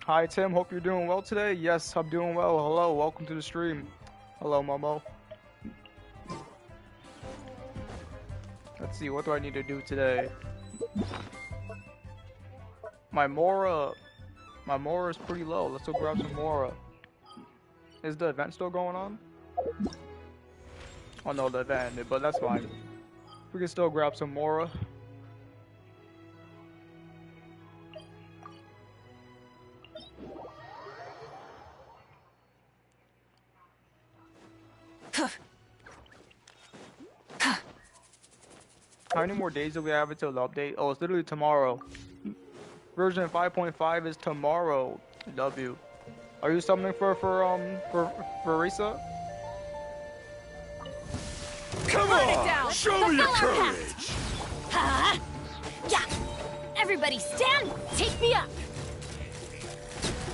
Hi Tim, hope you're doing well today. Yes, I'm doing well. Hello, welcome to the stream. Hello, Momo. Let's see, what do I need to do today? My Mora is pretty low. Let's go grab some Mora. Is the event still going on? Oh no, the event ended, but that's fine. We can still grab some Mora. How many more days do we have until the update? Oh, it's literally tomorrow. Version 5.5 is tomorrow. W. Are you summoning for Risa? Come on! Show me your courage! Huh? Yeah! Everybody stand! Take me up!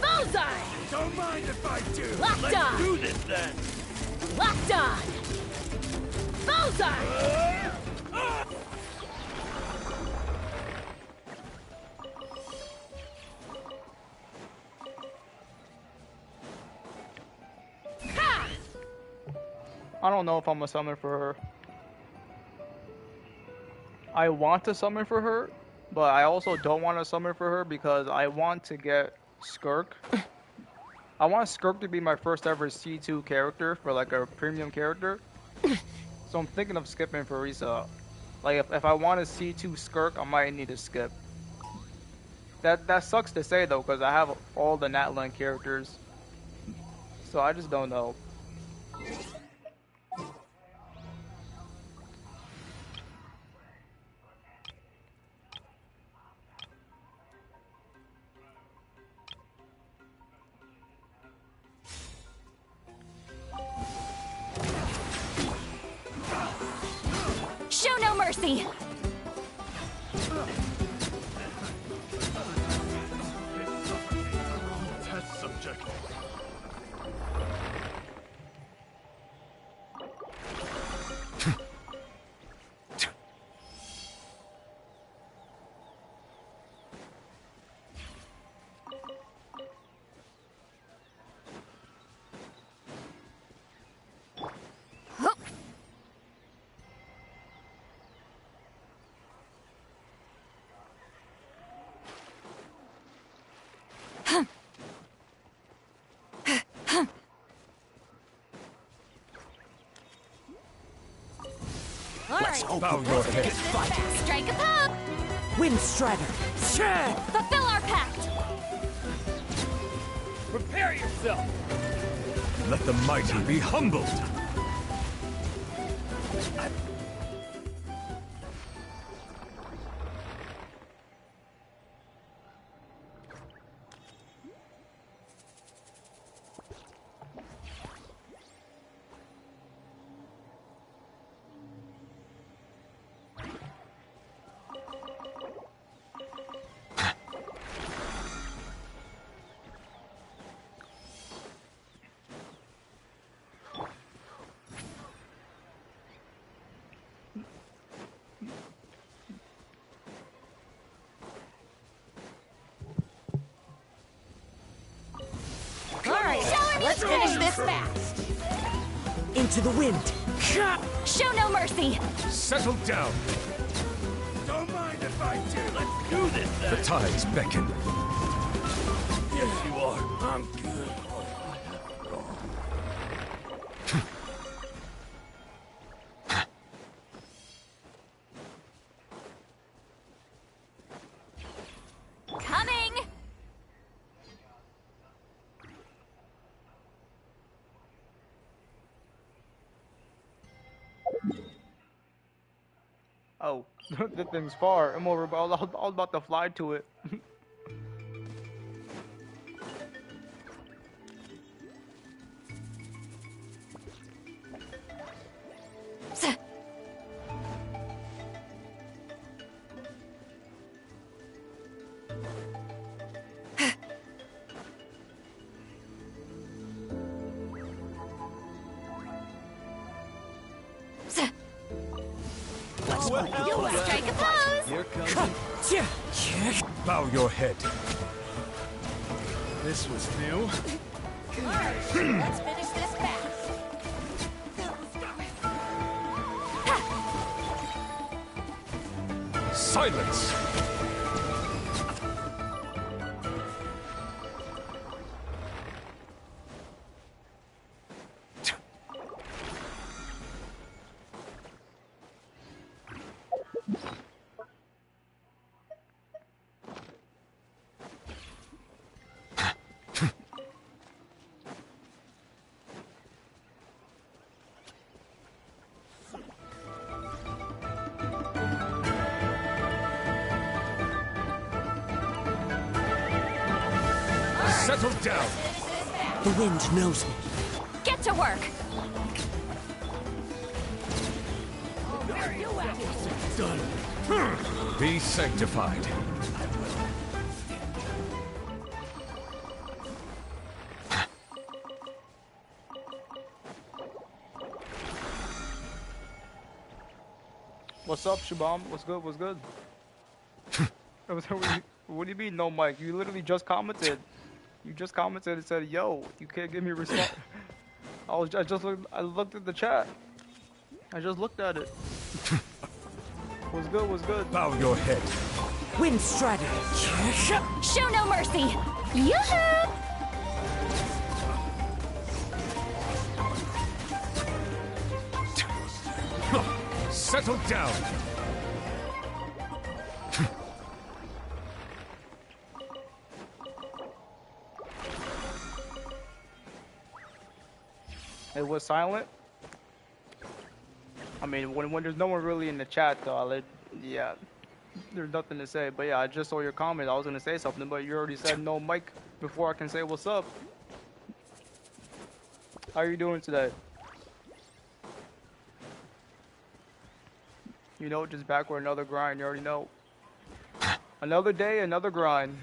Bullseye! Don't mind if I do! Locked on! Let's do this then! Locked on! Bullseye! I don't know if I'm a summon for her. I want to summon for her, but I also don't want to summon for her because I want to get Skirk. I want Skirk to be my first ever C2 character for like a premium character. So I'm thinking of skipping for Risa. Like if I want a C2 Skirk, I might need to skip. That sucks to say though, because I have all the Natlan characters. So I just don't know. Show no mercy! Test subject. Alright, Bow your head. strike a pose! Wind Strider! Fulfill our pact! Prepare yourself! Let the mighty be humbled! Let's finish this fast! Into the wind! Show no mercy! Settle down! Don't mind if I do! Let's do this then! The tides beckon. Oh, the thing's far. I'm over. I was about to fly to it. Strike a pose! Here comes. Bow your head. This was new. Let's finish this fast. Silence. Settle down. The wind knows me. Get to work! Be sanctified. What's up, Shabam? What's good? What's good? What do you mean, no mic? You literally just commented. You just commented and said, "Yo, you can't give me a response." I looked at the chat. I just looked at it. What's good? What's good? Bow your head. Wind Strider. Show no mercy! Yoo-hoo! Settle down. It was silent. I mean, when there's no one really in the chat, though, yeah, there's nothing to say. But yeah, I just saw your comment. I was gonna say something, but you already said no mic before I can say what's up. How are you doing today? You know, just back with another grind. You already know. Another day, another grind.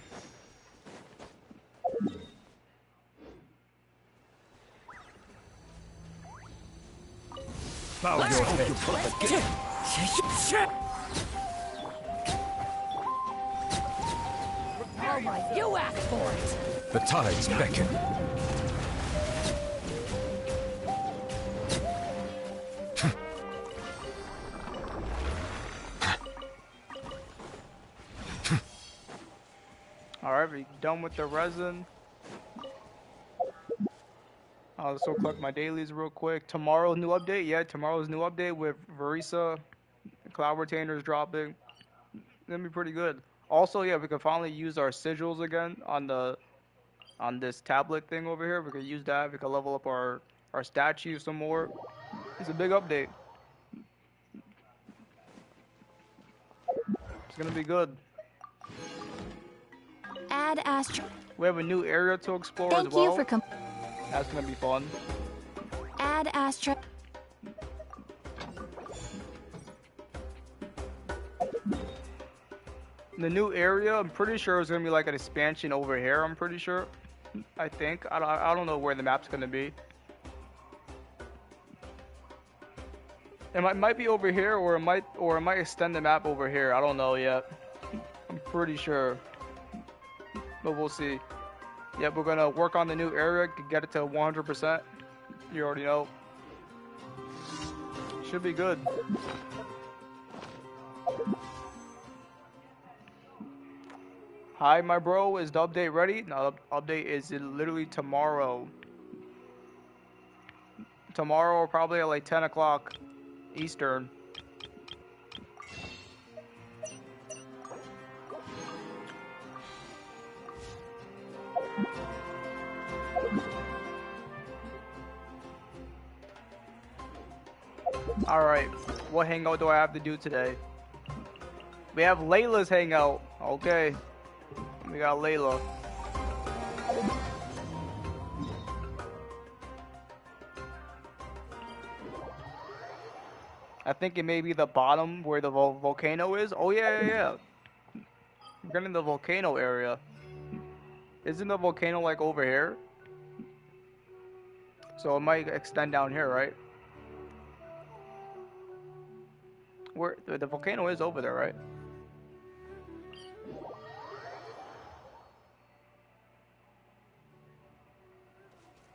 Bow your head. All right, you asked for it! The tides beckon. Alright, we done with the resin. I'll also collect my dailies real quick. Tomorrow, new update. Yeah, tomorrow's new update with Verisa, Cloud Retainers dropping. Gonna be pretty good. Also, yeah, we can finally use our sigils again on this tablet thing over here. We can use that. We can level up our statues some more. It's a big update. It's gonna be good. Add Astro. We have a new area to explore Thank as well. you for That's gonna be fun. Add Astro. The new area, I'm pretty sure is gonna be like an expansion over here. I'm pretty sure. I think. I don't know where the map's gonna be. It might be over here, or it might extend the map over here. I don't know yet. I'm pretty sure, but we'll see. Yeah, we're gonna work on the new area, get it to 100%. You already know. Should be good. Hi, my bro. Is the update ready? No, the update is literally tomorrow. Tomorrow, probably at like 10 o'clock Eastern. Alright, what hangout do I have to do today? We have Layla's hangout. Okay. We got Layla. I think it may be the bottom where the volcano is. Oh, yeah. We're getting the volcano area. Isn't the volcano like over here? So it might extend down here, right? Where the volcano is over there, right?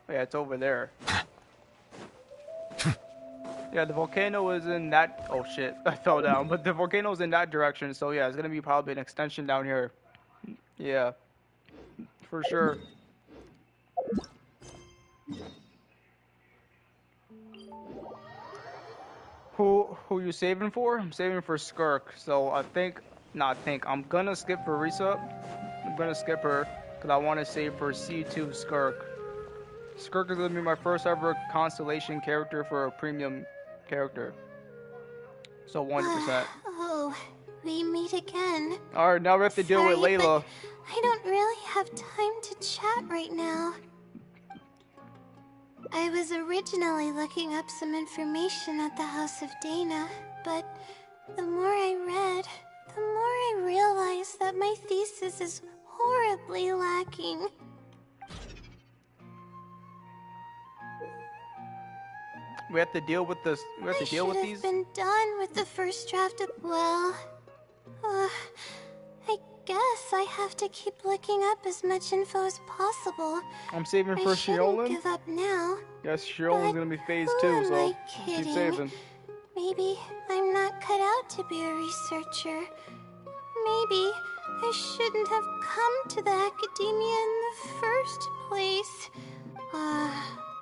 Yeah, it's over there. Yeah, the volcano is in that. Oh shit, I fell down. But the volcano's in that direction, so yeah, it's gonna be probably an extension down here. Yeah, for sure. Who you saving for? I'm saving for Skirk. So I think, not think. I'm gonna skip for Risa. I'm gonna skip her because I want to save for C2 Skirk. Skirk is gonna be my first ever constellation character for a premium character. So 100%. Oh, we meet again. All right, now we have to deal with Sorry, Layla. but I don't really have time to chat right now. I was originally looking up some information at the House of Dana, but the more I read, the more I realized that my thesis is horribly lacking. We have to deal with this. We have to deal with these. I should have been done with the first draft of. Well, I guess I have to keep looking up as much info as possible. I'm saving for I shouldn't Shiolin. give up now. Yes, Shiolin's But gonna be phase who 2, am so I keep kidding? saving. Maybe I'm not cut out to be a researcher. Maybe I shouldn't have come to the academia in the first place.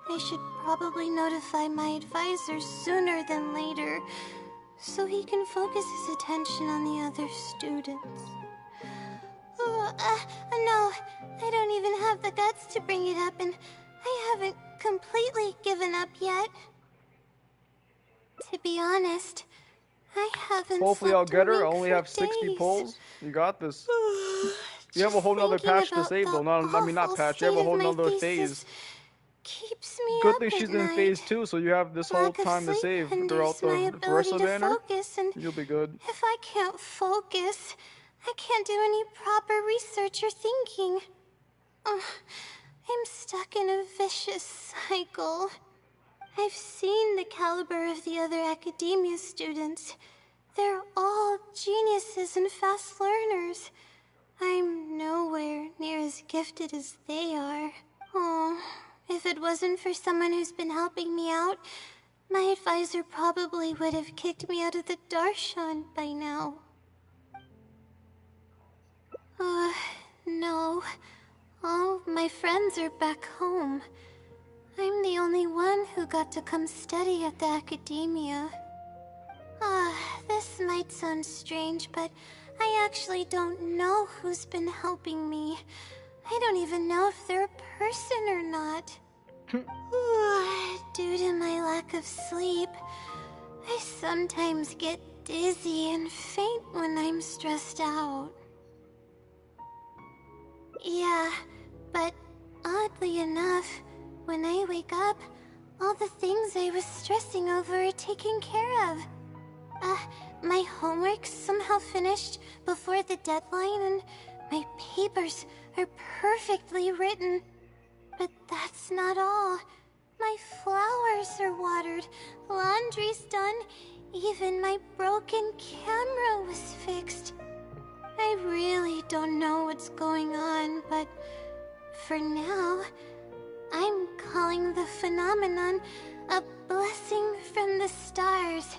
I should probably notify my advisor sooner than later, so he can focus his attention on the other students. No, I don't even have the guts to bring it up, and I haven't completely given up yet. To be honest, I haven't. Hopefully I'll slept get her. I a wink only for have 60 days. pulls. You got this. You have a whole nother Thinking patch to about save the though. Not, I mean, not awful patch. You have a state whole of my nother thesis phase. Keeps me Good up thing at she's in night. phase 2, so you have this whole Lack of time to sleep save hinders throughout my the rest ability of to the banner. focus, and You'll be good. if I can't focus, I can't do any proper research or thinking. I'm stuck in a vicious cycle. I've seen the caliber of the other academia students. They're all geniuses and fast learners. I'm nowhere near as gifted as they are. Oh, if it wasn't for someone who's been helping me out, my advisor probably would have kicked me out of the Darshan by now. No. All my friends are back home. I'm the only one who got to come study at the academia. This might sound strange, but I actually don't know who's been helping me. I don't even know if they're a person or not. Due to my lack of sleep, I sometimes get dizzy and faint when I'm stressed out. Yeah, but oddly enough, when I wake up, all the things I was stressing over are taken care of. My homework's somehow finished before the deadline, and my papers are perfectly written. But that's not all. My flowers are watered, laundry's done, even my broken camera was fixed. I really don't know what's going on, but for now, I'm calling the phenomenon a blessing from the stars.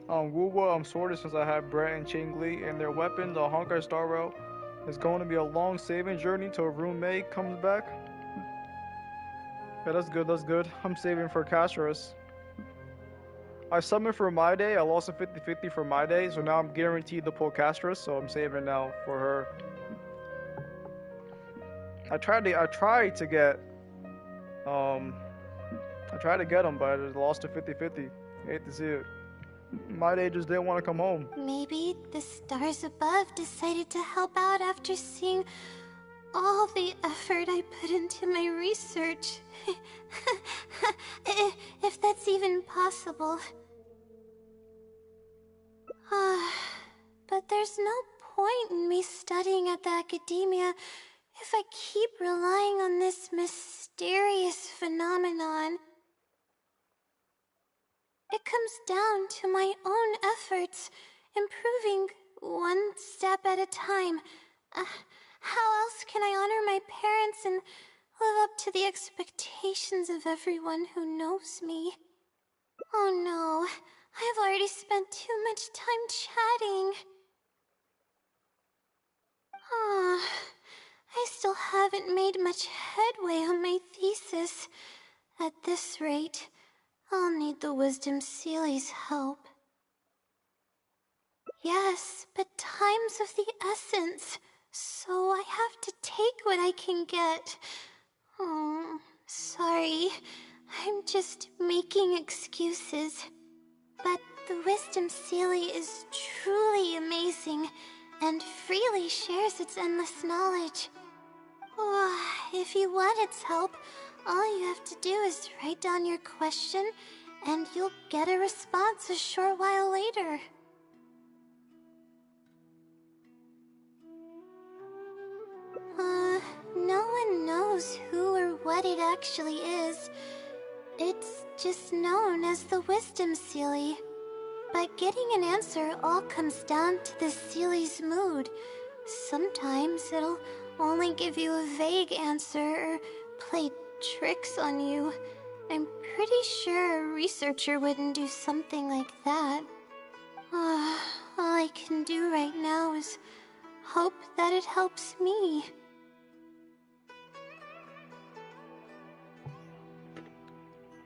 Woo-woo, I'm sorted since I have Brett and Chingli and their weapon, the Honkai Star Rail. It's going to be a long saving journey till roommate comes back. Yeah, that's good, that's good. I'm saving for Castros. I summoned for my day, I lost a 50-50 for my day, so now I'm guaranteed to pull Castros, so I'm saving now for her. I tried to get him, but I just lost a 50-50. I hate to see it. Might just didn't want to come home. Maybe the stars above decided to help out after seeing all the effort I put into my research. If that's even possible. But there's no point in me studying at the academia if I keep relying on this mysterious phenomenon. It comes down to my own efforts, improving one step at a time. How else can I honor my parents and live up to the expectations of everyone who knows me? Oh no, I've already spent too much time chatting. I still haven't made much headway on my thesis. At this rate, I'll need the Wisdom Sealy's help. Yes, but time's of the essence, so I have to take what I can get. Oh, sorry. I'm just making excuses. But the Wisdom Sealy is truly amazing, and freely shares its endless knowledge. Oh, if you want its help, all you have to do is write down your question, and you'll get a response a short while later. No one knows who or what it actually is. It's just known as the Wisdom Sealy. But getting an answer all comes down to the Sealy's mood. Sometimes it'll only give you a vague answer or play tricks on you. I'm pretty sure a researcher wouldn't do something like that. All I can do right now is hope that it helps me.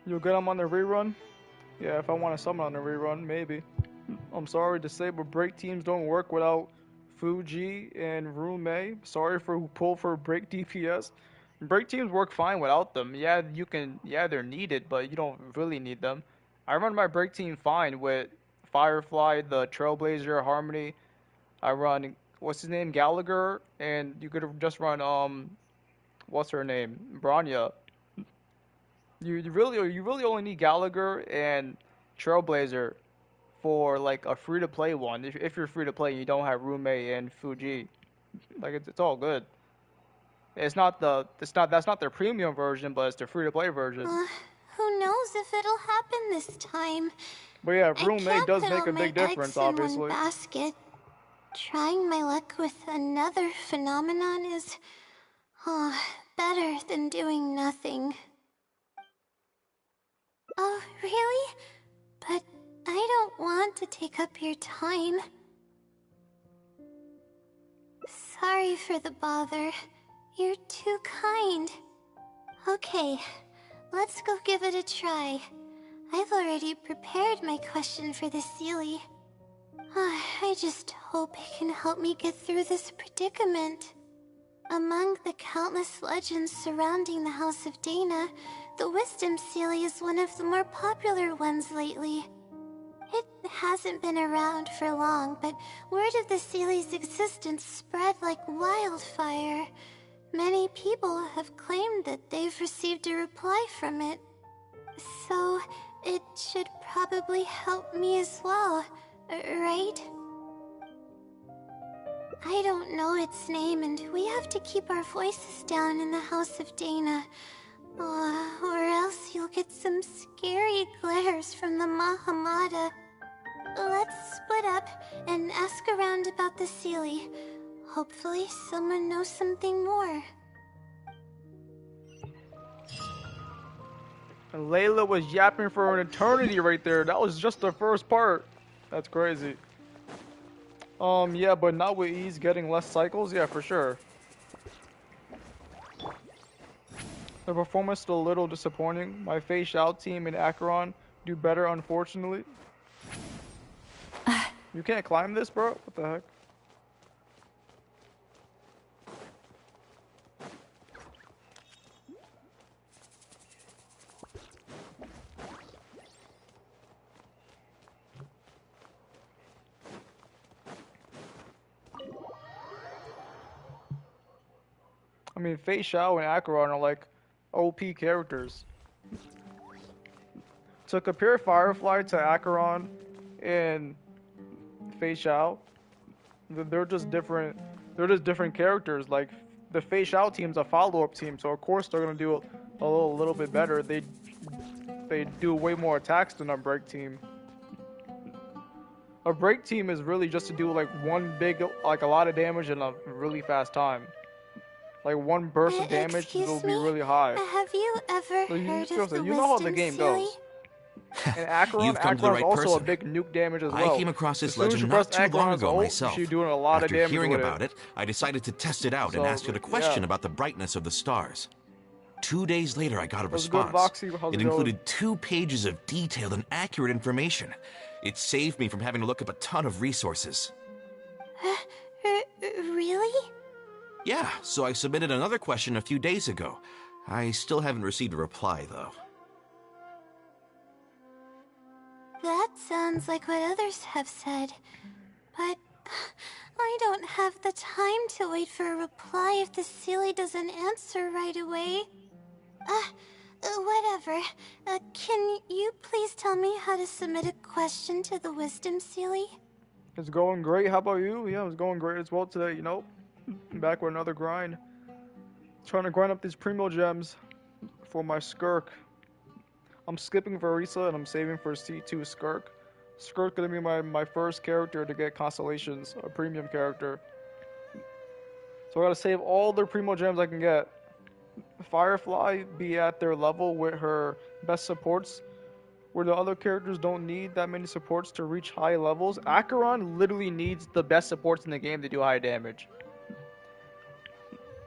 You'll get them on the rerun? Yeah, if I want to summon on the rerun, maybe. I'm sorry to say, but break teams don't work without Fuji and Rume. Sorry for who pulled for break DPS. Break teams work fine without them. Yeah, you can. Yeah, they're needed, but you don't really need them. I run my break team fine with Firefly, the Trailblazer, Harmony. I run what's his name, Gallagher, and you could just run what's her name, Branya. You really only need Gallagher and Trailblazer for like a free to play one. If you're free to play, and you don't have Roommate and Fuji, like it's all good. That's not their premium version, but it's their free to play version. Who knows if it'll happen this time? But yeah, I Roommate can't does put make all a my big eggs difference, in one obviously. basket. Trying my luck with another phenomenon is better than doing nothing. Oh, really? But I don't want to take up your time. Sorry for the bother. You're too kind. Okay, let's go give it a try. I've already prepared my question for the Sealy. I just hope it can help me get through this predicament. Among the countless legends surrounding the House of Dana, the Wisdom Sealy is one of the more popular ones lately. It hasn't been around for long, but word of the Sealy's existence spread like wildfire. Many people have claimed that they've received a reply from it. So, it should probably help me as well, right? I don't know its name, and we have to keep our voices down in the House of Dana. Or else you'll get some scary glares from the Mahamada. Let's split up and ask around about the Sealy. Hopefully someone knows something more. And Layla was yapping for an eternity right there. That was just the first part. That's crazy. Yeah, but not with ease getting less cycles. Yeah, for sure. The performance is a little disappointing. My Fei Shao team in Acheron do better, unfortunately. You can't climb this, bro? What the heck? I mean, Fei Xiao and Acheron are like OP characters. To compare Firefly to Acheron and Fei Xiao, they're just different. They're just different characters. Like the Fei Xiao team's a follow-up team, so of course they're gonna do a little bit better. They do way more attacks than a break team. A break team is really just to do like one big, like a lot of damage in a really fast time. Like one burst of damage will be really high. Have you ever So heard of the you know how the wisdom game Sealy? goes. And Acheron, You've come to the Acheron's right also person. a big nuke damage as well. I came across this As soon as legend you press not too long Acheron's ago ult, myself. she's doing a lot After of damage hearing with about it, I decided to test it out and So, ask it a question yeah. about the brightness of the stars. 2 days later, I got a What's good, response. Voxy? How's It it going? included 2 pages of detailed and accurate information. It saved me from having to look up a ton of resources. Really? Yeah, so I submitted another question a few days ago. I still haven't received a reply, though. That sounds like what others have said. But I don't have the time to wait for a reply if the Sealy doesn't answer right away. Whatever. Can you please tell me how to submit a question to the Wisdom Sealy? It's going great. How about you? Yeah, it's going great as well today, you know? Back with another grind. Trying to grind up these Primo Gems for my Skirk. I'm skipping Verisa and I'm saving for C2 Skirk. Skirk's gonna be my first character to get Constellations, a premium character. So I gotta save all the Primo Gems I can get. Firefly be at their level with her best supports, where the other characters don't need that many supports to reach high levels. Acheron literally needs the best supports in the game to do high damage.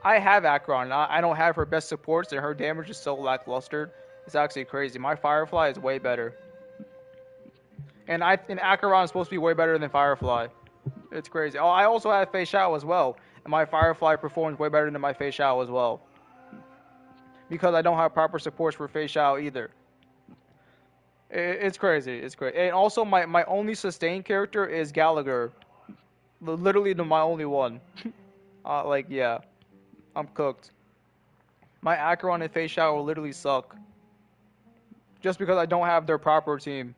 I have Acheron. I don't have her best supports, and her damage is so lackluster. It's actually crazy. My Firefly is way better. And Acheron is supposed to be way better than Firefly. It's crazy. Oh, I also have Fei Xiao as well. And my Firefly performs way better than my Fei Xiao as well. Because I don't have proper supports for Fei Xiao either. It's crazy. It's crazy. And also, my only sustained character is Gallagher. Literally my only one. Yeah. I'm cooked. My Acheron and Fei Xiao will literally suck. Just because I don't have their proper team.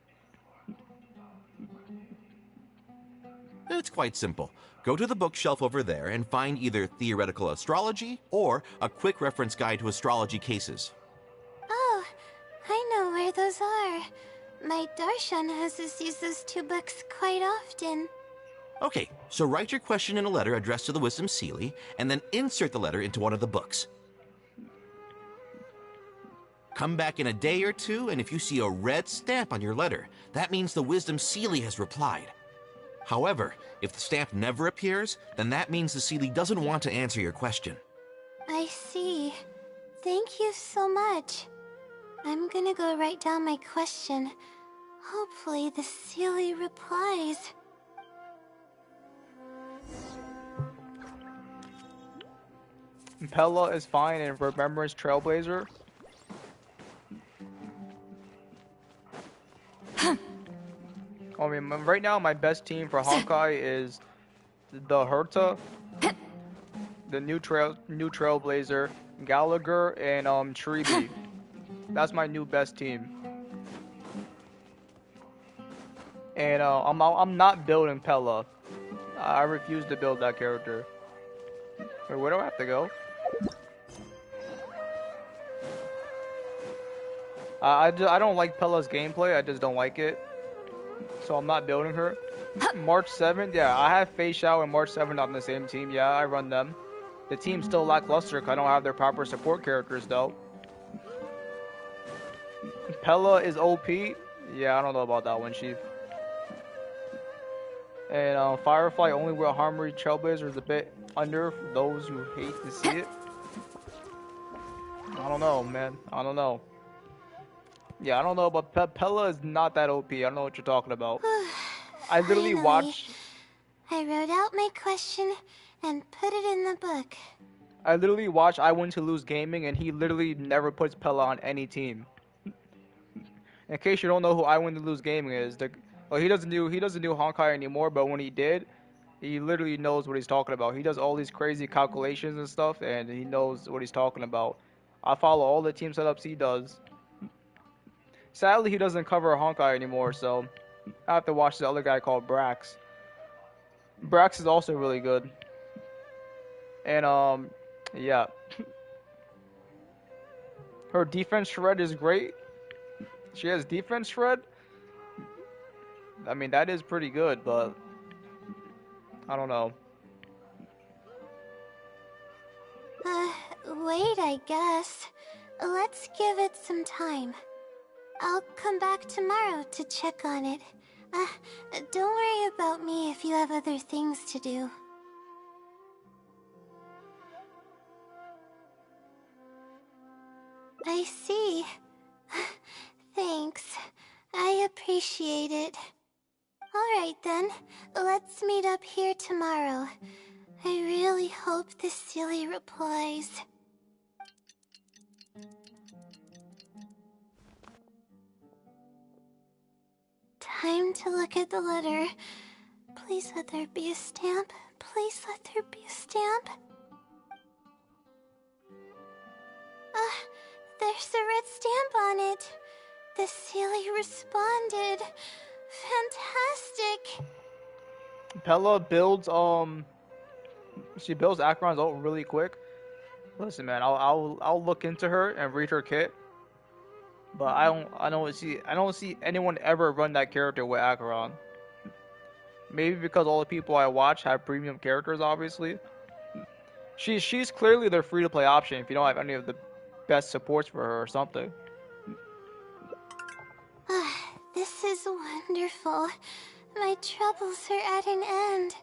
It's quite simple. Go to the bookshelf over there and find either Theoretical Astrology or a quick reference guide to astrology cases. Oh, I know where those are. My Darshan has us use those 2 books quite often. Okay, so write your question in a letter addressed to the Wisdom Sealy, and then insert the letter into one of the books. Come back in a day or 2, and if you see a red stamp on your letter, that means the Wisdom Sealy has replied. However, if the stamp never appears, then that means the Sealy doesn't want to answer your question. I see. Thank you so much. I'm gonna go write down my question. Hopefully the Sealy replies. Pella is fine in Remembrance Trailblazer. I mean, right now my best team for Honkai is the Herta, the new Trailblazer, Gallagher, and Tribi. That's my new best team. And I'm not building Pella. I refuse to build that character. Wait, where do I have to go? I don't like Pella's gameplay. I just don't like it. So I'm not building her. March 7th, yeah, I have Fei Xiao and March 7th on the same team. Yeah, I run them. The team's still lackluster because I don't have their proper support characters, though. Pella is OP. Yeah, I don't know about that one, Chief. And Firefly only with Harmony Trailblazer is a bit under for those who hate to see it. I don't know, man. I don't know. Yeah, I don't know, but Pella is not that OP. I don't know what you're talking about. I literally Finally, watched... I wrote out my question and put it in the book. I literally watched I Win to Lose Gaming, and he literally never puts Pella on any team. In case you don't know who I Win to Lose Gaming is, well, he doesn't do Honkai anymore, but when he did, He literally knows what he's talking about. He does all these crazy calculations and stuff, and he knows what he's talking about. I follow all the team setups he does. Sadly, he doesn't cover Honkai anymore, so I have to watch the other guy called Brax. Brax is also really good. And, yeah. Her defense shred is great. She has defense shred. I mean, that is pretty good, but I don't know. Wait, I guess. Let's give it some time. I'll come back tomorrow to check on it. Don't worry about me if you have other things to do. I see. Thanks. I appreciate it. Alright then, let's meet up here tomorrow. I really hope the silly replies. Time to look at the letter. Please let there be a stamp. Please let there be a stamp. There's a red stamp on it. The silly responded. Fantastic. Pella builds she builds Acheron's ult really quick. Listen, man, I'll look into her and read her kit. But I don't see anyone ever run that character with Acheron. Maybe because all the people I watch have premium characters, obviously. She's clearly their free to play option if you don't have any of the best supports for her or something. This is wonderful. My troubles are at an end.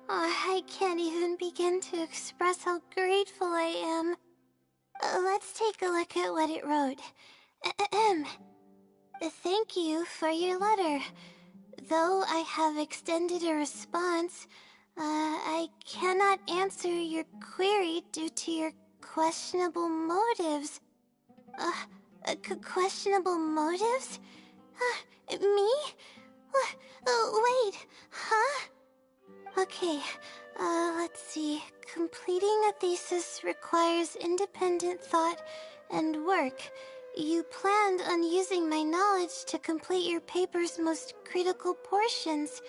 I can't even begin to express how grateful I am. Let's take a look at what it wrote. Thank you for your letter. Though I have extended a response, I cannot answer your query due to your questionable motives. Questionable motives? Me? Wait, huh? Okay, let's see. Completing a thesis requires independent thought and work. You planned on using my knowledge to complete your paper's most critical portions.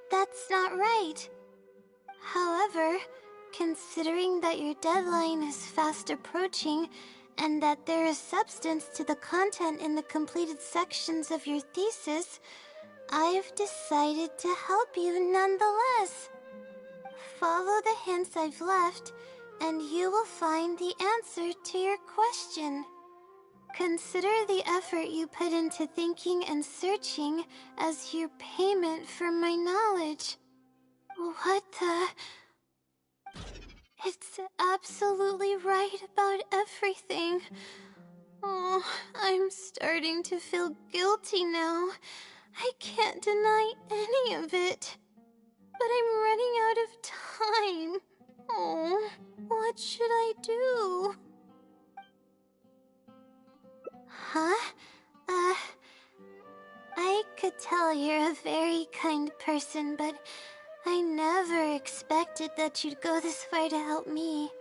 That's not right. However, considering that your deadline is fast approaching, and that there is substance to the content in the completed sections of your thesis, I've decided to help you nonetheless. Follow the hints I've left, and you will find the answer to your question. Consider the effort you put into thinking and searching as your payment for my knowledge. What the... It's absolutely right about everything. Oh, I'm starting to feel guilty now. I can't deny any of it. But I'm running out of time. Oh, what should I do? Huh? I could tell you're a very kind person, but I never expected that you'd go this far to help me.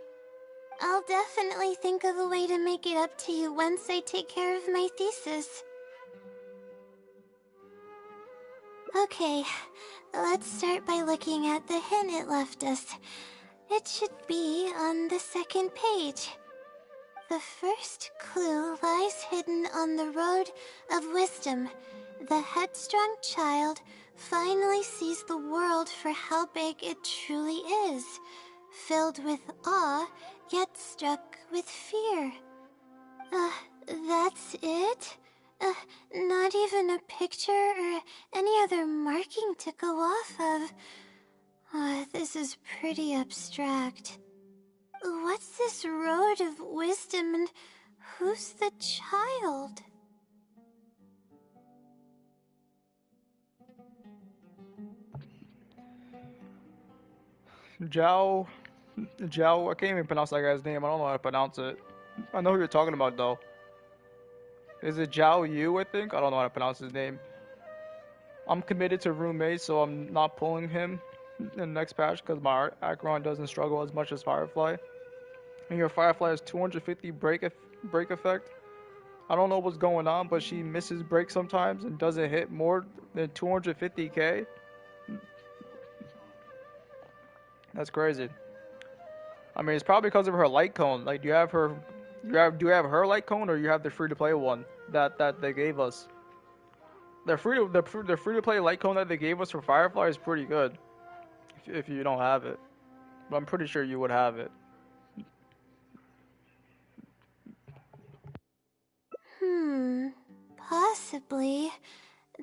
I'll definitely think of a way to make it up to you once I take care of my thesis. Okay, let's start by looking at the hint it left us. It should be on the second page. The first clue lies hidden on the road of wisdom. The headstrong child finally sees the world for how big it truly is, filled with awe, yet struck with fear. That's it? Not even a picture or any other marking to go off of. This is pretty abstract. What's this road of wisdom and who's the child? Zhao, I can't even pronounce that guy's name. I don't know how to pronounce it. I know who you're talking about though. Is it Zhao Yu, I think? I don't know how to pronounce his name. I'm committed to roommate, so I'm not pulling him. in the next patch because my Acheron doesn't struggle as much as Firefly. And your Firefly has 250 break effect. I don't know what's going on, but she misses break sometimes and doesn't hit more than 250k. That's crazy. I mean, it's probably because of her light cone. Like, do you have her light cone, or you have the free to play one that they gave us? The free to play light cone that they gave us for Firefly is pretty good. If you don't have it, but I'm pretty sure you would have it. Possibly.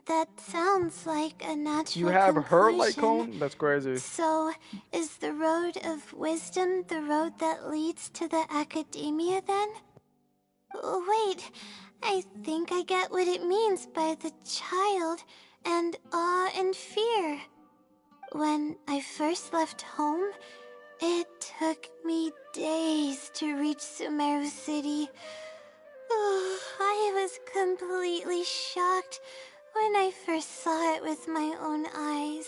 That sounds like a natural You have her light conclusion. cone? That's crazy. So, is the road of wisdom the road that leads to the academia then? Wait, I think I get what it means by the child and awe and fear. When I first left home, it took me days to reach Sumeru City. I was completely shocked when I first saw it with my own eyes.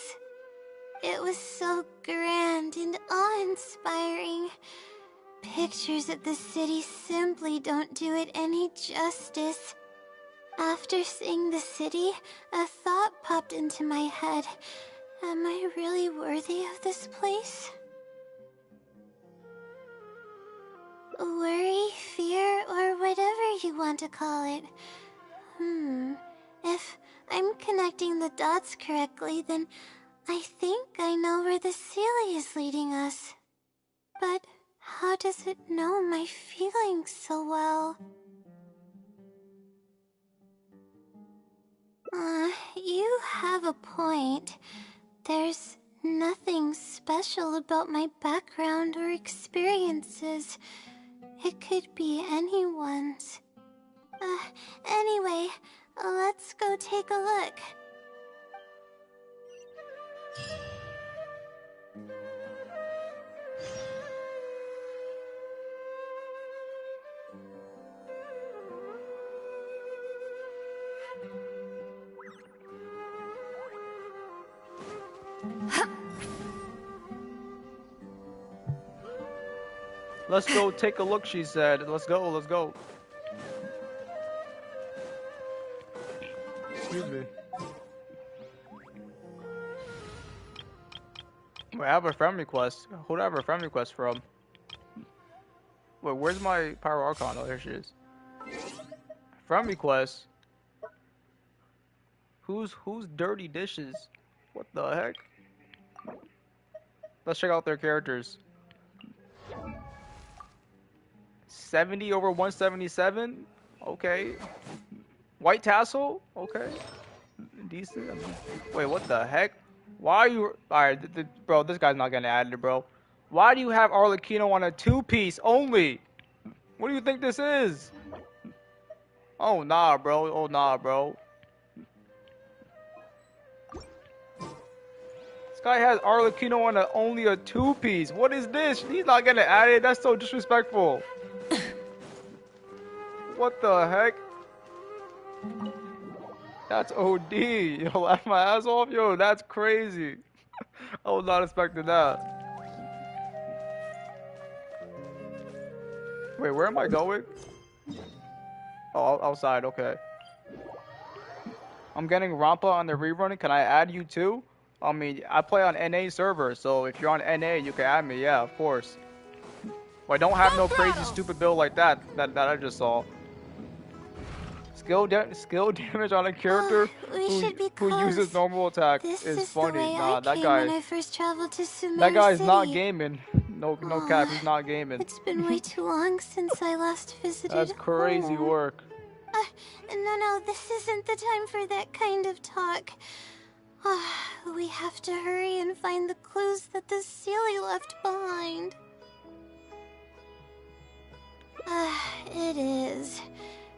It was so grand and awe-inspiring. Pictures of the city simply don't do it any justice. After seeing the city, a thought popped into my head. Am I really worthy of this place? Worry, fear, or whatever you want to call it. If I'm connecting the dots correctly, then I think I know where the Sealy is leading us. But how does it know my feelings so well? You have a point. There's nothing special about my background or experiences. It could be anyone's. Anyway, let's go take a look. Let's go take a look, she said. Let's go, let's go. Excuse me. Wait, I have a friend request. Who do I have a friend request from? Wait, where's my Pyro Archon? Oh, there she is. Friend request? Who's dirty dishes? What the heck? Let's check out their characters. 70 over 177? Okay. White tassel? Okay. Decent. I mean, wait, what the heck? Why are you... Alright, bro, this guy's not getting added, bro. Why do you have Arlecchino on a two-piece only? What do you think this is? Oh, nah, bro. Oh, nah, bro. This guy has Arlecchino on only a two-piece. What is this? He's not getting added. That's so disrespectful. What the heck? That's OD. Yo, laugh my ass off. Yo, that's crazy. I was not expecting that. Wait, where am I going? Oh, outside. Okay. I'm getting Rampa on the rerun. Can I add you too? I mean, I play on NA server, so if you're on NA, you can add me. Yeah, of course. Well, I don't have no crazy stupid build like that I just saw. Skill damage on a character who uses normal attack is funny. Nah, that guy. When I first traveled to Sumeru That guy's City. not gaming. No cap, he's not gaming. It's been way too long since I last visited. That's crazy home. work. No, this isn't the time for that kind of talk. We have to hurry and find the clues that the Sealy left behind. It is.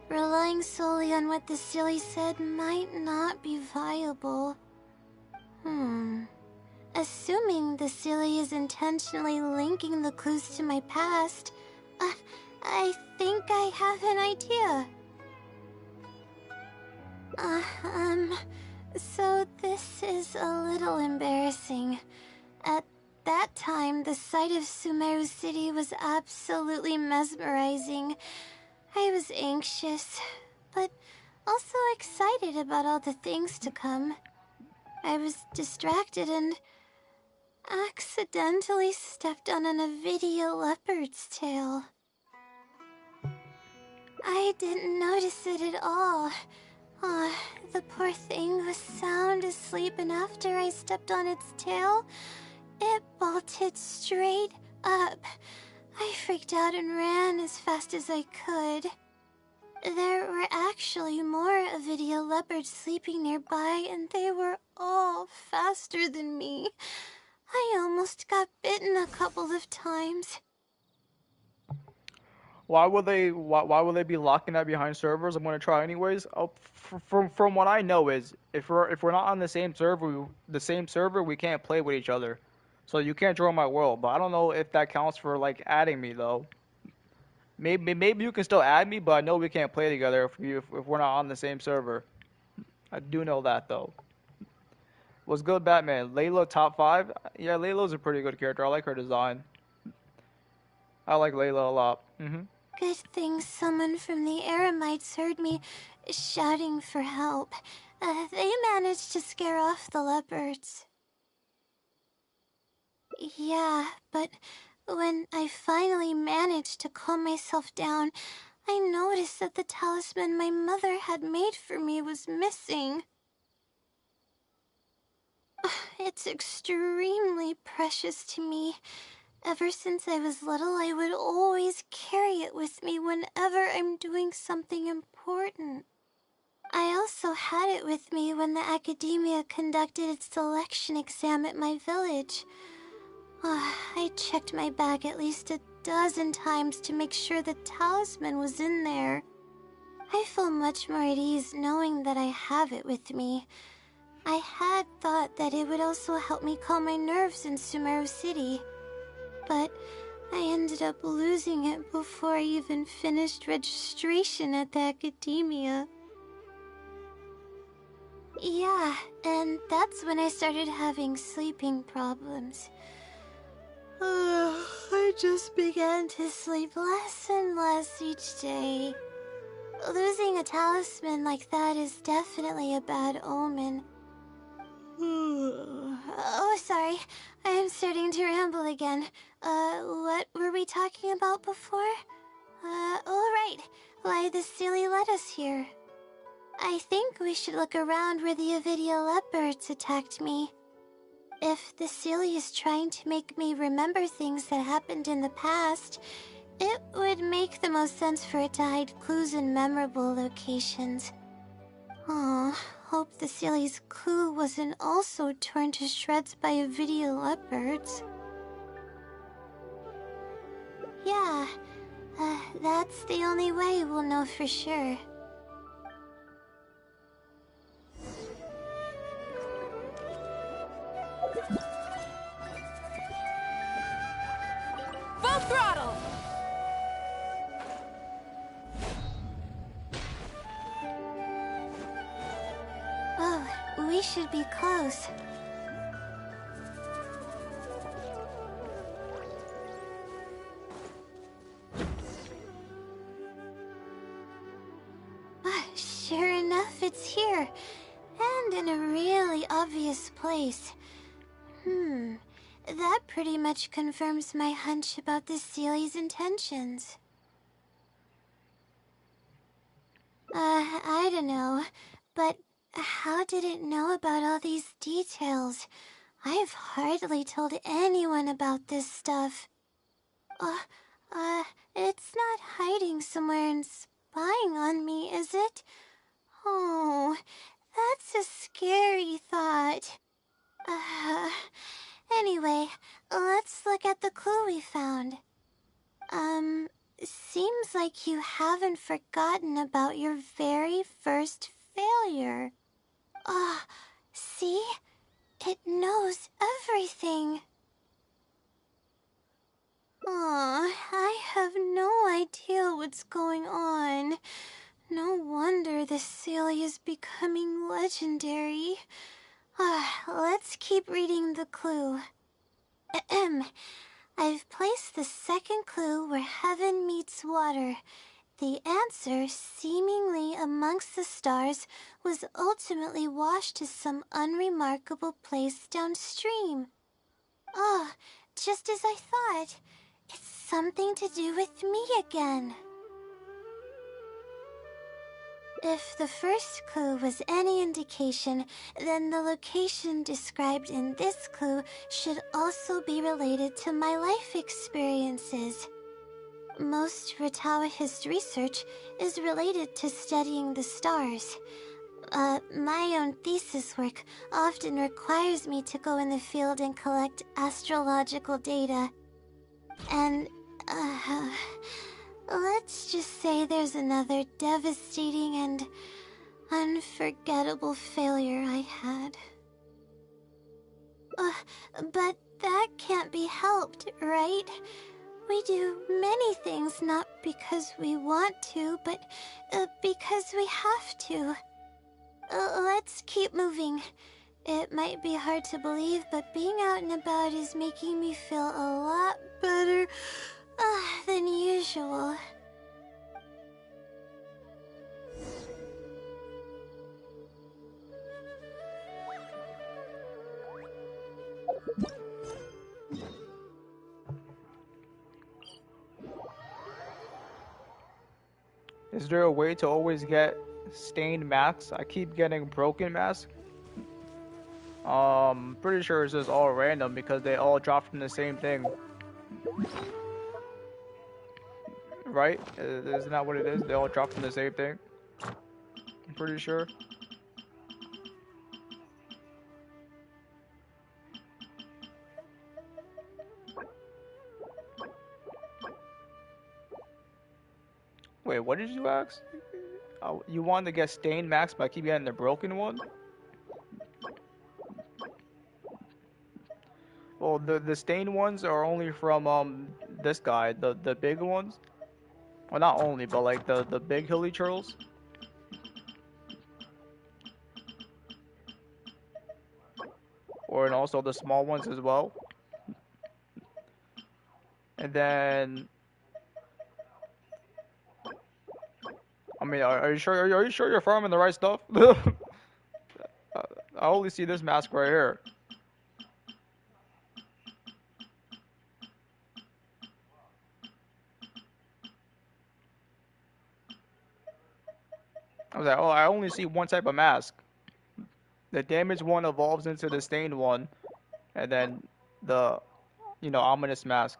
Relying solely on what the Sealy said might not be viable. Assuming the Sealy is intentionally linking the clues to my past, I think I have an idea. So this is a little embarrassing. At that time, the sight of Sumeru City was absolutely mesmerizing. I was anxious, but also excited about all the things to come. I was distracted and accidentally stepped on an Avidia leopard's tail. I didn't notice it at all. The poor thing was sound asleep, and after I stepped on its tail, it bolted straight up. I freaked out and ran as fast as I could. There were actually more Avidia leopards sleeping nearby, and they were all faster than me. I almost got bitten a couple of times. Why would they be locking that behind servers? I'm gonna try anyways. From what I know is if we're not on the same server, we can't play with each other. So you can't join my world. But I don't know if that counts for like adding me though. Maybe you can still add me, but I know we can't play together if we're not on the same server. I do know that though. What's good, Batman? Layla top 5? Yeah, Layla's a pretty good character. I like her design. I like Layla a lot. Good thing someone from the Eremites heard me shouting for help. They managed to scare off the leopards. Yeah, but when I finally managed to calm myself down, I noticed that the talisman my mother had made for me was missing. It's extremely precious to me. Ever since I was little, I would always carry it with me whenever I'm doing something important. I also had it with me when the academia conducted its selection exam at my village. I checked my bag at least a dozen times to make sure the talisman was in there. I feel much more at ease knowing that I have it with me. I had thought that it would also help me calm my nerves in Sumeru City, but I ended up losing it before I even finished registration at the academia. Yeah, and that's when I started having sleeping problems. I just began to sleep less and less each day. Losing a talisman like that is definitely a bad omen. Oh, sorry. I'm starting to ramble again. What were we talking about before? Right. Why the Sealy led us here. I think we should look around where the Avidia leopards attacked me. If the Sealy is trying to make me remember things that happened in the past, it would make the most sense for it to hide clues in memorable locations. Hope the Sealy's clue wasn't also torn to shreds by Avidia leopards. Yeah, that's the only way we'll know for sure. Full throttle! Oh, we should be close. Sure enough, it's here. And in a really obvious place. That pretty much confirms my hunch about the Sealy's intentions. I don't know, but how did it know about all these details? I've hardly told anyone about this stuff. It's not hiding somewhere and spying on me, is it? Oh, that's a scary thought. Anyway, let's look at the clue we found. Seems like you haven't forgotten about your very first failure. See? It knows everything. I have no idea what's going on. No wonder the Sealy is becoming legendary. Let's keep reading the clue. I've placed the second clue where heaven meets water. The answer, seemingly amongst the stars, was ultimately washed to some unremarkable place downstream. Oh, just as I thought. It's something to do with me again. If the first clue was any indication, then the location described in this clue should also be related to my life experiences. Most Ratawahist research is related to studying the stars. My own thesis work often requires me to go in the field and collect astrological data. And, let's just say there's another devastating and unforgettable failure I had. But that can't be helped, right? We do many things not because we want to, but because we have to. Let's keep moving. It might be hard to believe, but being out and about is making me feel a lot better than usual. Is there a way to always get stained masks? I keep getting broken masks. Pretty sure it's just all random because they all drop from the same thing. Right? Isn't that what it is? They all drop from the same thing. I'm pretty sure. Wait, what did you ask? You wanted to get stained masks, but I keep getting the broken one? Well, the stained ones are only from this guy, the big ones. Well, not only, but like the big hilly churls. And also the small ones as well. And then, I mean, are you sure? Are you sure you're farming the right stuff? I only see this mask right here. I was like, oh, I only see one type of mask. The damaged one evolves into the stained one, and then the, ominous mask.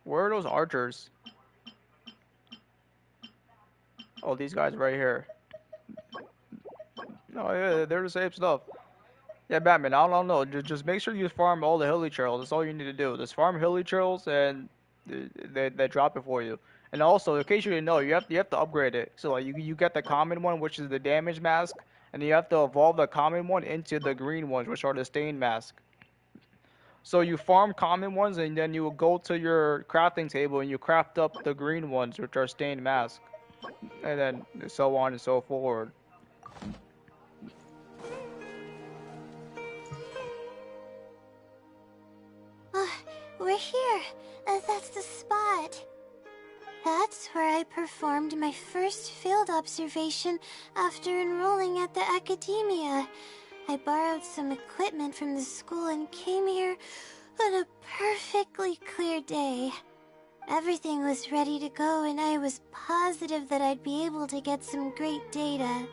Where are those archers? Oh, these guys right here. Oh yeah, they're the same stuff. Yeah, Batman, I don't know. Just make sure you farm all the hilly trails. That's all you need to do. Just farm hilly trails, and they drop it for you. And also, in case you didn't know, you have to upgrade it. So like you get the common one, which is the damage mask, and you have to evolve the common one into the green ones, which are the stained mask. So you farm common ones, and then you will go to your crafting table and you craft up the green ones, which are stained mask, and then so on and so forward. We're here. That's the spot. That's where I performed my first field observation after enrolling at the academia. I borrowed some equipment from the school and came here on a perfectly clear day. Everything was ready to go and I was positive that I'd be able to get some great data.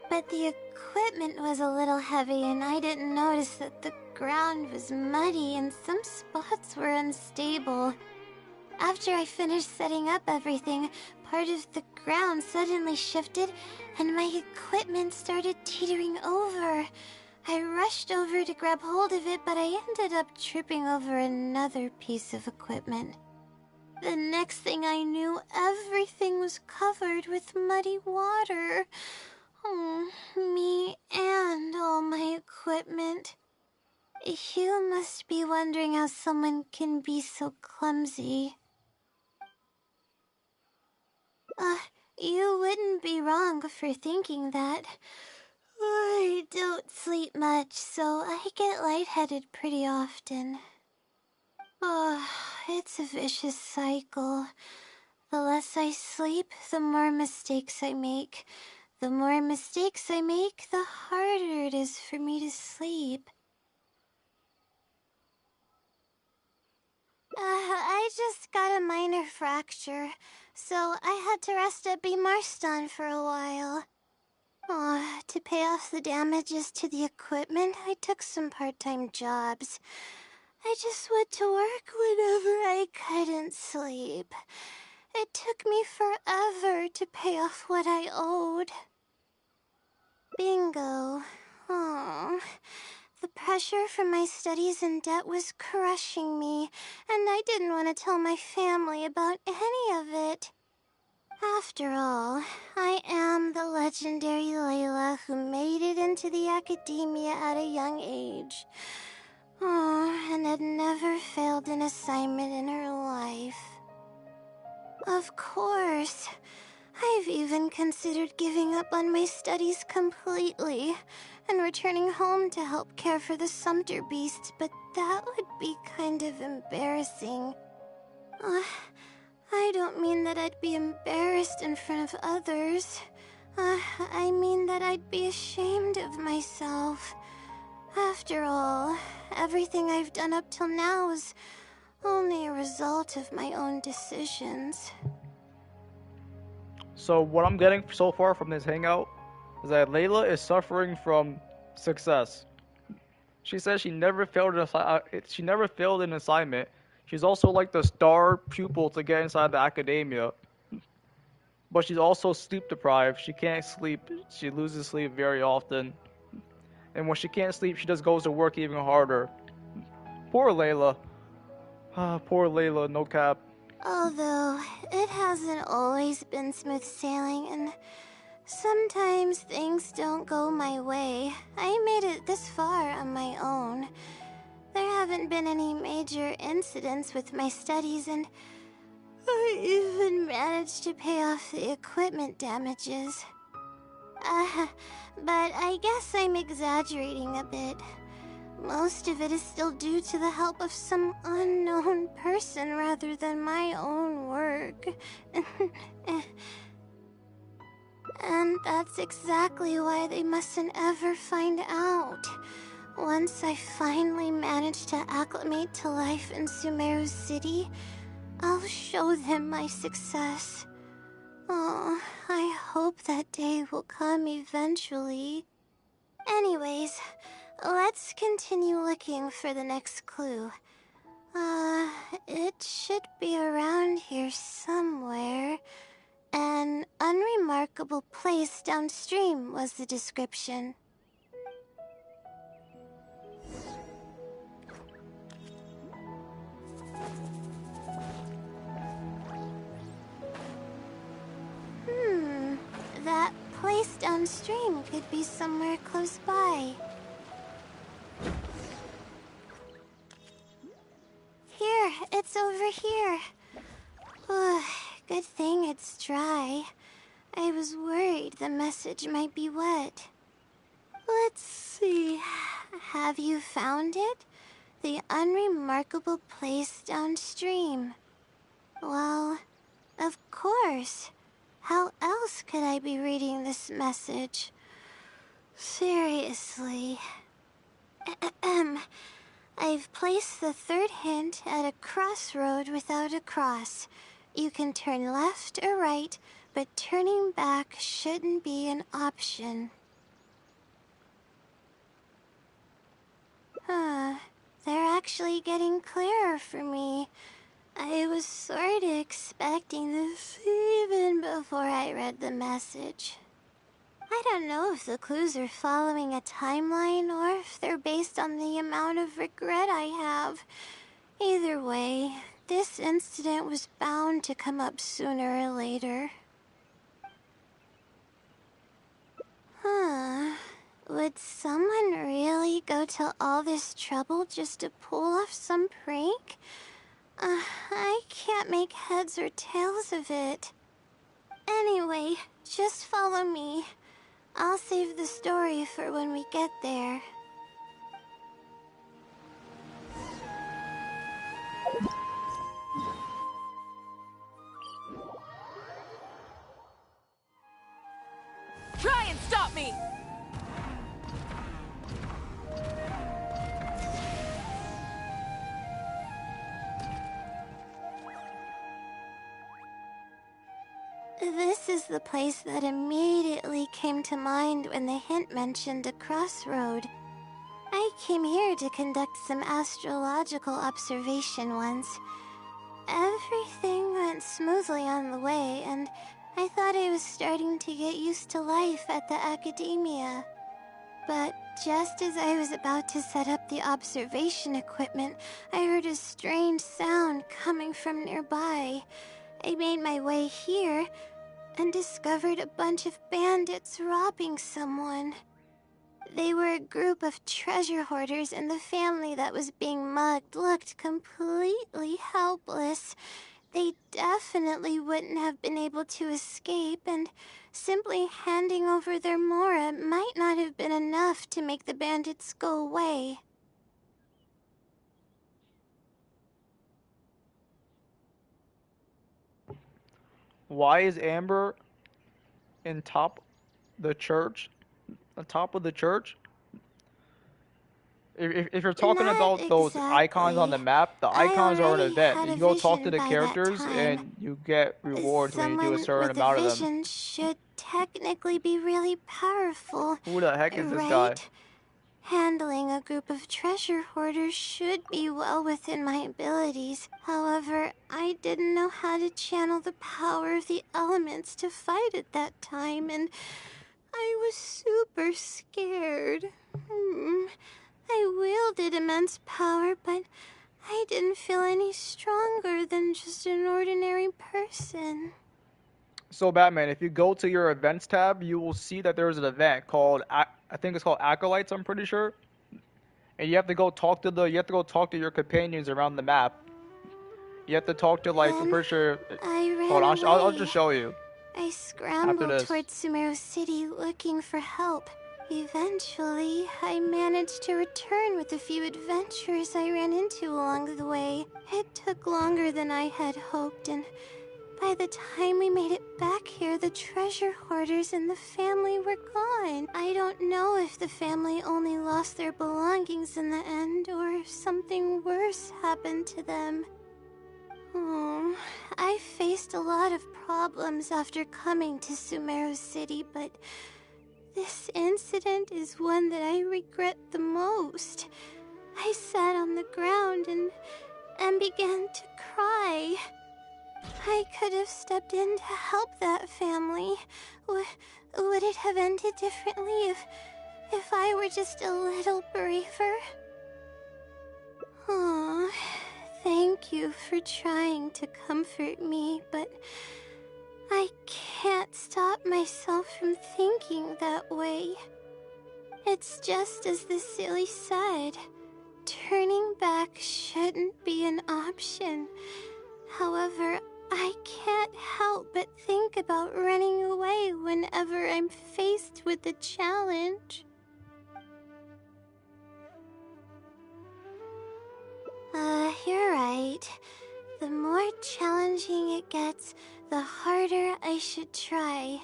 But the equipment was a little heavy and I didn't notice that the ground was muddy and some spots were unstable. After I finished setting up everything, part of the ground suddenly shifted and my equipment started teetering over. I rushed over to grab hold of it, but I ended up tripping over another piece of equipment. The next thing I knew, everything was covered with muddy water. Oh, me and all my equipment. You must be wondering how someone can be so clumsy. you wouldn't be wrong for thinking that. I don't sleep much, so I get lightheaded pretty often. Oh, it's a vicious cycle. The less I sleep, the more mistakes I make. The more mistakes I make, the harder it is for me to sleep. I just got a minor fracture, so I had to rest at B. Marston for a while. To pay off the damages to the equipment, I took some part-time jobs. I just went to work whenever I couldn't sleep. It took me forever to pay off what I owed. Bingo. Oh, the pressure from my studies and debt was crushing me, and I didn't want to tell my family about any of it. After all, I am the legendary Layla who made it into the academia at a young age. And had never failed an assignment in her life. Of course, I've even considered giving up on my studies completely and returning home to help care for the Sumter beasts, but that would be kind of embarrassing. I don't mean that I'd be embarrassed in front of others. I mean that I'd be ashamed of myself. After all, everything I've done up till now is only a result of my own decisions. So what I'm getting so far from this hangout is that Layla is suffering from success. She says she never failed an assignment. She's also like the star pupil to get inside the academia. But she's also sleep deprived. She can't sleep. She loses sleep very often. And when she can't sleep, she just goes to work even harder. Poor Layla. Poor Layla, no cap. Although, it hasn't always been smooth sailing, and sometimes things don't go my way. I made it this far on my own. There haven't been any major incidents with my studies, and I even managed to pay off the equipment damages. But I guess I'm exaggerating a bit. Most of it is still due to the help of some unknown person rather than my own work. And that's exactly why they mustn't ever find out. Once I finally manage to acclimate to life in Sumeru City, I'll show them my success. Oh, I hope that day will come eventually. Anyways, let's continue looking for the next clue. It should be around here somewhere. An unremarkable place downstream was the description. That place downstream could be somewhere close by. Here, it's over here. Good thing it's dry. I was worried the message might be wet. Let's see. Have you found it? The unremarkable place downstream. Well, of course. How else could I be reading this message? Seriously. I've placed the third hint at a crossroad without a cross. You can turn left or right, but turning back shouldn't be an option. They're actually getting clearer for me. I was sort of expecting this even before I read the message. I don't know if the clues are following a timeline or if they're based on the amount of regret I have. Either way, this incident was bound to come up sooner or later. Would someone really go to all this trouble just to pull off some prank? I can't make heads or tails of it. Anyway, just follow me. I'll save the story for when we get there. Try and stop me! This is the place that immediately came to mind when the hint mentioned a crossroad. I came here to conduct some astrological observation once. Everything went smoothly on the way, and I thought I was starting to get used to life at the academia. But just as I was about to set up the observation equipment, I heard a strange sound coming from nearby. I made my way here and discovered a bunch of bandits robbing someone. They were a group of treasure hoarders, and the family that was being mugged looked completely helpless. They definitely wouldn't have been able to escape, and simply handing over their Mora might not have been enough to make the bandits go away. Why is Amber in top the church? On top of the church? If you're talking Not about those icons on the exactly. map, the I icons are an already event. had You a go talk to vision the by that characters time. and you get rewards when you do a Someone certain with a amount of them. vision should technically be really powerful, Who the heck is this guy? right? Handling a group of treasure hoarders should be well within my abilities. However, I didn't know how to channel the power of the elements to fight at that time, and I was super scared. I wielded immense power, but I didn't feel any stronger than just an ordinary person. So Batman, if you go to your events tab, you will see that there's an event called I think it's called Acolytes, I'm pretty sure. And you have to go talk to your companions around the map. You have to talk to like I'm Then pretty sure. I Hold ran on, I'll away. just show you I after scrambled this. towards Sumeru City looking for help. Eventually, I managed to return with a few adventures I ran into along the way. It took longer than I had hoped, and by the time we made it back here, the treasure hoarders and the family were gone. I don't know if the family only lost their belongings in the end, or if something worse happened to them. Oh, I faced a lot of problems after coming to Sumeru City, but this incident is one that I regret the most. I sat on the ground and began to cry. I could have stepped in to help that family. Would it have ended differently if I were just a little braver? Oh, thank you for trying to comfort me, but I can't stop myself from thinking that way. It's just as the silly said. Turning back shouldn't be an option. However, I can't help but think about running away whenever I'm faced with a challenge. You're right. The more challenging it gets, the harder I should try.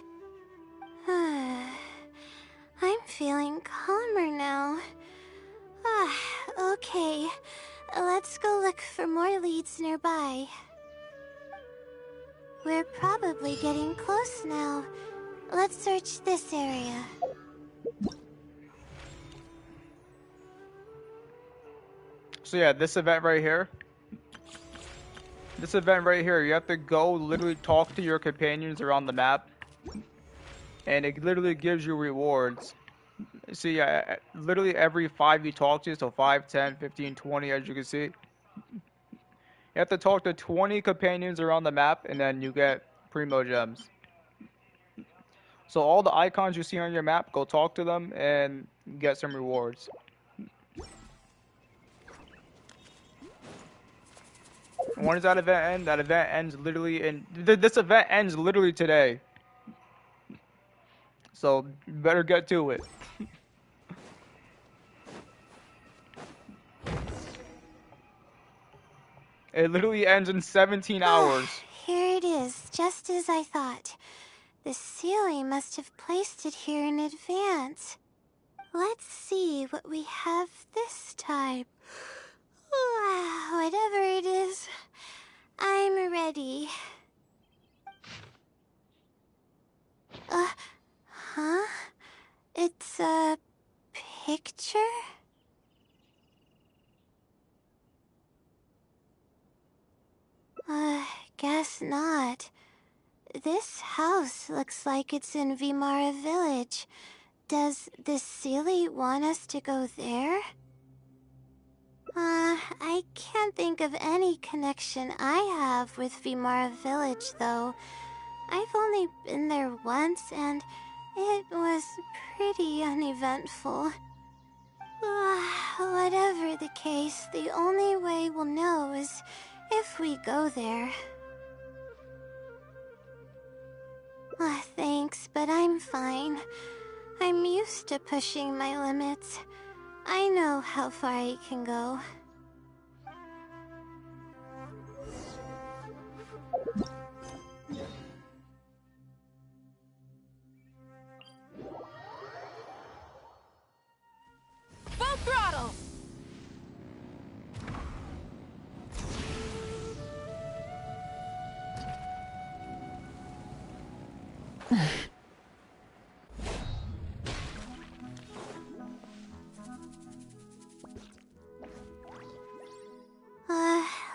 I'm feeling calmer now. Okay. Let's go look for more leads nearby. We're probably getting close now. Let's search this area. So yeah, this event right here. This event right here, you have to go literally talk to your companions around the map. And it literally gives you rewards. See, literally every 5 you talk to, so 5, 10, 15, 20, as you can see. You have to talk to 20 companions around the map, and then you get Primo Gems. So all the icons you see on your map, go talk to them and get some rewards. When does that event end? That event ends literally in... This event ends literally today. So better get to it. It literally ends in 17 hours. Here it is, just as I thought. The Sealy must have placed it here in advance. Let's see what we have this time. Whatever it is, I'm ready. Huh? It's a picture? Guess not. This house looks like it's in Vimara Village. Does the Sealy want us to go there? I can't think of any connection I have with Vimara Village, though. I've only been there once, and it was pretty uneventful. Whatever the case, the only way we'll know is if we go there. Thanks, but I'm fine. I'm used to pushing my limits. I know how far I can go. Full throttle!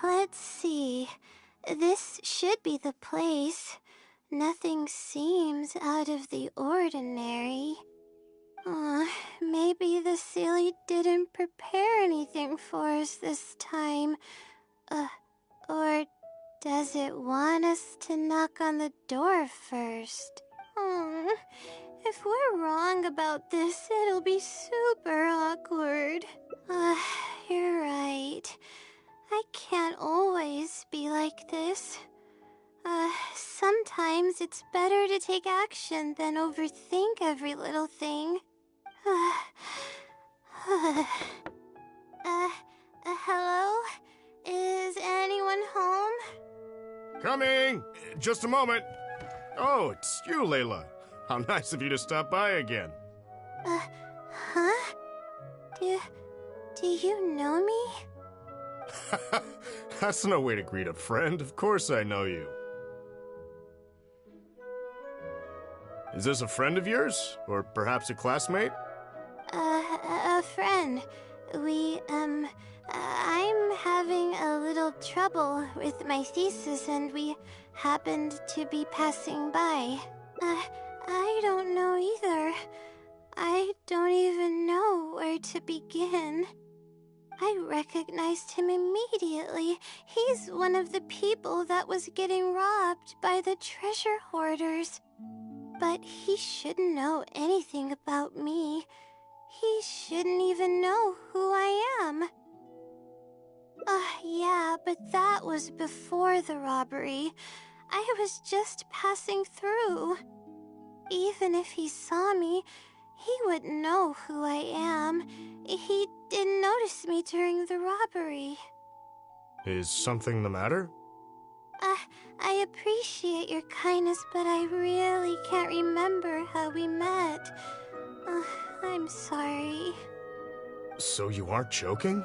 Let's see. This should be the place. Nothing seems out of the ordinary. Maybe the Sealy didn't prepare anything for us this time. Or does it want us to knock on the door first? If we're wrong about this, it'll be super awkward. You're right. I can't always be like this. Sometimes it's better to take action than overthink every little thing. Hello? Is anyone home? Coming! Just a moment. Oh, it's you, Layla. How nice of you to stop by again. Huh? Do you know me? That's no way to greet a friend. Of course I know you. Is this a friend of yours? Or perhaps a classmate? A friend. I'm having a little trouble with my thesis and we happened to be passing by. I don't know either. I don't even know where to begin. I recognized him immediately. He's one of the people that was getting robbed by the treasure hoarders. But he shouldn't know anything about me. He shouldn't even know who I am. Yeah, but that was before the robbery. I was just passing through. Even if he saw me, he wouldn't know who I am. He didn't notice me during the robbery. Is something the matter? I appreciate your kindness, but I really can't remember how we met. I'm sorry. So you aren't joking?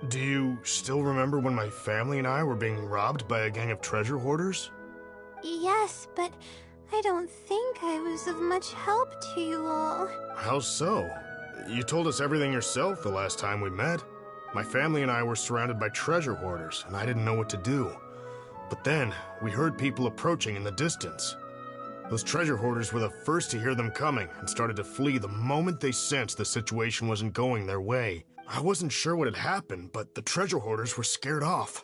Do you still remember when my family and I were being robbed by a gang of treasure hoarders? Yes, but I don't think I was of much help to you all. How so? You told us everything yourself the last time we met. My family and I were surrounded by treasure hoarders, and I didn't know what to do. But then, we heard people approaching in the distance. Those treasure hoarders were the first to hear them coming and started to flee the moment they sensed the situation wasn't going their way. I wasn't sure what had happened, but the treasure hoarders were scared off.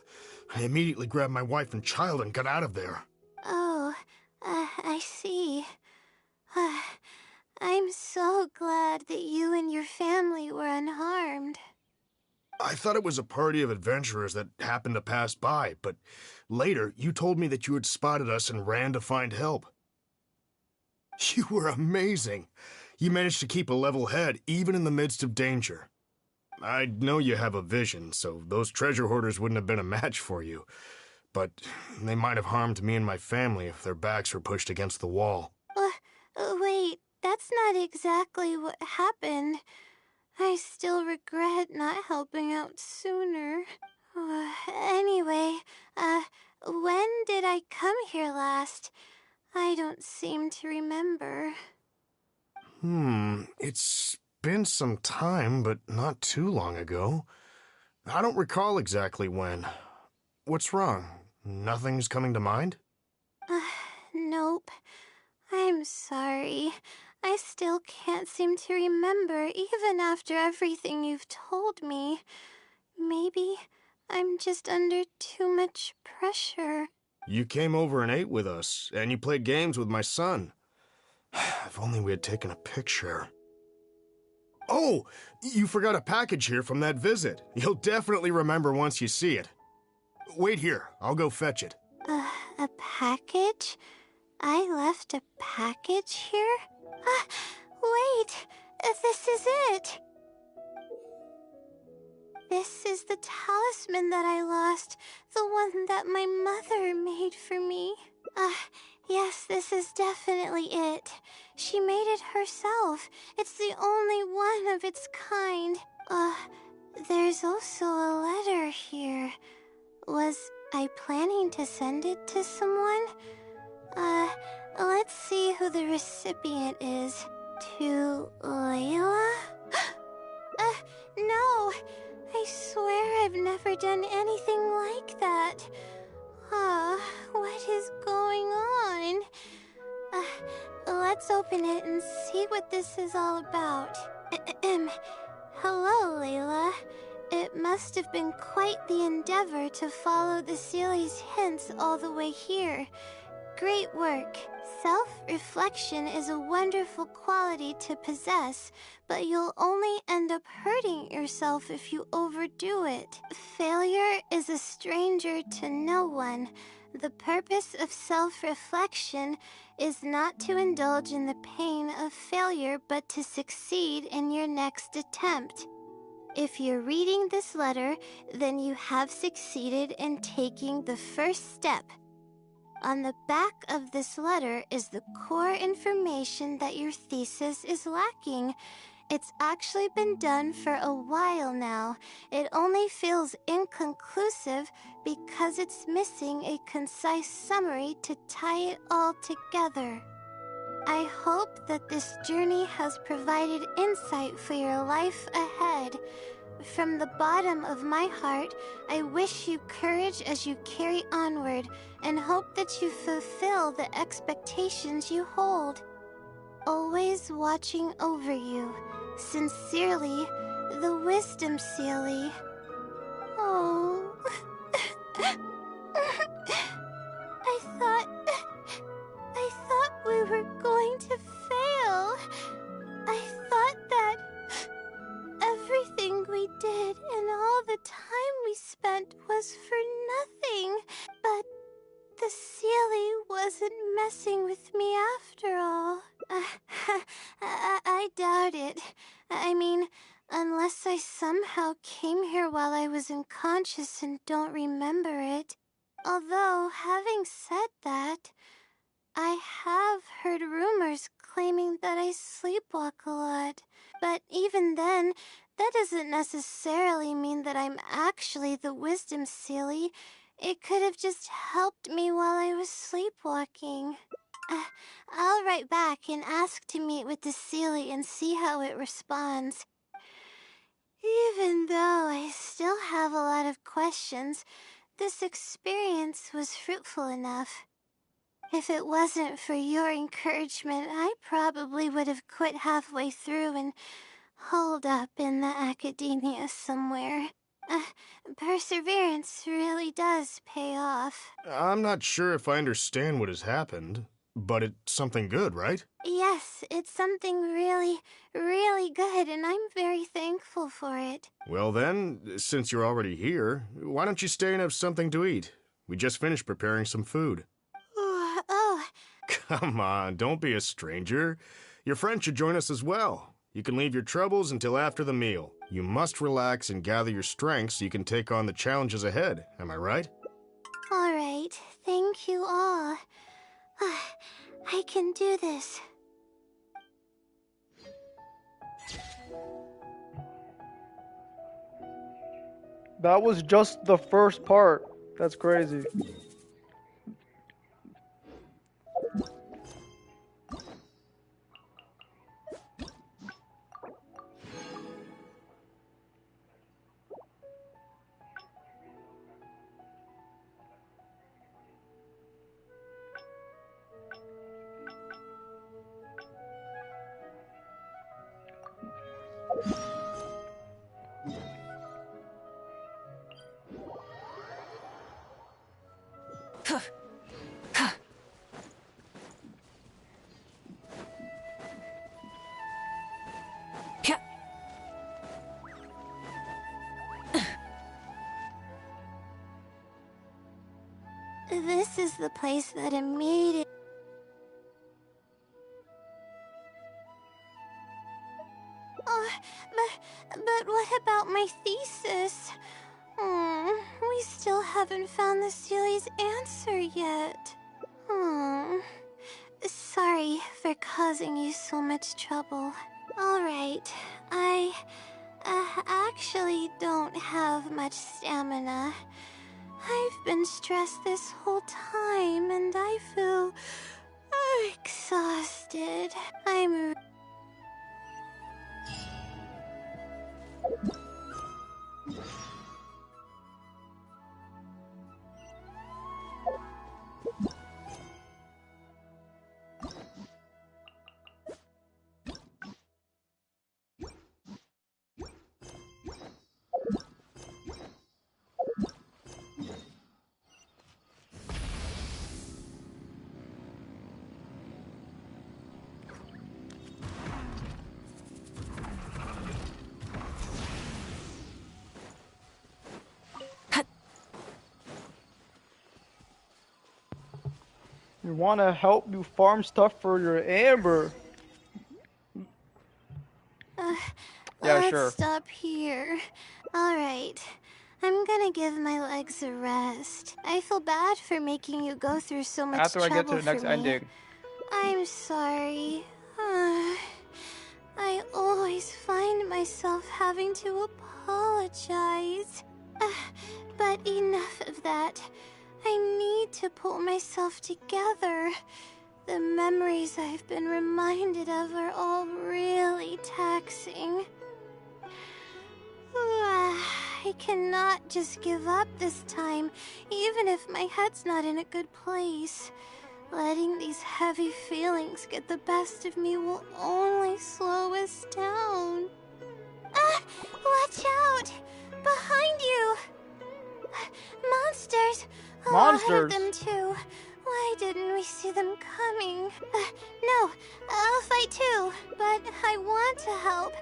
I immediately grabbed my wife and child and got out of there. Oh, I see. I'm so glad that you and your family were unharmed. I thought it was a party of adventurers that happened to pass by, but later you told me that you had spotted us and ran to find help. You were amazing. You managed to keep a level head even in the midst of danger. I know you have a vision, so those treasure hoarders wouldn't have been a match for you. But they might have harmed me and my family if their backs were pushed against the wall. Wait, that's not exactly what happened. I still regret not helping out sooner. Anyway, when did I come here last? I don't seem to remember. It's been some time, but not too long ago. I don't recall exactly when. What's wrong? Nothing's coming to mind? Nope. I'm sorry. I still can't seem to remember, even after everything you've told me. Maybe I'm just under too much pressure. You came over and ate with us, and you played games with my son. If only we had taken a picture. Oh, you forgot a package here from that visit. You'll definitely remember once you see it. Wait here, I'll go fetch it. A package? I left a package here? Wait! This is it! This is the talisman that I lost, the one that my mother made for me. Yes, this is definitely it. She made it herself. It's the only one of its kind. There's also a letter here. Was I planning to send it to someone? Let's see who the recipient is. To Layla? No! I swear I've never done anything like that. What is going on? Let's open it and see what this is all about. Hello, Layla. It must have been quite the endeavor to follow the Sealy's hints all the way here. Great work. Self-reflection is a wonderful quality to possess, but you'll only end up hurting yourself if you overdo it. Failure is a stranger to no one. The purpose of self-reflection is not to indulge in the pain of failure, but to succeed in your next attempt. If you're reading this letter, then you have succeeded in taking the first step. On the back of this letter is the core information that your thesis is lacking. It's actually been done for a while now. It only feels inconclusive because it's missing a concise summary to tie it all together. I hope that this journey has provided insight for your life ahead. From the bottom of my heart, I wish you courage as you carry onward and hope that you fulfill the expectations you hold. Always watching over you. Sincerely, the Wisdom Sealy. Oh. I thought we were going to fail. I thought that everything we did and all the time we spent was for nothing. But the Sealy wasn't messing with me after all. I doubt it. I mean, unless I somehow came here while I was unconscious and don't remember it. Although, having said that, I have heard rumors claiming that I sleepwalk a lot. But even then, that doesn't necessarily mean that I'm actually the Wisdom Sealy. It could have just helped me while I was sleepwalking. I'll write back and ask to meet with the Sealy and see how it responds. Even though I still have a lot of questions, this experience was fruitful enough. If it wasn't for your encouragement, I probably would have quit halfway through and holed up in the academia somewhere. Perseverance really does pay off. I'm not sure if I understand what has happened, but it's something good, right? Yes, it's something really, really good, and I'm very thankful for it. Well then, since you're already here, why don't you stay and have something to eat? We just finished preparing some food. Oh, Come on, don't be a stranger. Your friend should join us as well. You can leave your troubles until after the meal. You must relax and gather your strength so you can take on the challenges ahead. Am I right? All right, thank you all. I can do this. That was just the first part. That's crazy. This is the place that immediately... but what about my thesis? We still haven't found the Sealy's answer yet. Sorry for causing you so much trouble. Alright, I actually don't have much stamina. I've been stressed this whole time and I feel exhausted. I'm... You want to help you farm stuff for your Amber. Yeah, let's sure. stop here. Alright. I'm gonna give my legs a rest. I feel bad for making you go through so much After I get trouble to the next for me. ending. I'm sorry. I always find myself having to apologize. But enough of that. I need to pull myself together. The memories I've been reminded of are all really taxing. I cannot just give up this time, even if my head's not in a good place. Letting these heavy feelings get the best of me will only slow us down. Watch out! Behind you! Monsters! Oh, I heard Monsters? them too. Why didn't we see them coming? No, I'll fight too, but I want to help.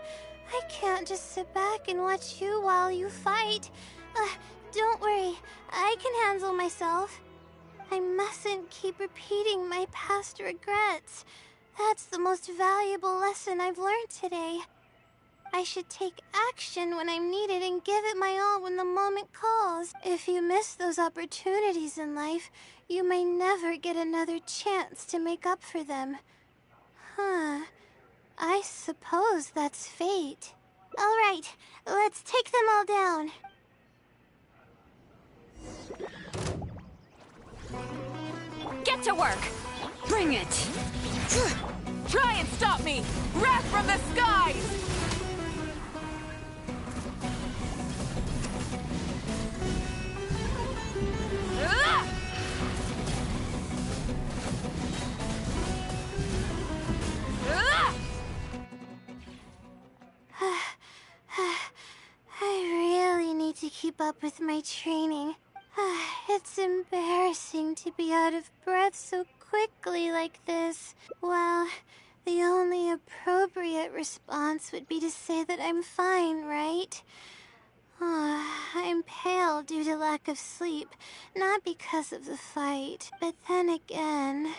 I can't just sit back and watch you while you fight. Don't worry, I can handle myself. I mustn't keep repeating my past regrets. That's the most valuable lesson I've learned today. I should take action when I'm needed and give it my all when the moment calls. If you miss those opportunities in life, you may never get another chance to make up for them. I suppose that's fate. All right, let's take them all down. Get to work! Bring it! Try and stop me! Wrath from the skies! I really need to keep up with my training. It's embarrassing to be out of breath so quickly like this. Well, the only appropriate response would be to say that I'm fine, right? I'm pale due to lack of sleep, not because of the fight. But then again,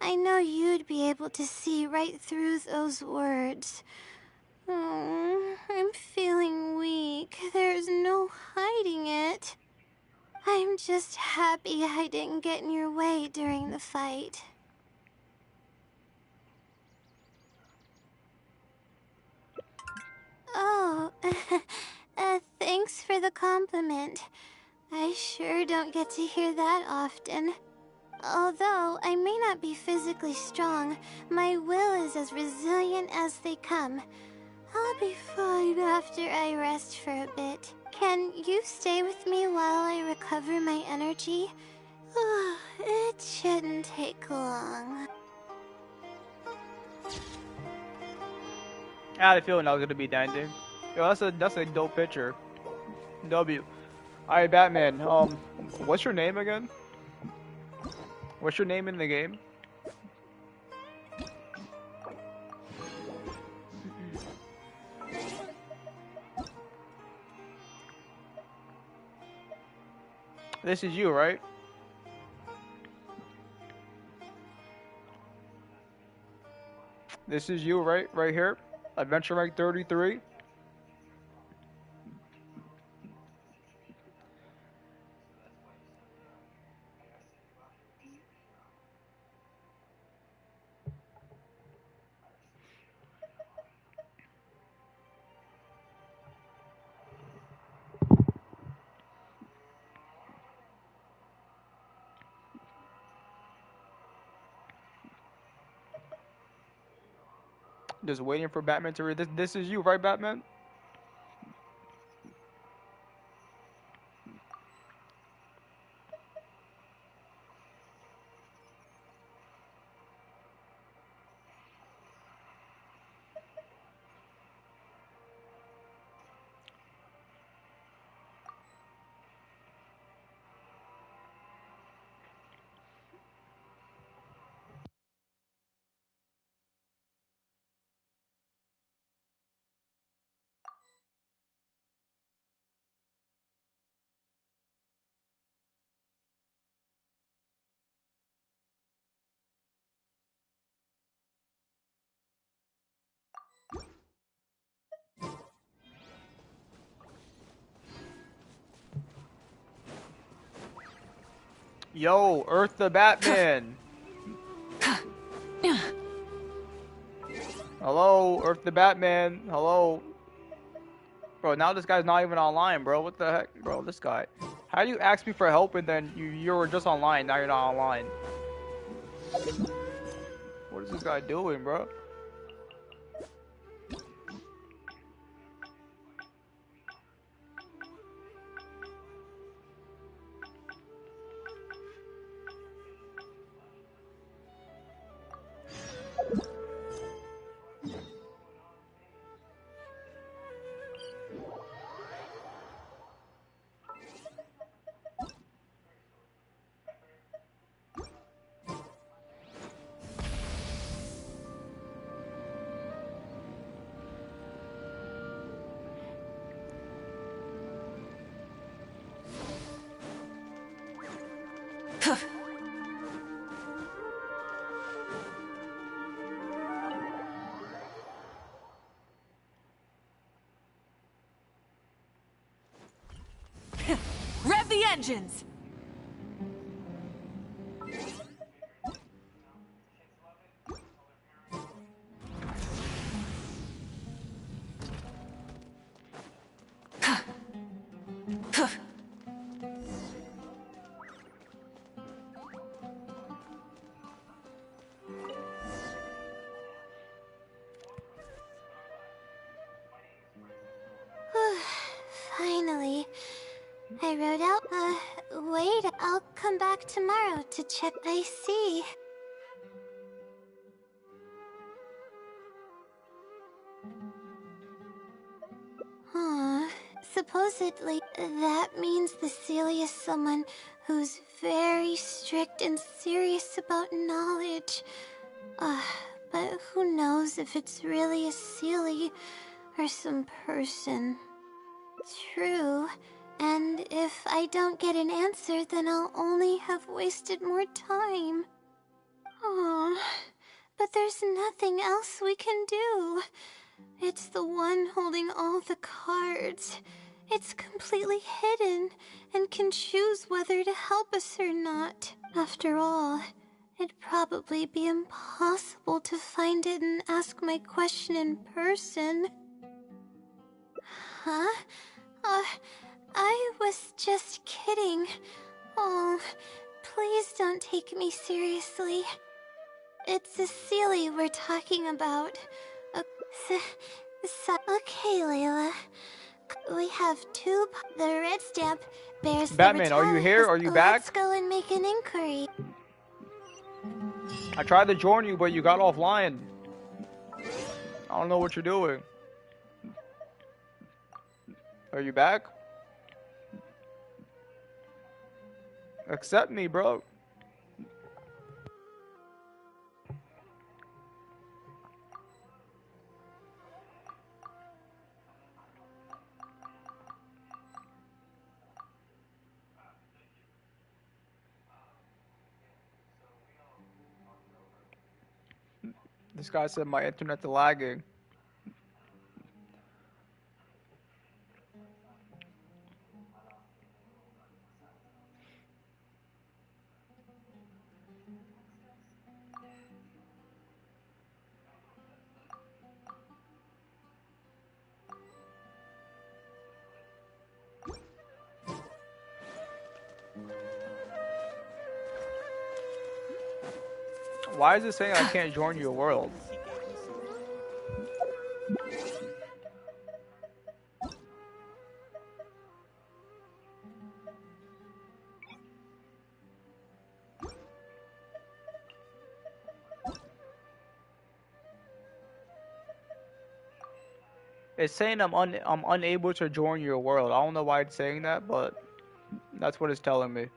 I know you'd be able to see right through those words. Oh, I'm feeling weak. There's no hiding it. I'm just happy I didn't get in your way during the fight. Oh, thanks for the compliment. I sure don't get to hear that often. Although I may not be physically strong, my will is as resilient as they come. I'll be fine after I rest for a bit. Can you stay with me while I recover my energy? It shouldn't take long. I had a feeling I was gonna be ending. Yo, that's a dope picture. W. Alright, Batman. What's your name again? What's your name in the game? This is you, right? This is you, right? Right here? Adventure rank 33? Just waiting for Batman to read this. This is you, right, Batman? Yo, Earth the Batman. Hello, Earth the Batman. Hello. Bro, now this guy's not even online, bro. What the heck? Bro, this guy. How do you ask me for help and then you were just online, now you're not online? What is this guy doing, bro? Rev the engines! Finally. I wrote out, wait, I'll come back tomorrow to check I see. Huh. Supposedly, that means the Sealy is someone who's very strict and serious about knowledge. But who knows if it's really a Sealy or some person. True. And if I don't get an answer, then I'll only have wasted more time. Oh, but there's nothing else we can do. It's the one holding all the cards. It's completely hidden and can choose whether to help us or not. After all, it'd probably be impossible to find it and ask my question in person. Huh? I was just kidding. Oh, please don't take me seriously. It's a Sealy we're talking about. Okay, Layla. We have two. The red stamp bears the Batman, are you here? Are you back? Let's go and make an inquiry. I tried to join you, but you got offline. I don't know what you're doing. Are you back? Accept me, bro. This guy said my internet's lagging. Why is it saying I can't join your world? It's saying I'm unable to join your world. I don't know why it's saying that, but that's what it's telling me.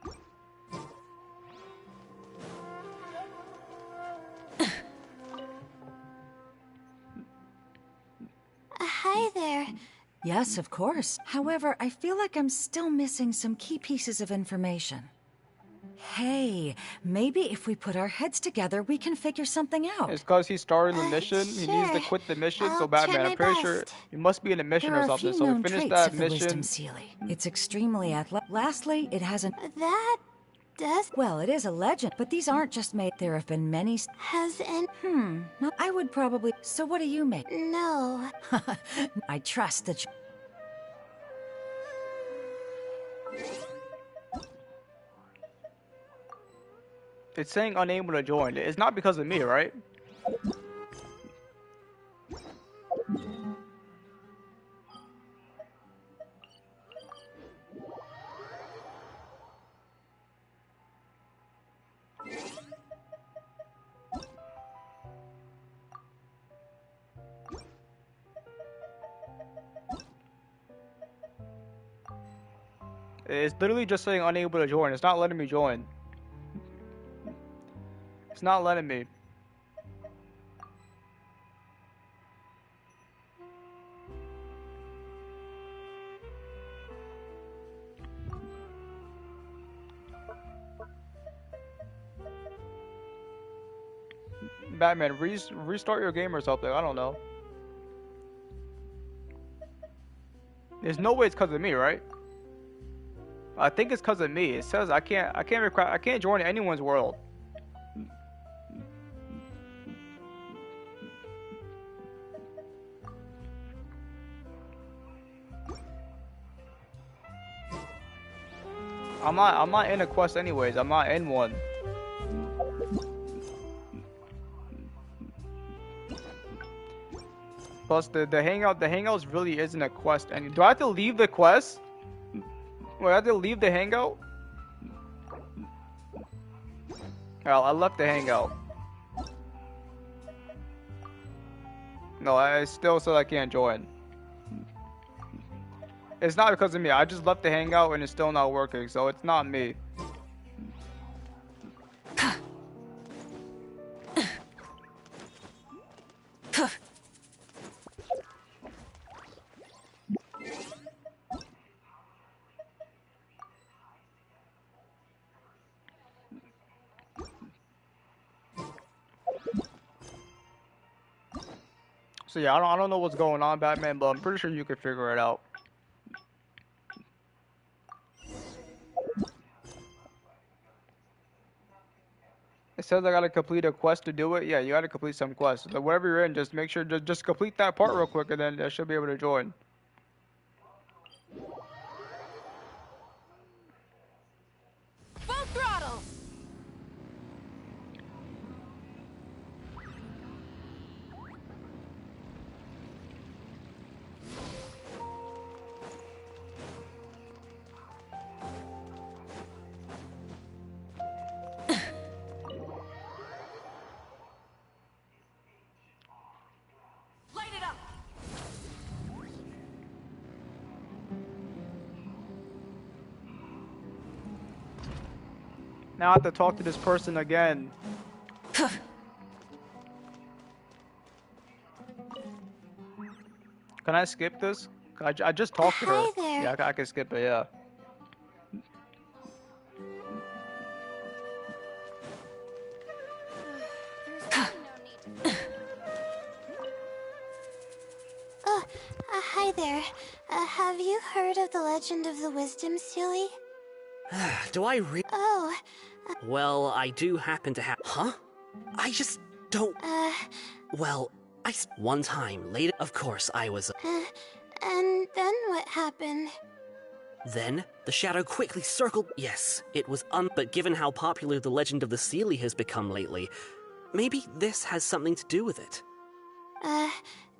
Hi there. Yes, of course. However, I feel like I'm still missing some key pieces of information. Hey, maybe if we put our heads together, we can figure something out. It's because he started the mission. He needs to Sure. quit the mission. So I'll Batman, try I'm my pretty sure best. you must be in a mission There or are a something. few So we known finish traits that of the Wisdom mission. Sealy. It's extremely athletic. Lastly, it has an... That does Well, it is a legend, but these aren't just made. There have been many... has an No, I would probably... So what do you make? no. I trust that you... It's saying unable to join. It's not because of me, right? It's literally just saying unable to join. It's not letting me join. It's not letting me. Batman, restart your game or something. I don't know. There's no way it's because of me, right? I think it's because of me. It says I can't join anyone's world. I'm not in a quest anyways. I'm not in one. Plus the hangouts really isn't a quest. And do I have to leave the quest? Wait, I have to leave the hangout? Well, I left the hangout. No, I still said I can't join. It's not because of me. I just left the hangout and it's still not working, so it's not me. So yeah, I don't know what's going on, Batman, but I'm pretty sure you could figure it out. It says I gotta complete a quest to do it. Yeah, you gotta complete some quests. Like wherever you're in, just make sure just complete that part real quick, and then I should be able to join. Full throttle! Light it up! Now I have to talk to this person again. Can I skip this? I just talked to her. Hi there. Yeah, I can skip it. Yeah. Oh, hi there. Have you heard of the legend of the Wisdom Sealy? Do I Oh, Well, I do happen to have. Huh? I just don't. Well, one time later, of course, I was. and then what happened? Then, the shadow quickly circled. Yes, it was but given how popular the legend of the Sealy has become lately, maybe this has something to do with it.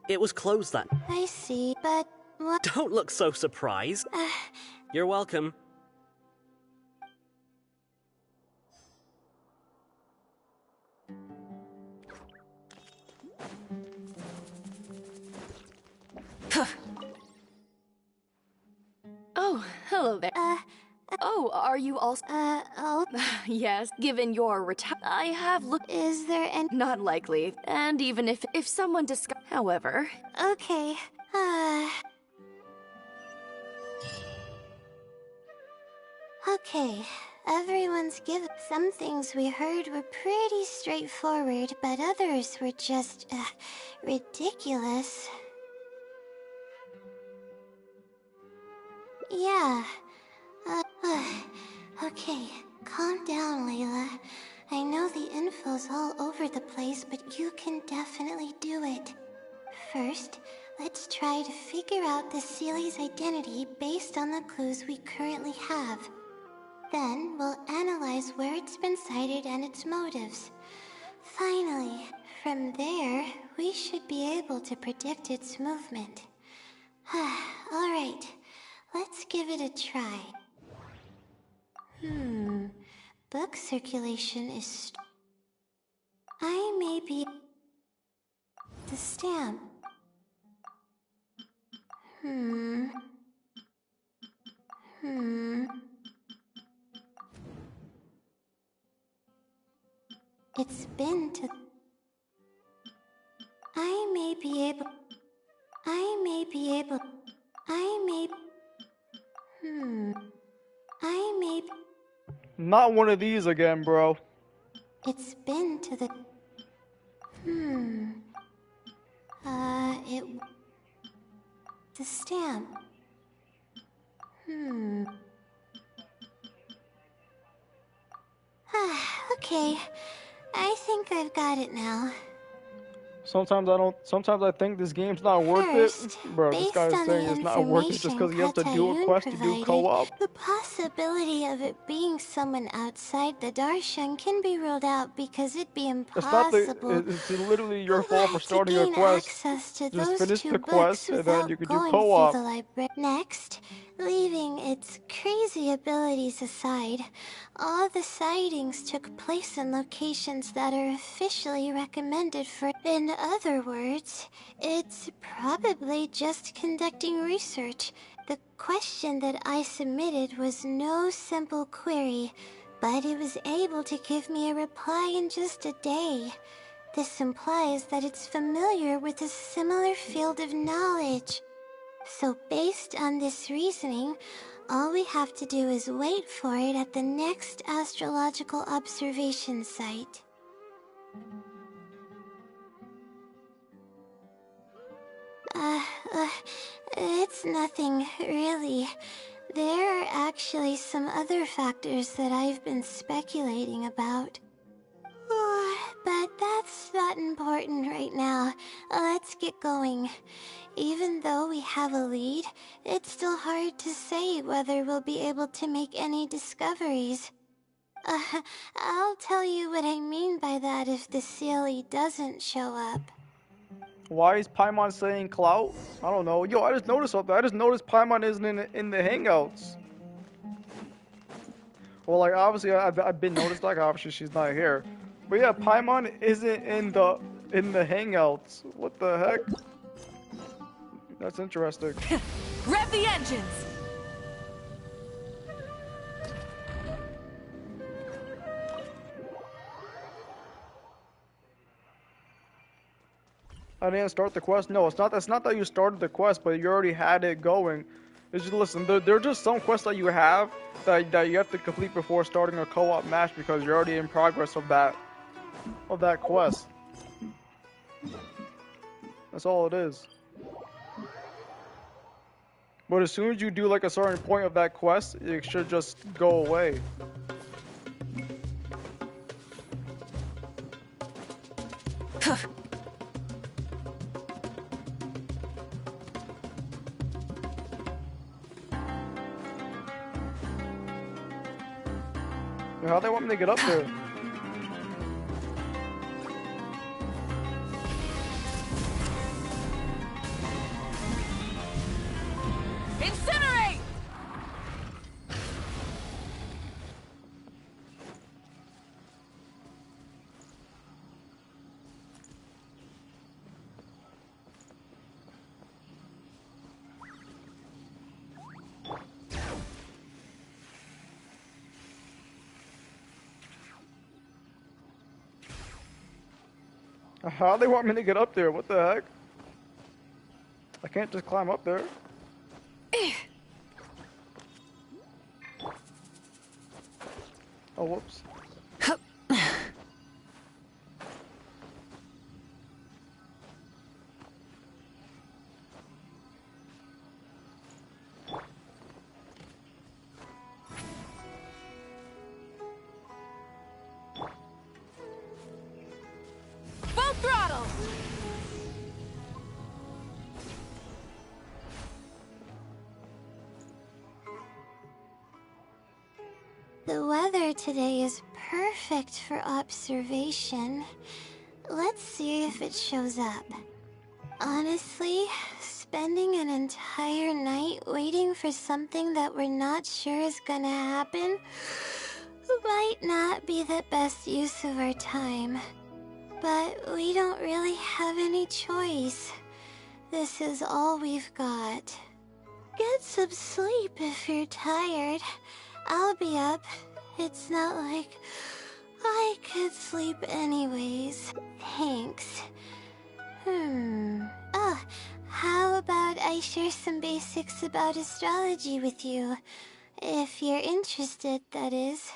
It was closed then. I see, but what? Don't look so surprised. You're welcome. Oh, hello there. Oh, are you also? Oh, Yes, given your I have looked. is there an... Not likely. And even if someone discuss. However. Okay, Okay, everyone's given. Some things we heard were pretty straightforward, but others were just, ridiculous. Yeah. Okay, calm down, Layla. I know the info's all over the place, but you can definitely do it. First, let's try to figure out the Sealy's identity based on the clues we currently have. Then, we'll analyze where it's been sighted and its motives. Finally, from there, we should be able to predict its movement. Alright, let's give it a try. Book circulation is... I may be... The stamp. It's been to... I may be able... I may... Not one of these again, bro. It's been to the... it... The stamp. Okay. I think I've got it now. Sometimes I don't. Sometimes I think this game's not worth First, it, bro. This based guy is on saying the it's not worth it just because he has to do a information quest to do provided, co-op. the possibility of it being someone outside the Darshan can be ruled out because it'd be It's not the. impossible It's literally your fault for starting to a gain quest. access to Just those finish two the books quest and then without you can do going co-op. through the library. Next, leaving its crazy abilities aside, all the sightings took place in locations that are officially recommended for... In other words, it's probably just conducting research. The question that I submitted was no simple query, but it was able to give me a reply in just a day. This implies that it's familiar with a similar field of knowledge. So based on this reasoning, all we have to do is wait for it at the next astrological observation site. Uh, uh, it's nothing, really. There are actually some other factors that I've been speculating about. But that's not important right now. Let's get going. Even though we have a lead, it's still hard to say whether we'll be able to make any discoveries. I'll tell you what I mean by that if the Sealy doesn't show up. Why is Paimon saying clout? I don't know. Yo, I just noticed something. I just noticed Paimon isn't in the hangouts. Well, like, obviously, I've been noticed, like, obviously she's not here. But yeah, Paimon isn't in the hangouts. What the heck? That's interesting. Rev the engines! I didn't start the quest. No, it's not. It's not that you started the quest, but you already had it going. It's just, listen. There are just some quests that you have that you have to complete before starting a co-op match because you're already in progress of that quest. That's all it is. But as soon as you do like a certain point of that quest, it should just go away. How they want me to get up there? Incinerate! How they want me to get up there? What the heck? I can't just climb up there. Oh, whoops. Full throttle! The weather today is perfect for observation. Let's see if it shows up. Honestly, spending an entire night waiting for something that we're not sure is gonna happen might not be the best use of our time. But we don't really have any choice. This is all we've got. Get some sleep if you're tired. I'll be up. It's not like I could sleep anyways. Thanks. Oh, how about I share some basics about astrology with you? If you're interested, that is.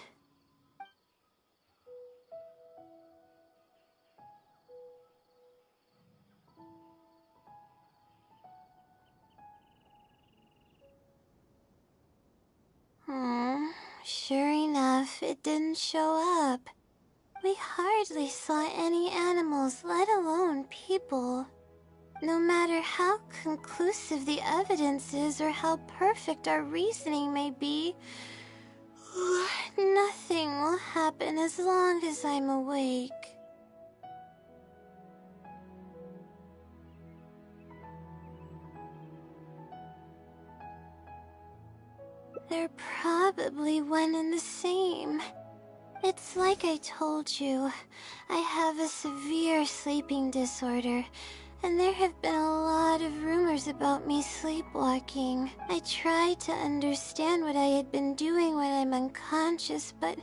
Sure enough, it didn't show up. We hardly saw any animals, let alone people. No matter how conclusive the evidence is or how perfect our reasoning may be, nothing will happen as long as I'm awake. They're probably one and the same. It's like I told you, I have a severe sleeping disorder, and there have been a lot of rumors about me sleepwalking. I tried to understand what I had been doing when I'm unconscious, but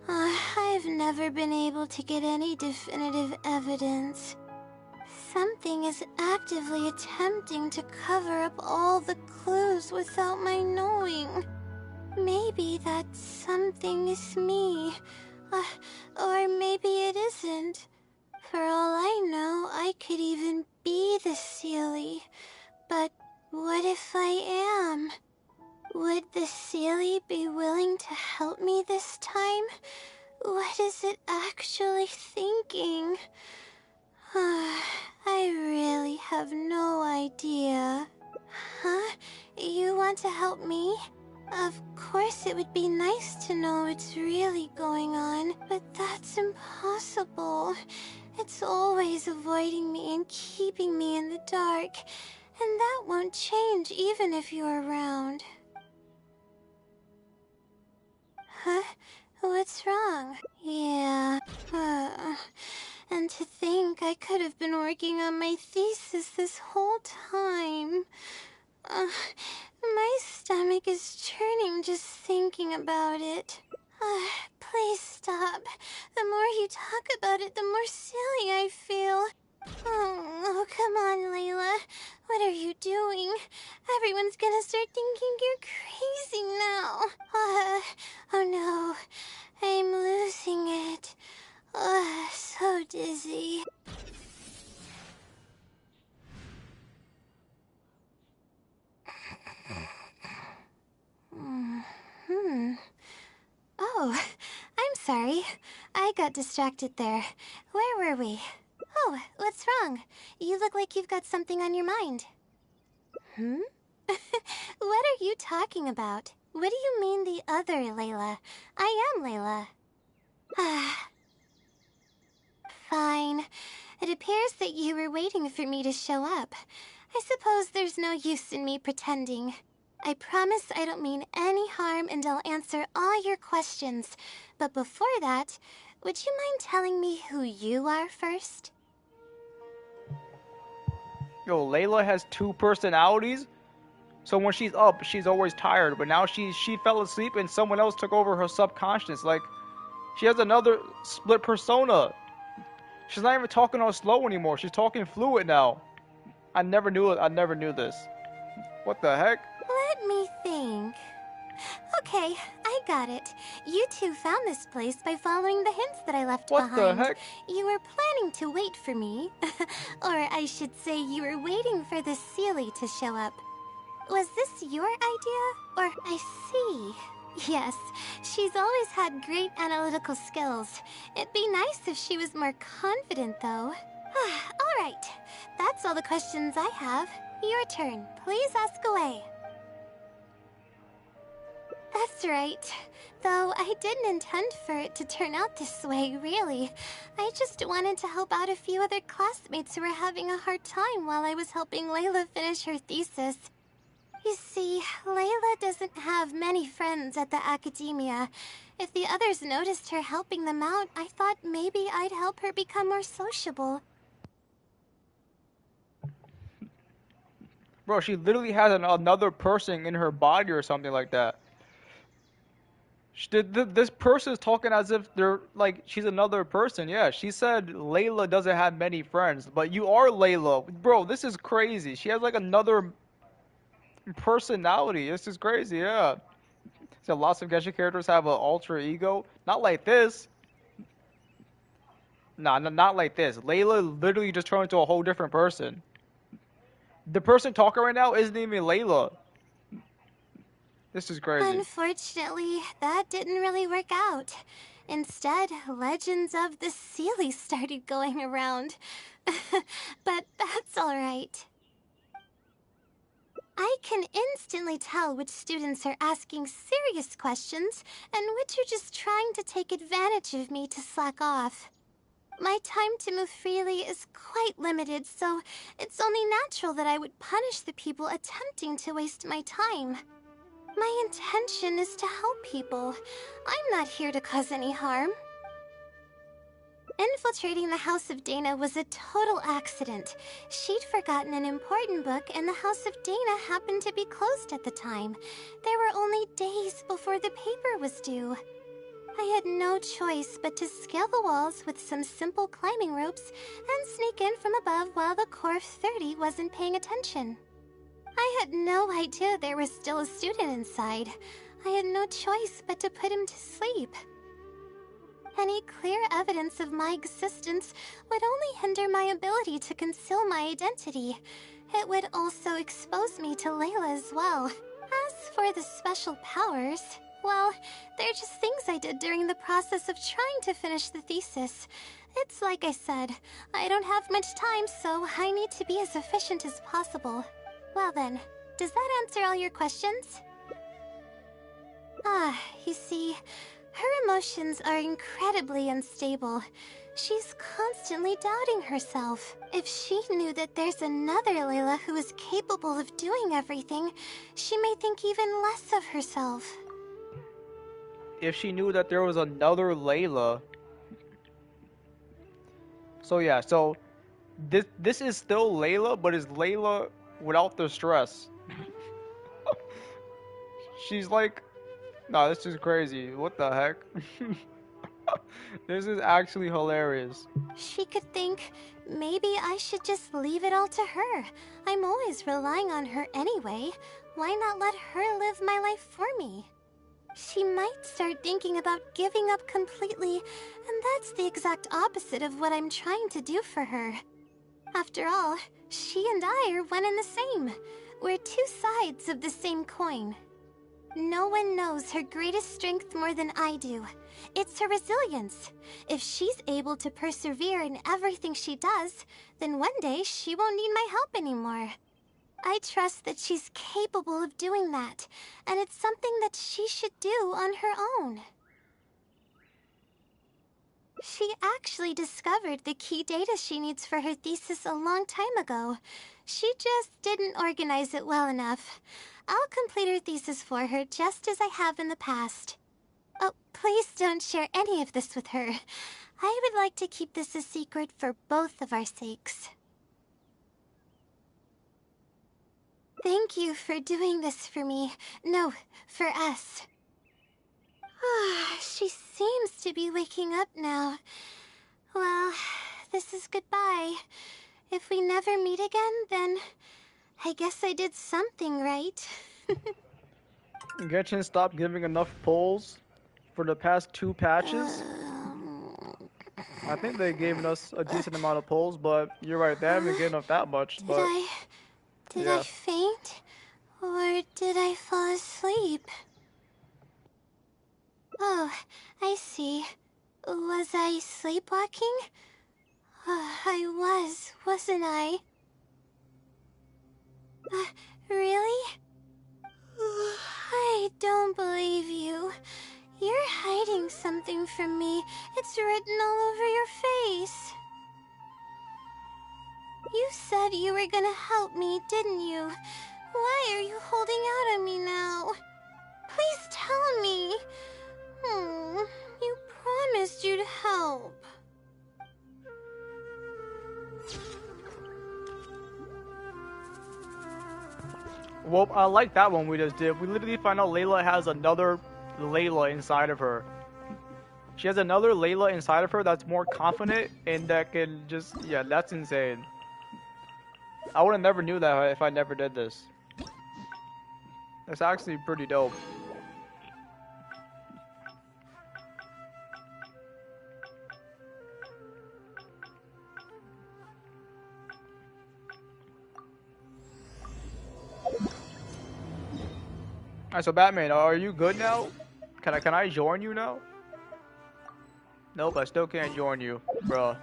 I've never been able to get any definitive evidence. Something is actively attempting to cover up all the clues without my knowing. Maybe that something is me. Or maybe it isn't. For all I know, I could even be the Sealy. is it actually thinking? I really have no idea. Huh? You want to help me? Of course it would be nice to know what's really going on, but that's impossible. It's always avoiding me and keeping me in the dark, and that won't change even if you're around. Huh? What's wrong? Yeah. And to think I could have been working on my thesis this whole time. My stomach is churning just thinking about it. Please stop. The more you talk about it, the more silly I feel. Oh, come on, Layla. What are you doing? Everyone's gonna start thinking you're crazy now. Oh no. I'm losing it. So dizzy. Oh, I'm sorry. I got distracted there. Where were we? Oh, what's wrong? You look like you've got something on your mind. What are you talking about? What do you mean the other Layla? I am Layla. Fine. It appears that you were waiting for me to show up. I suppose there's no use in me pretending. I promise I don't mean any harm and I'll answer all your questions. But before that, would you mind telling me who you are first? Yo, Layla has two personalities? So when she's up, she's always tired, but now she fell asleep and someone else took over her subconscious. Like, she has another split persona. She's not even talking all slow anymore. She's talking fluid now. I never knew this. What the heck? Let me think. Okay, I got it. You two found this place by following the hints that I left behind. What the heck? You were planning to wait for me. Or I should say you were waiting for the Seelie to show up. Was this your idea? Or I see. Yes, she's always had great analytical skills. It'd be nice if she was more confident, though. All right, that's all the questions I have. Your turn. Please ask away. That's right. Though I didn't intend for it to turn out this way, really. I just wanted to help out a few other classmates who were having a hard time while I was helping Layla finish her thesis. You see, Layla doesn't have many friends at the academia. If the others noticed her helping them out, I thought maybe I'd help her become more sociable. Bro, she literally has another person in her body or something like that. This person is talking as if they're like she's another person. Yeah, she said Layla doesn't have many friends, but you are Layla. Bro, this is crazy. She has like another personality. This is crazy, yeah. So lots of Genshin characters have an alter ego. Not like this. Nah, not like this. Layla literally just turned into a whole different person. The person talking right now isn't even Layla. This is crazy. Unfortunately, that didn't really work out. Instead, legends of the Seelie started going around. But that's alright. I can instantly tell which students are asking serious questions and which are just trying to take advantage of me to slack off. My time to move freely is quite limited, so it's only natural that I would punish the people attempting to waste my time. My intention is to help people. I'm not here to cause any harm. Infiltrating the House of Dana was a total accident. She'd forgotten an important book, and the House of Dana happened to be closed at the time. There were only days before the paper was due. I had no choice but to scale the walls with some simple climbing ropes and sneak in from above while the Core of 30 wasn't paying attention. I had no idea there was still a student inside. I had no choice but to put him to sleep. Any clear evidence of my existence would only hinder my ability to conceal my identity. It would also expose me to Layla as well. As for the special powers, Well, they're just things I did during the process of trying to finish the thesis. It's like I said, I don't have much time, so I need to be as efficient as possible. Well then, does that answer all your questions? You see, her emotions are incredibly unstable. She's constantly doubting herself. If she knew that there's another Layla who is capable of doing everything, she may think even less of herself. If she knew that there was another Layla. So yeah, so this is still Layla, but it's Layla without the stress. She's like, nah, this is crazy. What the heck? This is actually hilarious. She could think, maybe I should just leave it all to her. I'm always relying on her anyway. Why not let her live my life for me? She might start thinking about giving up completely, and that's the exact opposite of what I'm trying to do for her. After all, she and I are one and the same. We're two sides of the same coin. No one knows her greatest strength more than I do. It's her resilience. If she's able to persevere in everything she does, then one day she won't need my help anymore. I trust that she's capable of doing that, and it's something that she should do on her own. She actually discovered the key data she needs for her thesis a long time ago. She just didn't organize it well enough. I'll complete her thesis for her just as I have in the past. Oh, please don't share any of this with her. I would like to keep this a secret for both of our sakes. Thank you for doing this for me. No, for us. She seems to be waking up now. Well, this is goodbye. If we never meet again, then I guess I did something right. Genshin stopped giving enough pulls for the past 2 patches. I think they've given us a decent amount of pulls, but you're right, they haven't given us that much. Did I faint? Or did I fall asleep? Oh, I see. Was I sleepwalking? I wasn't I? Really? I don't believe you. You're hiding something from me. It's written all over your face. You said you were gonna help me, didn't you? Why are you holding out on me now? Please tell me. You promised you'd help. Well, I like that one we just did. We literally find out Layla has another Layla inside of her. She has another Layla inside of her that's more confident and that can just, yeah, that's insane. I would have never knew that if I never did this. That's actually pretty dope. Alright, so Batman, are you good now? Can I join you now? Nope, I still can't join you, bruh.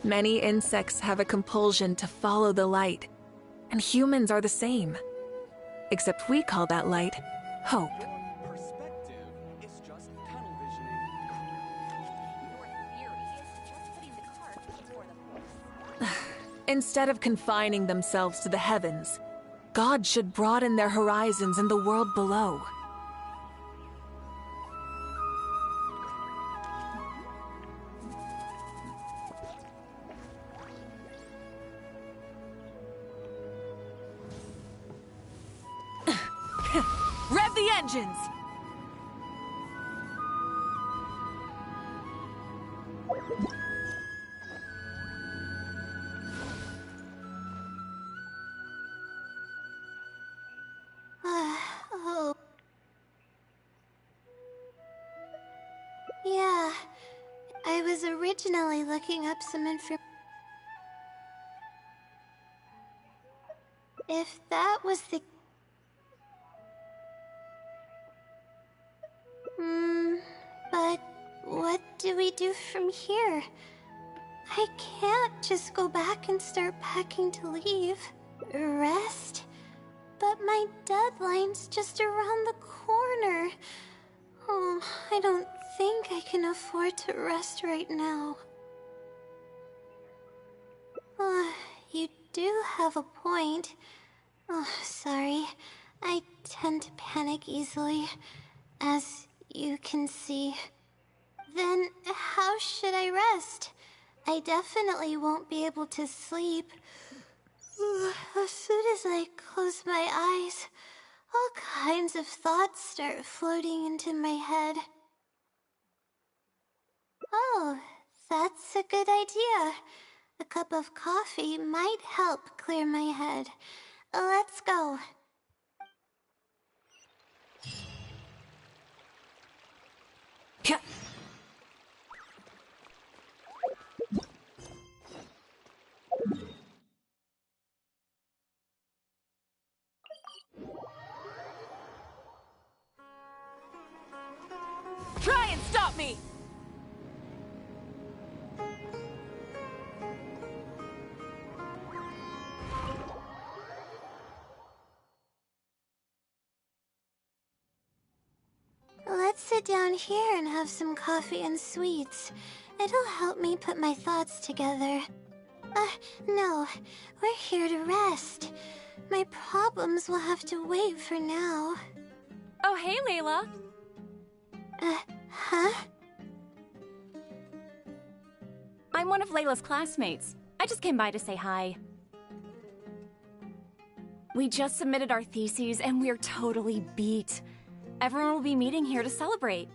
Many insects have a compulsion to follow the light, and humans are the same. Except we call that light hope. Perspective is just tunnel visioning. Instead of confining themselves to the heavens, God should broaden their horizons in the world below. Rev the engines! Yeah, I was originally looking up some information. If that was the... but what do we do from here? I can't just go back and start packing to leave. Rest? But my deadline's just around the corner. Oh, I don't think I can afford to rest right now. You do have a point. Oh, sorry. I tend to panic easily, as you can see. Then how should I rest? I definitely won't be able to sleep. As soon as I close my eyes, all kinds of thoughts start floating into my head. Oh, that's a good idea. A cup of coffee might help clear my head. Let's go. Try and stop me! Let's sit down here and have some coffee and sweets. It'll help me put my thoughts together. No. We're here to rest. My problems will have to wait for now. Oh, hey, Layla. Huh? I'm one of Layla's classmates. I just came by to say hi. We just submitted our theses and we're totally beat. Everyone will be meeting here to celebrate.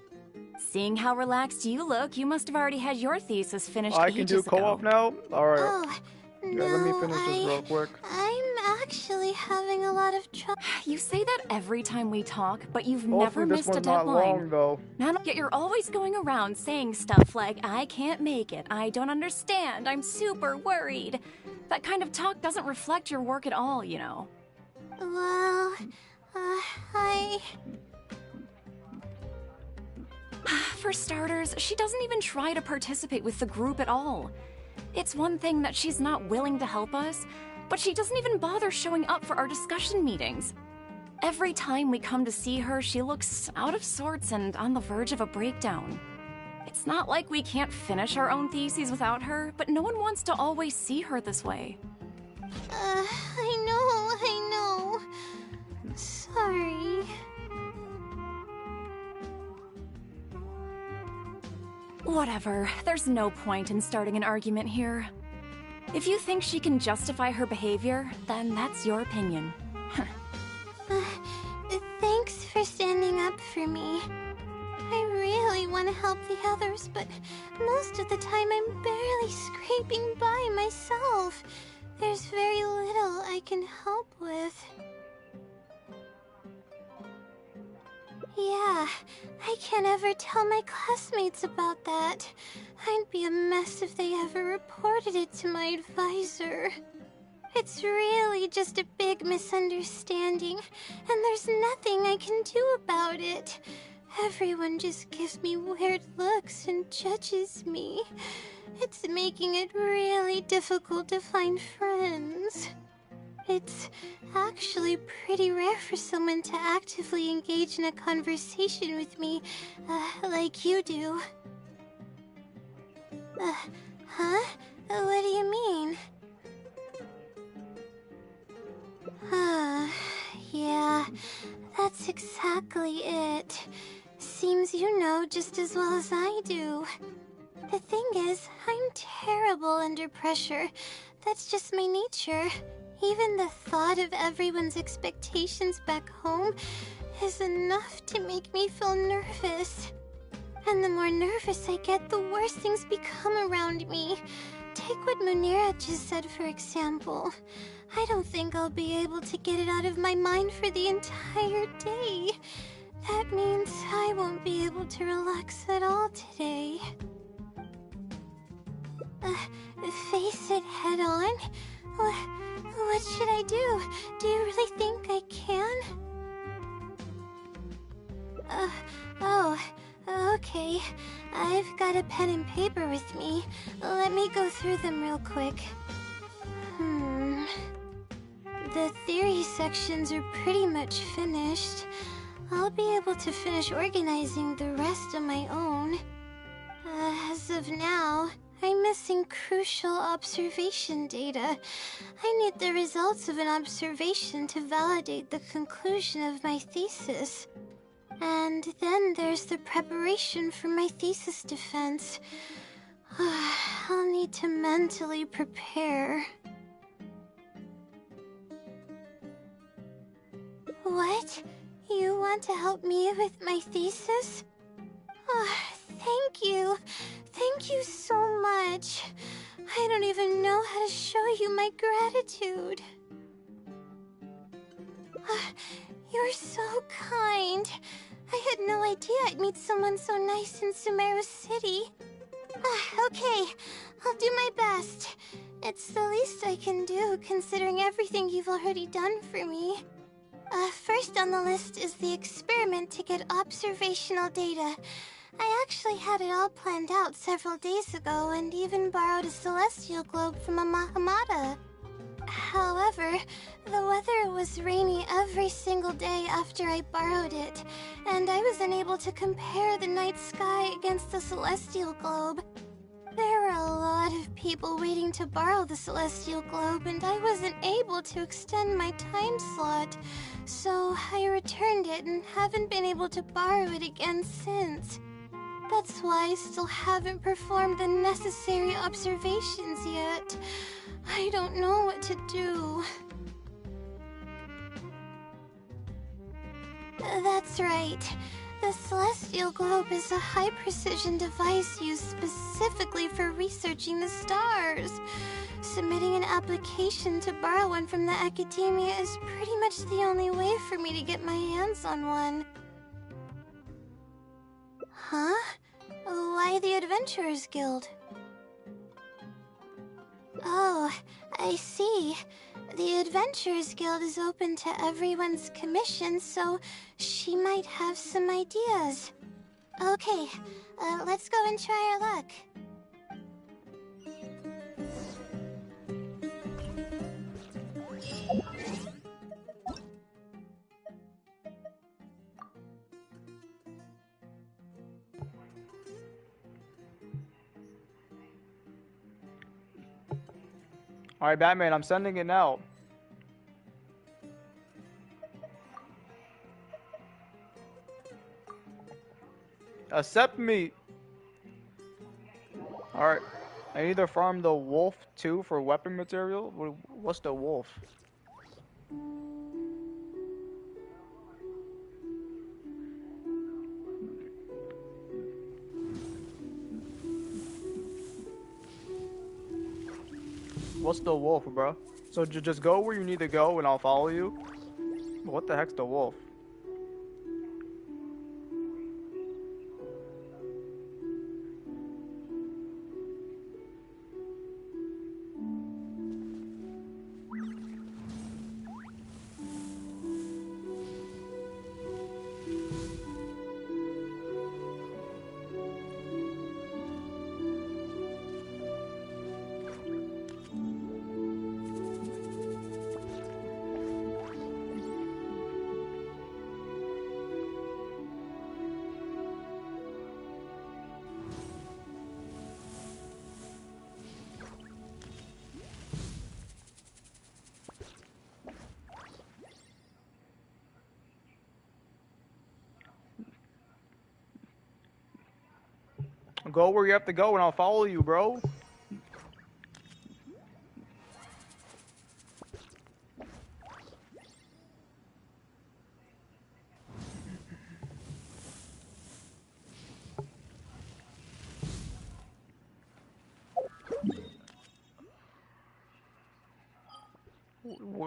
Seeing how relaxed you look, you must have already had your thesis finished I ages can do co-op ago. now? Alright. Oh, Yeah, let me finish this real quick. I'm actually having a lot of trouble. You say that every time we talk, but you've Hopefully never this missed a one's not deadline. long, though. Yet you're always going around saying stuff like, I can't make it, I don't understand, I'm super worried. That kind of talk doesn't reflect your work at all, you know. Well, For starters, she doesn't even try to participate with the group at all. It's one thing that she's not willing to help us, but she doesn't even bother showing up for our discussion meetings. Every time we come to see her, she looks out of sorts and on the verge of a breakdown. It's not like we can't finish our own theses without her, but no one wants to always see her this way. I know. Sorry. Whatever, there's no point in starting an argument here. If you think she can justify her behavior, then that's your opinion. Thanks for standing up for me. I really want to help the others, but most of the time I'm barely scraping by myself. There's very little I can help with. Yeah, I can't ever tell my classmates about that. I'd be a mess if they ever reported it to my advisor. It's really just a big misunderstanding, and there's nothing I can do about it. Everyone just gives me weird looks and judges me. It's making it really difficult to find friends. It's actually pretty rare for someone to actively engage in a conversation with me, like you do. Huh? What do you mean? Yeah, that's exactly it. Seems you know just as well as I do. The thing is, I'm terrible under pressure. That's just my nature. Even the thought of everyone's expectations back home is enough to make me feel nervous. And the more nervous I get, the worse things become around me. Take what Munira just said, for example. I don't think I'll be able to get it out of my mind for the entire day. That means I won't be able to relax at all today. Face it head on? What should I do? Do you really think I can? Oh, okay. I've got a pen and paper with me. Let me go through them real quick. The theory sections are pretty much finished. I'll be able to finish organizing the rest on my own. As of now, I'm missing crucial observation data. I need the results of an observation to validate the conclusion of my thesis. And then there's the preparation for my thesis defense. I'll need to mentally prepare. What? You want to help me with my thesis? Thank you. Thank you so much. I don't even know how to show you my gratitude. You're so kind. I had no idea I'd meet someone so nice in Sumeru City. Okay, I'll do my best. It's the least I can do, considering everything you've already done for me. First on the list is the experiment to get observational data. I actually had it all planned out several days ago and even borrowed a celestial globe from a Mahamada. However, the weather was rainy every single day after I borrowed it, and I was unable to compare the night sky against the celestial globe. There were a lot of people waiting to borrow the celestial globe, and I wasn't able to extend my time slot, so I returned it and haven't been able to borrow it again since. That's why I still haven't performed the necessary observations yet. I don't know what to do. That's right. The Celestial Globe is a high-precision device used specifically for researching the stars. Submitting an application to borrow one from the academia is pretty much the only way for me to get my hands on one. Huh? Why the Adventurers Guild? Oh, I see. The Adventurers Guild is open to everyone's commission, so she might have some ideas. Okay, let's go and try our luck. Alright, Batman, I'm sending it now. Accept me. Alright. I either farm the wolf too for weapon material. What's the wolf? What's the wolf, bro? So just go where you need to go and I'll follow you? What the heck's the wolf? Go where you have to go and I'll follow you, bro.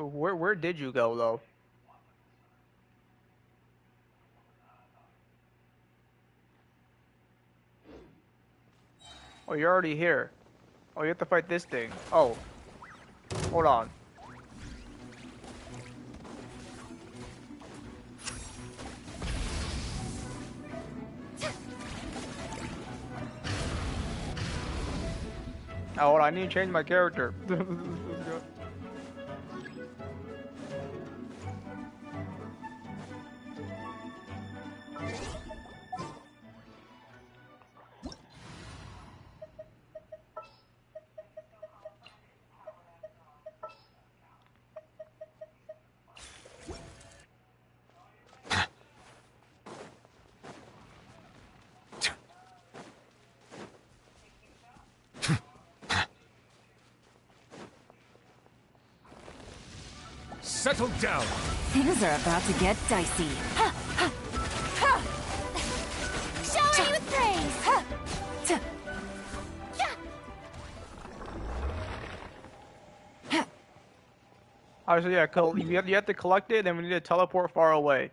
Where did you go, though? Oh, you're already here. Oh, you have to fight this thing. Oh. Hold on. Oh, hold on. I need to change my character. Settle down. Things are about to get dicey. Shower you with praise! Alright, so yeah, you have to collect it, and we need to teleport far away.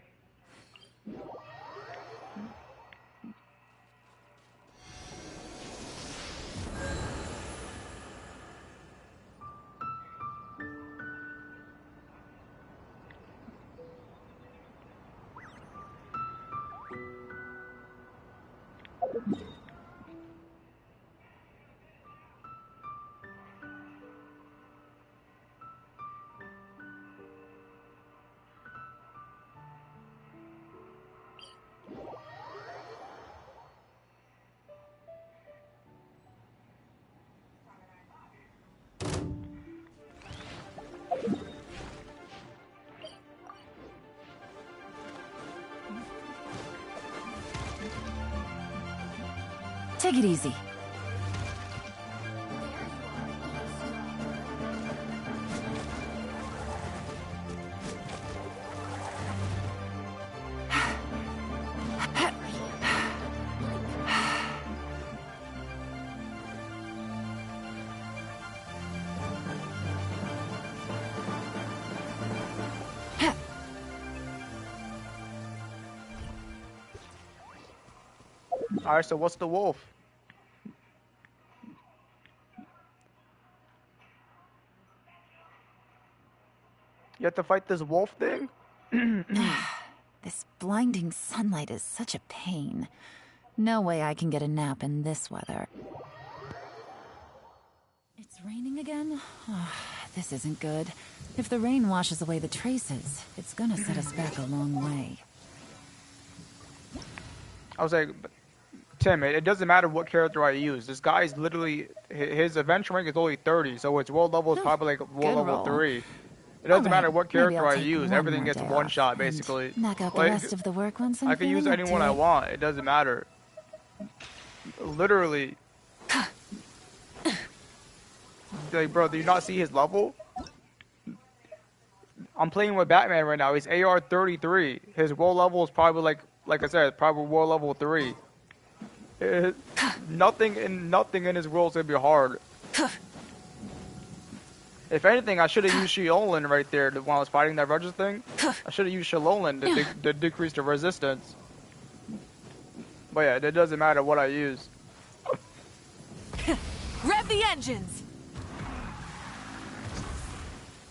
Take it easy. Alright, so what's the wolf? You have to fight this wolf thing? This blinding sunlight is such a pain. No way I can get a nap in this weather. It's raining again? This isn't good. If the rain washes away the traces, it's gonna set us back a long way. I was like, Tim, it doesn't matter what character I use. This guy's literally, his adventure rank is only 30, so its world level is probably like world level roll. 3. It doesn't matter what Maybe character I'll I take use, one everything more gets day one off shot and basically. knock out the Like, rest of the work once I'm I can use feeling up anyone to I it. want, it doesn't matter. Literally. Like, bro, do you not see his level? I'm playing with Batman right now. He's AR 33. His world level is probably like I said, probably world level 3. Nothing in his world is gonna be hard. If anything, I should have used Sheolin right there while I was fighting that Regis thing. I should have used Sheolin to decrease the resistance. But yeah, it doesn't matter what I use. Rev the engines!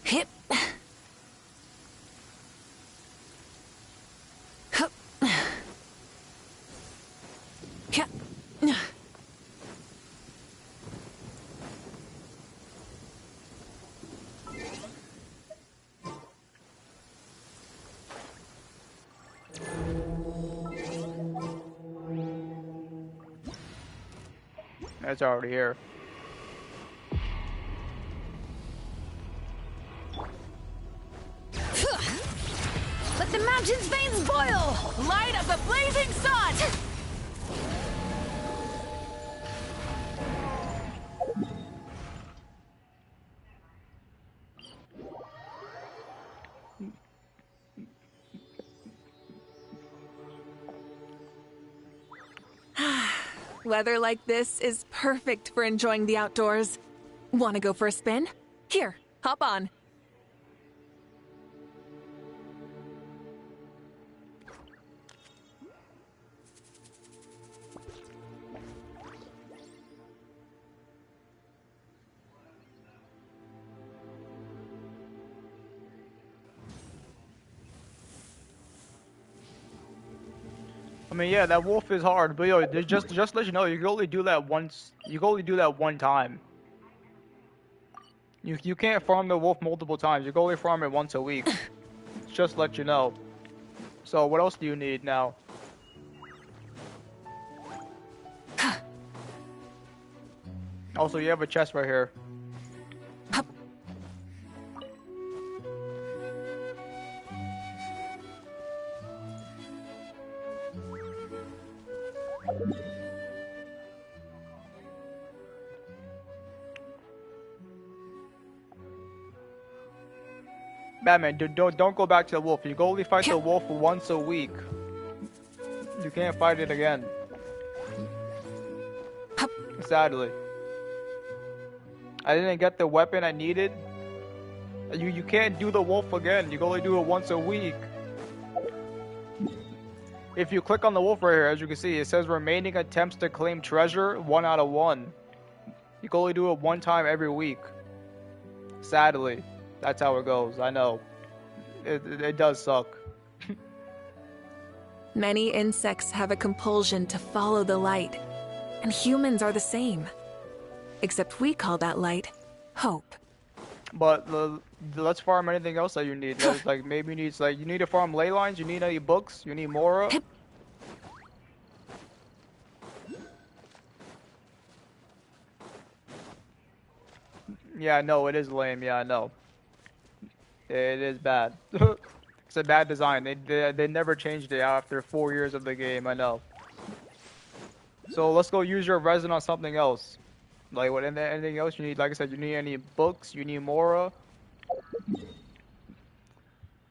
Hip. Hup. Hya. It's already here. Let the mountain's veins boil! Light of the blazing sun! Weather like this is perfect for enjoying the outdoors. Want to go for a spin? Here, hop on. I mean, yeah, that wolf is hard, but yo, just to let you know, you can only do that once. You can only do that one time. You can't farm the wolf multiple times. You can only farm it once a week. Just to let you know. So what else do you need now? Also, you have a chest right here. Batman, don't go back to the wolf. You can only fight the wolf once a week. You can't fight it again. Sadly. I didn't get the weapon I needed. You can't do the wolf again. You can only do it once a week. If you click on the wolf right here, as you can see, it says remaining attempts to claim treasure, 1 out of 1. You can only do it one time every week. Sadly. That's how it goes. I know. It does suck. Many insects have a compulsion to follow the light, and humans are the same. Except we call that light hope. But let's farm anything else that you need. Like maybe you need you need to farm ley lines. You need any books. You need Mora. Yeah, I know it is lame. Yeah, I know. It is bad. It's a bad design. They never changed it after 4 years of the game. I know. So let's go use your resin on something else. Like what? Anything else you need? Like I said, you need any books? You need Mora.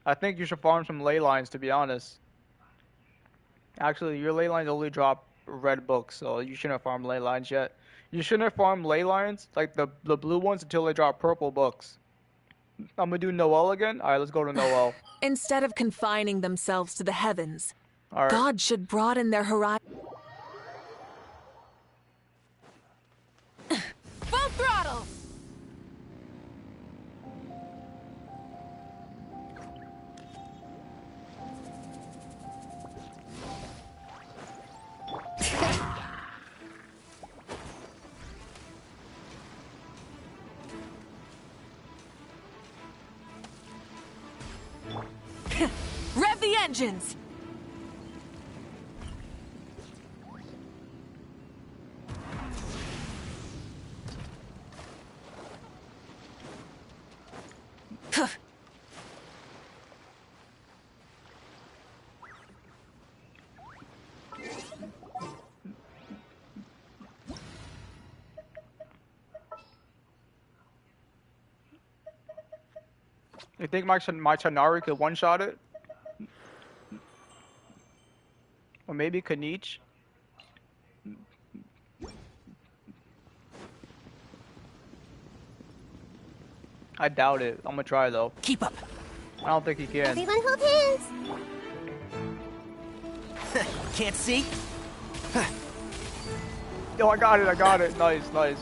I think you should farm some ley lines, to be honest. Actually, your ley lines only drop red books, so you shouldn't farm ley lines yet. You shouldn't farm ley lines, like the blue ones, until they drop purple books. I'm gonna do Noel again? Alright, let's go to Noel. Instead of confining themselves to the heavens, All right. God should broaden their horizon. Full throttle! Rev the engines! You think my Chanari could one-shot it? Or maybe Kanich? I doubt it. I'm gonna try though. Keep up. I don't think he can. Everyone hold hands. Can't see? Yo, I got it. Nice, nice.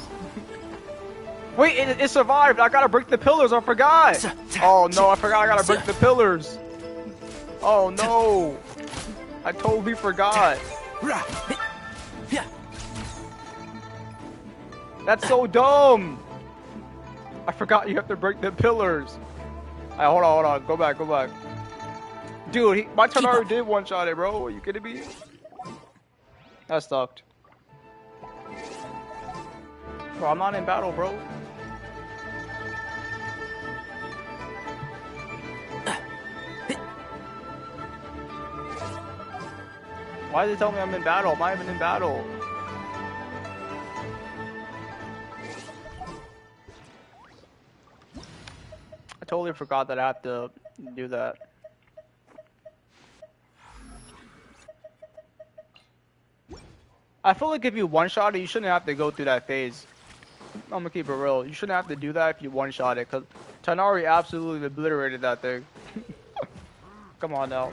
Wait, it survived. I gotta break the pillars. I forgot. Oh no, I forgot. I gotta break the pillars. Oh no, I totally forgot. That's so dumb. I forgot you have to break the pillars. Alright, hold on. Go back. Dude, my Tanari did one-shot it, bro. Are you kidding me? That sucked. Bro, I'm not in battle, bro. Why did it tell me I'm in battle? I'm not even in battle. I totally forgot that I have to do that. I feel like if you one-shot it, you shouldn't have to go through that phase. I'm gonna keep it real. You shouldn't have to do that if you one-shot it, because Tanari absolutely obliterated that thing. Come on now.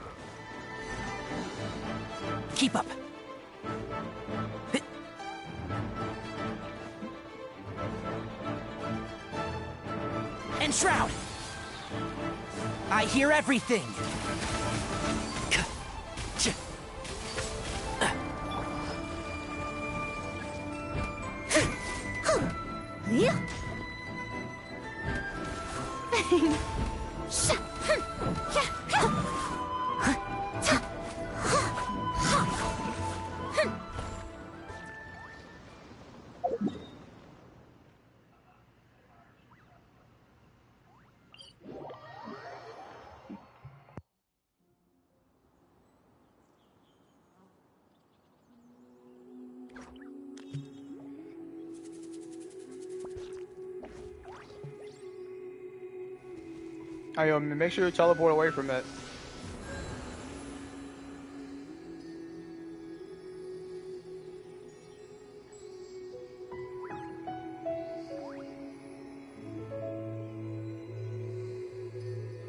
Keep up. Enshroud! I hear everything! Make sure you teleport away from it.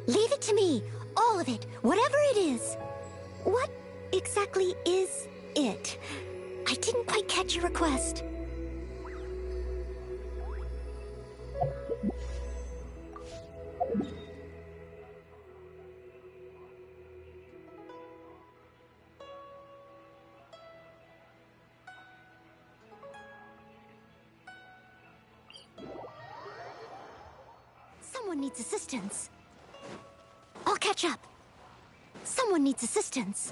Leave it to me. All of it. Whatever it is. What exactly is it? I didn't quite catch your request. Someone needs assistance. I'll catch up. Someone needs assistance.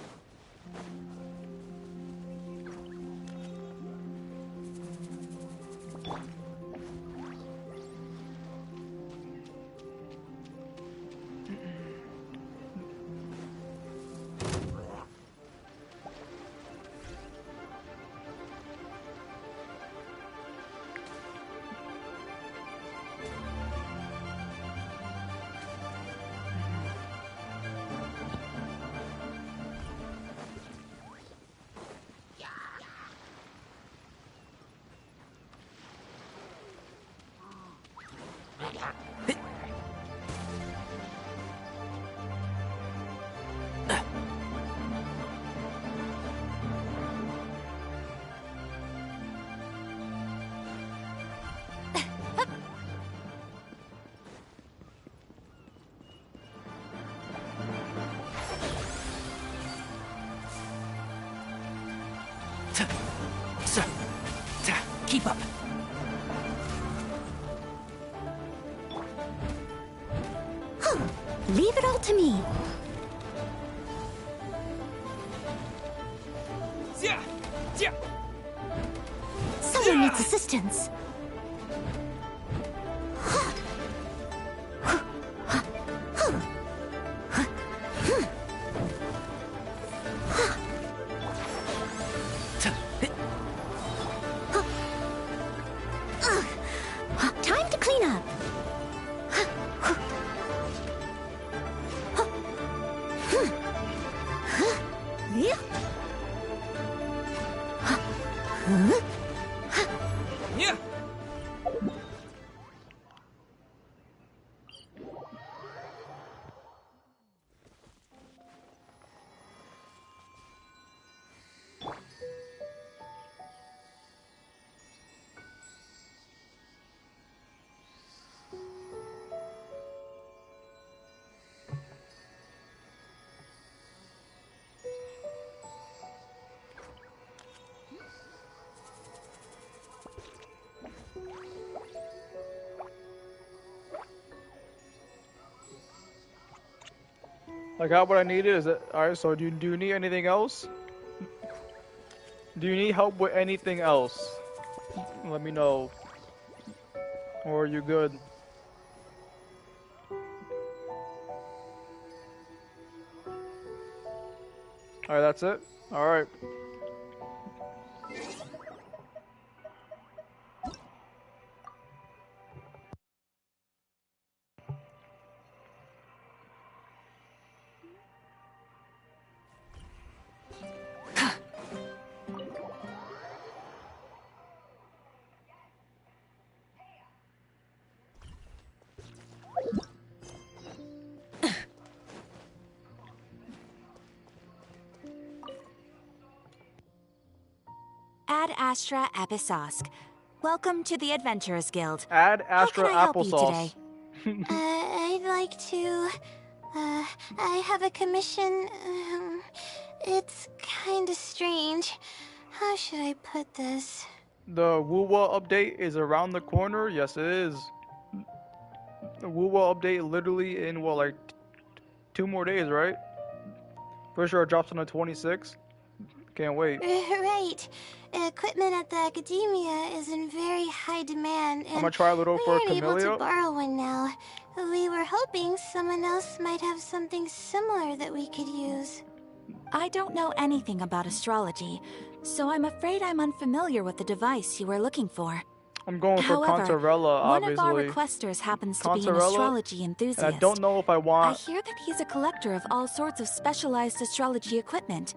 Keep up. Leave it all to me. Someone needs assistance. Time to clean up. I got what I needed. Is it alright? So do you need anything else? Do you need help with anything else? Let me know. Or are you good? Alright, that's it? Alright. Ad Astra Episosk. Welcome to the Adventurers Guild. Add Astra How can I help you applesauce. today? I'd like to... I have a commission. It's kinda strange. How should I put this? The Wuwa update is around the corner. Yes, it is. The Wuwa update literally in what, like 2 more days, right? Pretty sure it drops on the 26th. Can't wait. Right. Equipment at the academia is in very high demand, I'm and gonna try a little we for aren't able to Camellia. borrow one now. We were hoping someone else might have something similar that we could use. I don't know anything about astrology, so I'm afraid I'm unfamiliar with the device you were looking for. I'm going for However, Contarella, one of our obviously. requesters happens to be an Contarella, astrology and enthusiast. I don't know if I I want. hear that he's a collector of all sorts of specialized astrology equipment.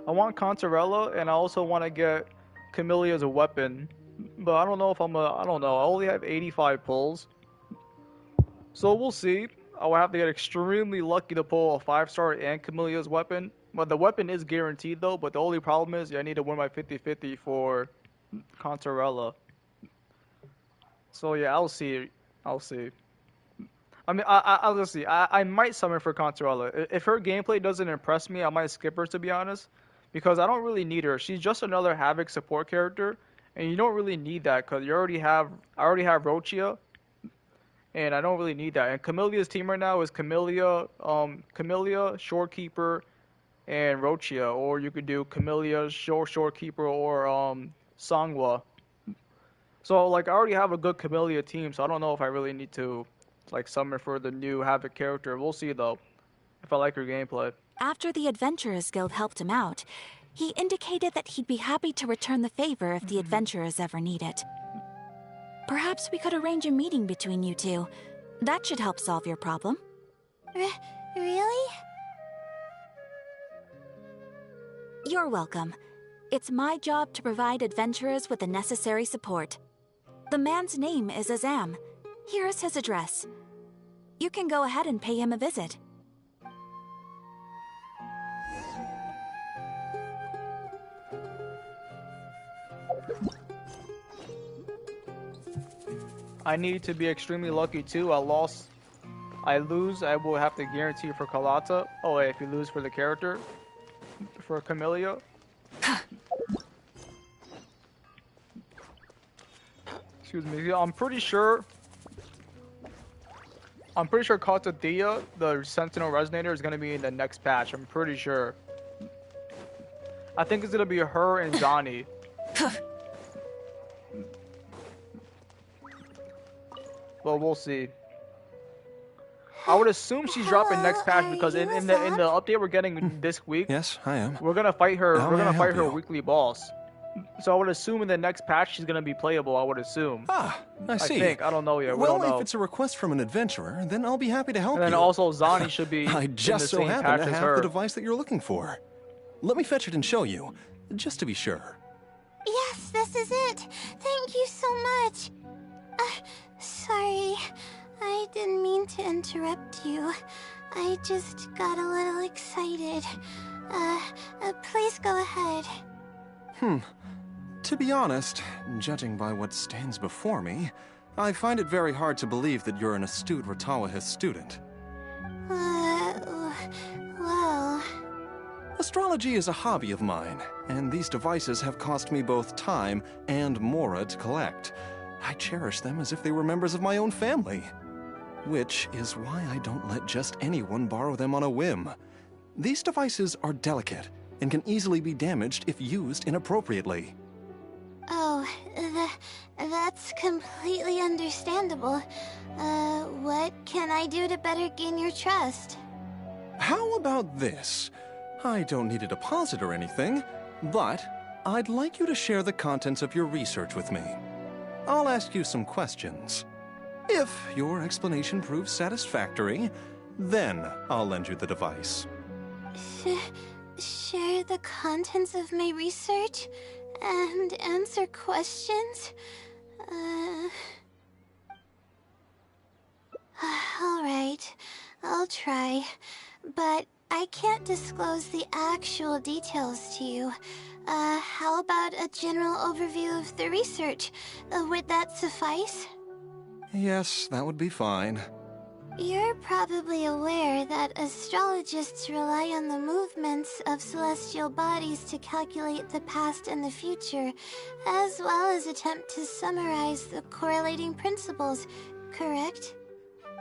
I want Contarella, and I also want to get Camellia as a weapon. But I don't know if I don't know. I only have 85 pulls. So we'll see. I will have to get extremely lucky to pull a 5-star and Camellia's weapon. But the weapon is guaranteed though, but the only problem is I need to win my 50-50 for Contarella. So yeah, I'll see. I'll see. I mean, I'll just see. I might summon for Contarella. If her gameplay doesn't impress me, I might skip her, to be honest. Because I don't really need her. She's just another Havoc support character. And you don't really need that because I already have Rochia. And I don't really need that. And Camellia's team right now is Camellia, Shorekeeper, and Rochia. Or you could do Camellia, Shorekeeper, or Sangwa. So, like, I already have a good Camellia team, so I don't know if I really need to, like, summon for the new Havoc character. We'll see, though, if I like her gameplay. After the Adventurers Guild helped him out, he indicated that he'd be happy to return the favor if the Adventurers ever need it. Perhaps we could arrange a meeting between you two. That should help solve your problem. Really? You're welcome. It's my job to provide adventurers with the necessary support. The man's name is Azam. Here's his address. You can go ahead and pay him a visit. I need to be extremely lucky too. I lose, I will have to guarantee for Kalata. Oh wait, if you lose for the character, for Camellia. Excuse me. I'm pretty sure Katadia, the Sentinel Resonator, is gonna be in the next patch. I'm pretty sure. I think it's gonna be her and Johnny. Well, we'll see. I would assume she's dropping next patch because in the update we're getting this week. Yes, I am. We're gonna fight her. How We're may gonna I fight help her you? weekly boss. So I would assume in the next patch she's gonna be playable. I would assume. Ah, I see. I think. I don't know yet. We Well, don't know. if it's a request from an adventurer, then I'll be happy to help And then you. also Zani should be I in just the so same happen patch to as have her. the device that you're looking for. Let me fetch it and show you, just to be sure. Yes, this is it. Thank you so much. Sorry. I didn't mean to interrupt you. I just got a little excited. Please go ahead. To be honest, judging by what stands before me, I find it very hard to believe that you're an astute Ratawahith student. Well... Astrology is a hobby of mine, and these devices have cost me both time and mora to collect. I cherish them as if they were members of my own family. Which is why I don't let just anyone borrow them on a whim. These devices are delicate and can easily be damaged if used inappropriately. Oh, that's completely understandable. What can I do to better gain your trust? How about this? I don't need a deposit or anything, but I'd like you to share the contents of your research with me. I'll ask you some questions. If your explanation proves satisfactory, then I'll lend you the device. Share the contents of my research and answer questions? Alright, I'll try. But I can't disclose the actual details to you. How about a general overview of the research? Would that suffice? Yes, that would be fine. You're probably aware that astrologists rely on the movements of celestial bodies to calculate the past and the future, as well as attempt to summarize the correlating principles, correct?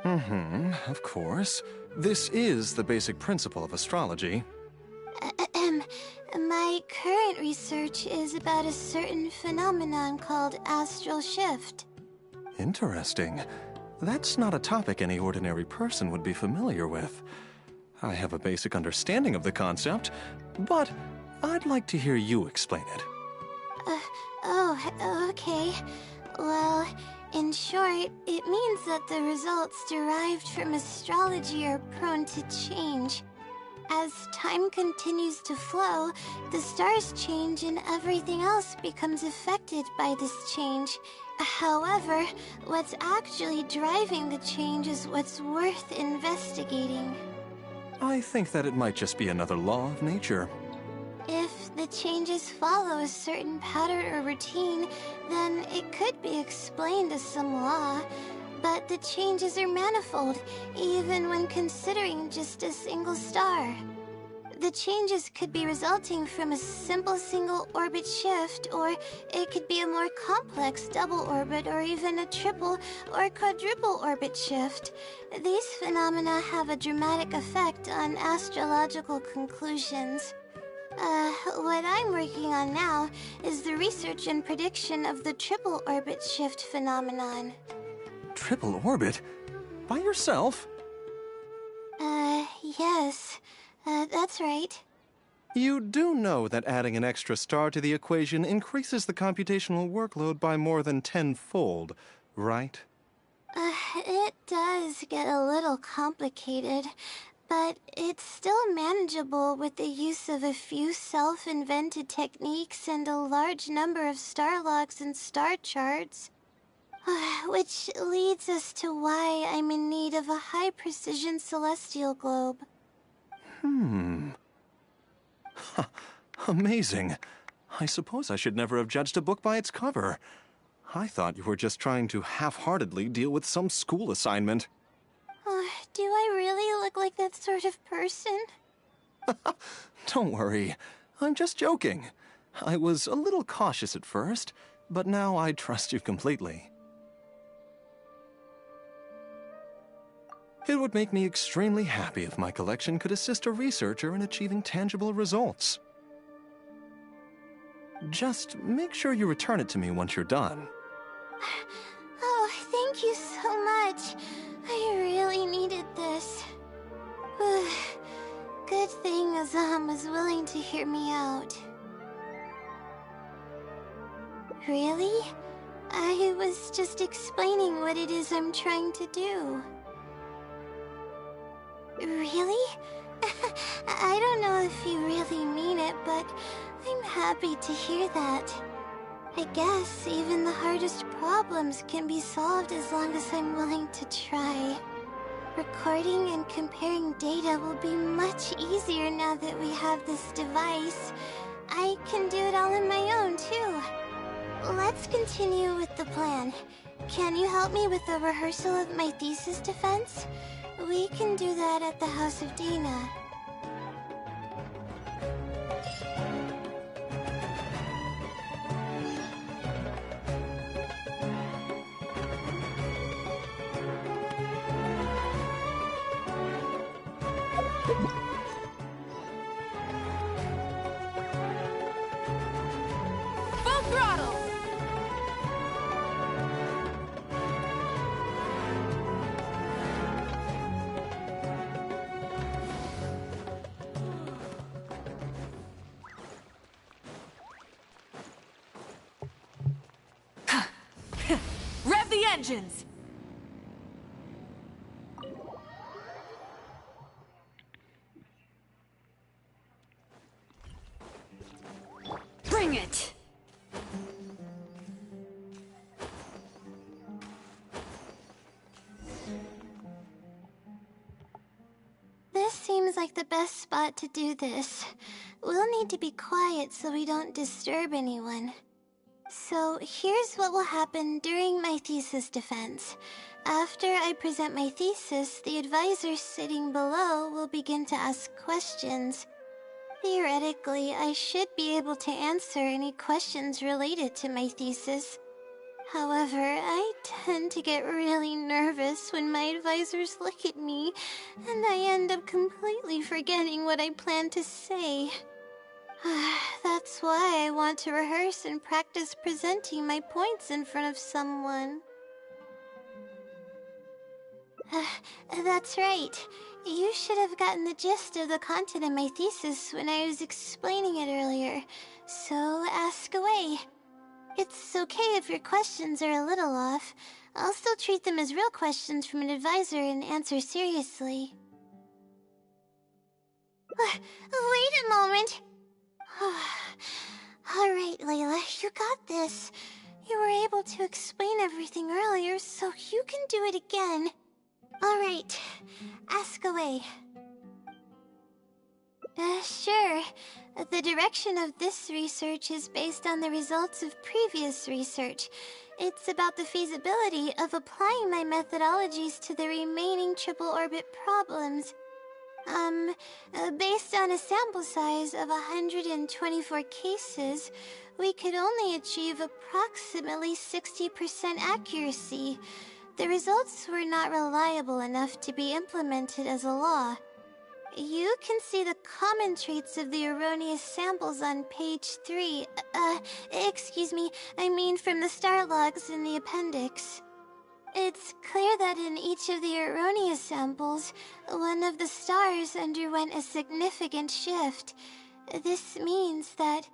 Of course. This is the basic principle of astrology. My current research is about a certain phenomenon called astral shift. Interesting. That's not a topic any ordinary person would be familiar with. I have a basic understanding of the concept, but I'd like to hear you explain it. Okay. Well, in short, it means that the results derived from astrology are prone to change. As time continues to flow, the stars change and everything else becomes affected by this change. However, what's actually driving the change is what's worth investigating. I think that it might just be another law of nature. If the changes follow a certain pattern or routine, then it could be explained as some law. But the changes are manifold, even when considering just a single star. The changes could be resulting from a simple single orbit shift, or it could be a more complex double orbit, or even a triple or quadruple orbit shift. These phenomena have a dramatic effect on astrological conclusions. What I'm working on now is the research and prediction of the triple orbit shift phenomenon. Triple orbit? By yourself? Yes. That's right. You do know that adding an extra star to the equation increases the computational workload by more than tenfold, right? It does get a little complicated, but it's still manageable with the use of a few self-invented techniques and a large number of star logs and star charts. Which leads us to why I'm in need of a high-precision celestial globe. Amazing. I suppose I should never have judged a book by its cover. I thought you were just trying to half-heartedly deal with some school assignment. Do I really look like that sort of person? Don't worry. I'm just joking. I was a little cautious at first, but now I trust you completely. It would make me extremely happy if my collection could assist a researcher in achieving tangible results. Just make sure you return it to me once you're done. Oh, thank you so much. I really needed this. Good thing Azam was willing to hear me out. Really? I was just explaining what it is I'm trying to do. Really? I don't know if you really mean it, but I'm happy to hear that. I guess even the hardest problems can be solved as long as I'm willing to try. Recording and comparing data will be much easier now that we have this device. I can do it all on my own, too. Let's continue with the plan. Can you help me with the rehearsal of my thesis defense? We can do that at the House of Dina. Full throttle! Rev the engines! Bring it! This seems like the best spot to do this. We'll need to be quiet so we don't disturb anyone. So here's what will happen during my thesis defense. After I present my thesis, the advisor sitting below will begin to ask questions. Theoretically, I should be able to answer any questions related to my thesis. However, I tend to get really nervous when my advisors look at me, and I end up completely forgetting what I plan to say. That's why I want to rehearse and practice presenting my points in front of someone. That's right. You should have gotten the gist of the content of my thesis when I was explaining it earlier, so ask away. It's okay if your questions are a little off. I'll still treat them as real questions from an advisor and answer seriously. Wait a moment! Alright, Layla, you got this. You were able to explain everything earlier, so you can do it again. Alright, ask away. Sure. The direction of this research is based on the results of previous research. It's about the feasibility of applying my methodologies to the remaining triple orbit problems. Based on a sample size of 124 cases, we could only achieve approximately 60% accuracy. The results were not reliable enough to be implemented as a law. You can see the common traits of the erroneous samples on page 3. Excuse me, I mean from the star logs in the appendix. It's clear that in each of the erroneous samples, one of the stars underwent a significant shift. This means that,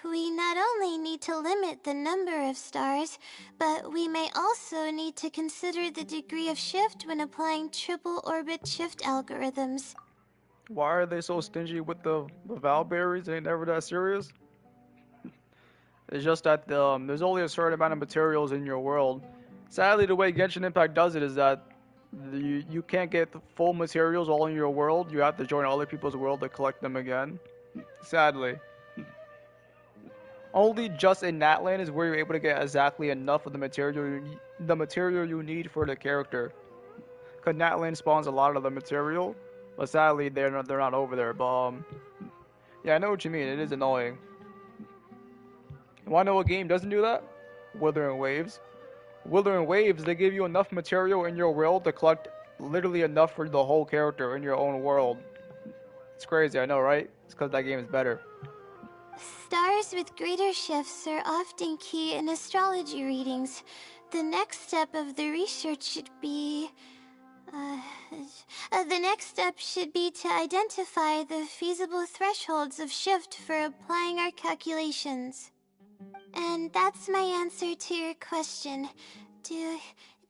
we not only need to limit the number of stars, but we may also need to consider the degree of shift when applying triple orbit shift algorithms. Why are they so stingy with the valve berries? Ain't never that serious. It's just that there's only a certain amount of materials in your world. Sadly, the way Genshin Impact does it is that you can't get the full materials all in your world. You have to join other people's world to collect them again. Sadly. Only just in Natlan is where you're able to get exactly enough of the material you need for the character. Cause Natlan spawns a lot of the material, but sadly they're not over there. But yeah, I know what you mean. It is annoying. You wanna know what game doesn't do that? Withering Waves. Withering Waves, they give you enough material in your world to collect literally enough for the whole character in your own world. It's crazy, I know, right? It's because that game is better. Stars with greater shifts are often key in astrology readings. The next step of the research should be... the next step should be to identify the feasible thresholds of shift for applying our calculations. And that's my answer to your question. Do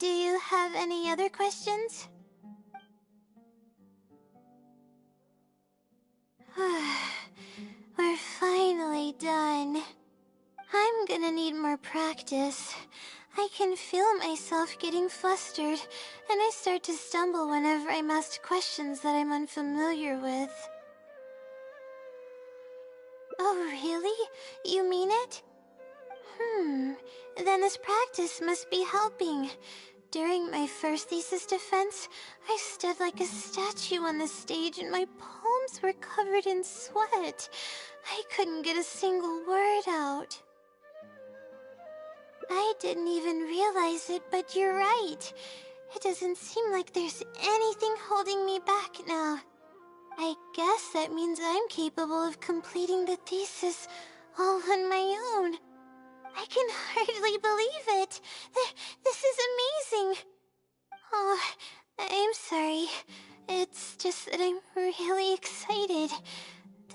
you have any other questions? We're finally done. I'm gonna need more practice. I can feel myself getting flustered, and I start to stumble whenever I'm asked questions that I'm unfamiliar with. Oh, really? You mean it? Then this practice must be helping. During my first thesis defense, I stood like a statue on the stage and my palms were covered in sweat. I couldn't get a single word out. I didn't even realize it, but you're right. It doesn't seem like there's anything holding me back now. I guess that means I'm capable of completing the thesis all on my own. I can hardly believe it. This is amazing. Oh, I'm sorry. It's just that I'm really excited.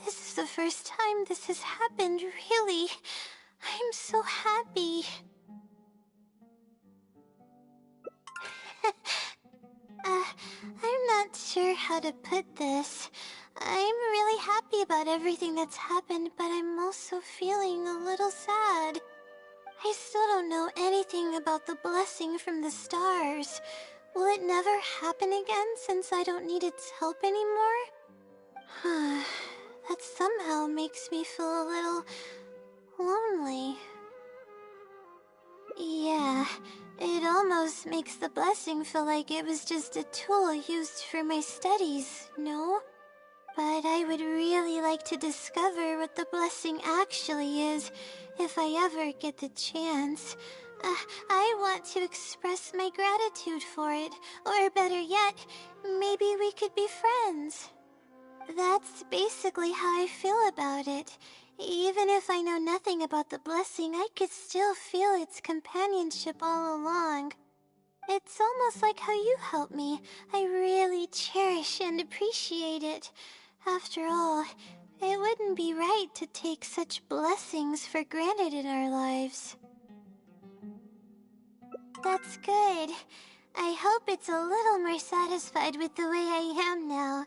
This is the first time this has happened, really. I'm so happy. I'm not sure how to put this. I'm really happy about everything that's happened, but I'm also feeling a little sad. I still don't know anything about the blessing from the stars. Will it never happen again since I don't need its help anymore? That somehow makes me feel a little lonely. almost makes the blessing feel like it was just a tool used for my studies, no? But I would really like to discover what the blessing actually is, if I ever get the chance. I want to express my gratitude for it, or better yet, maybe we could be friends. That's basically how I feel about it. Even if I know nothing about the blessing, I could still feel its companionship all along. It's almost like how you helped me. I really cherish and appreciate it. After all, it wouldn't be right to take such blessings for granted in our lives. That's good. I hope it's a little more satisfied with the way I am now.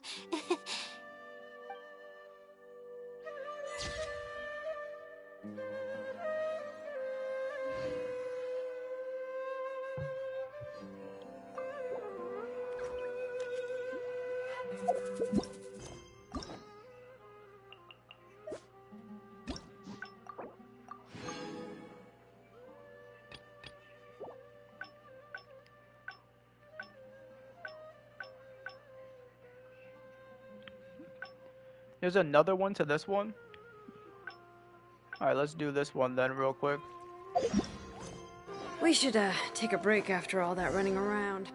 There's another one to this one. Alright, let's do this one then real quick. We should, take a break after all that running around.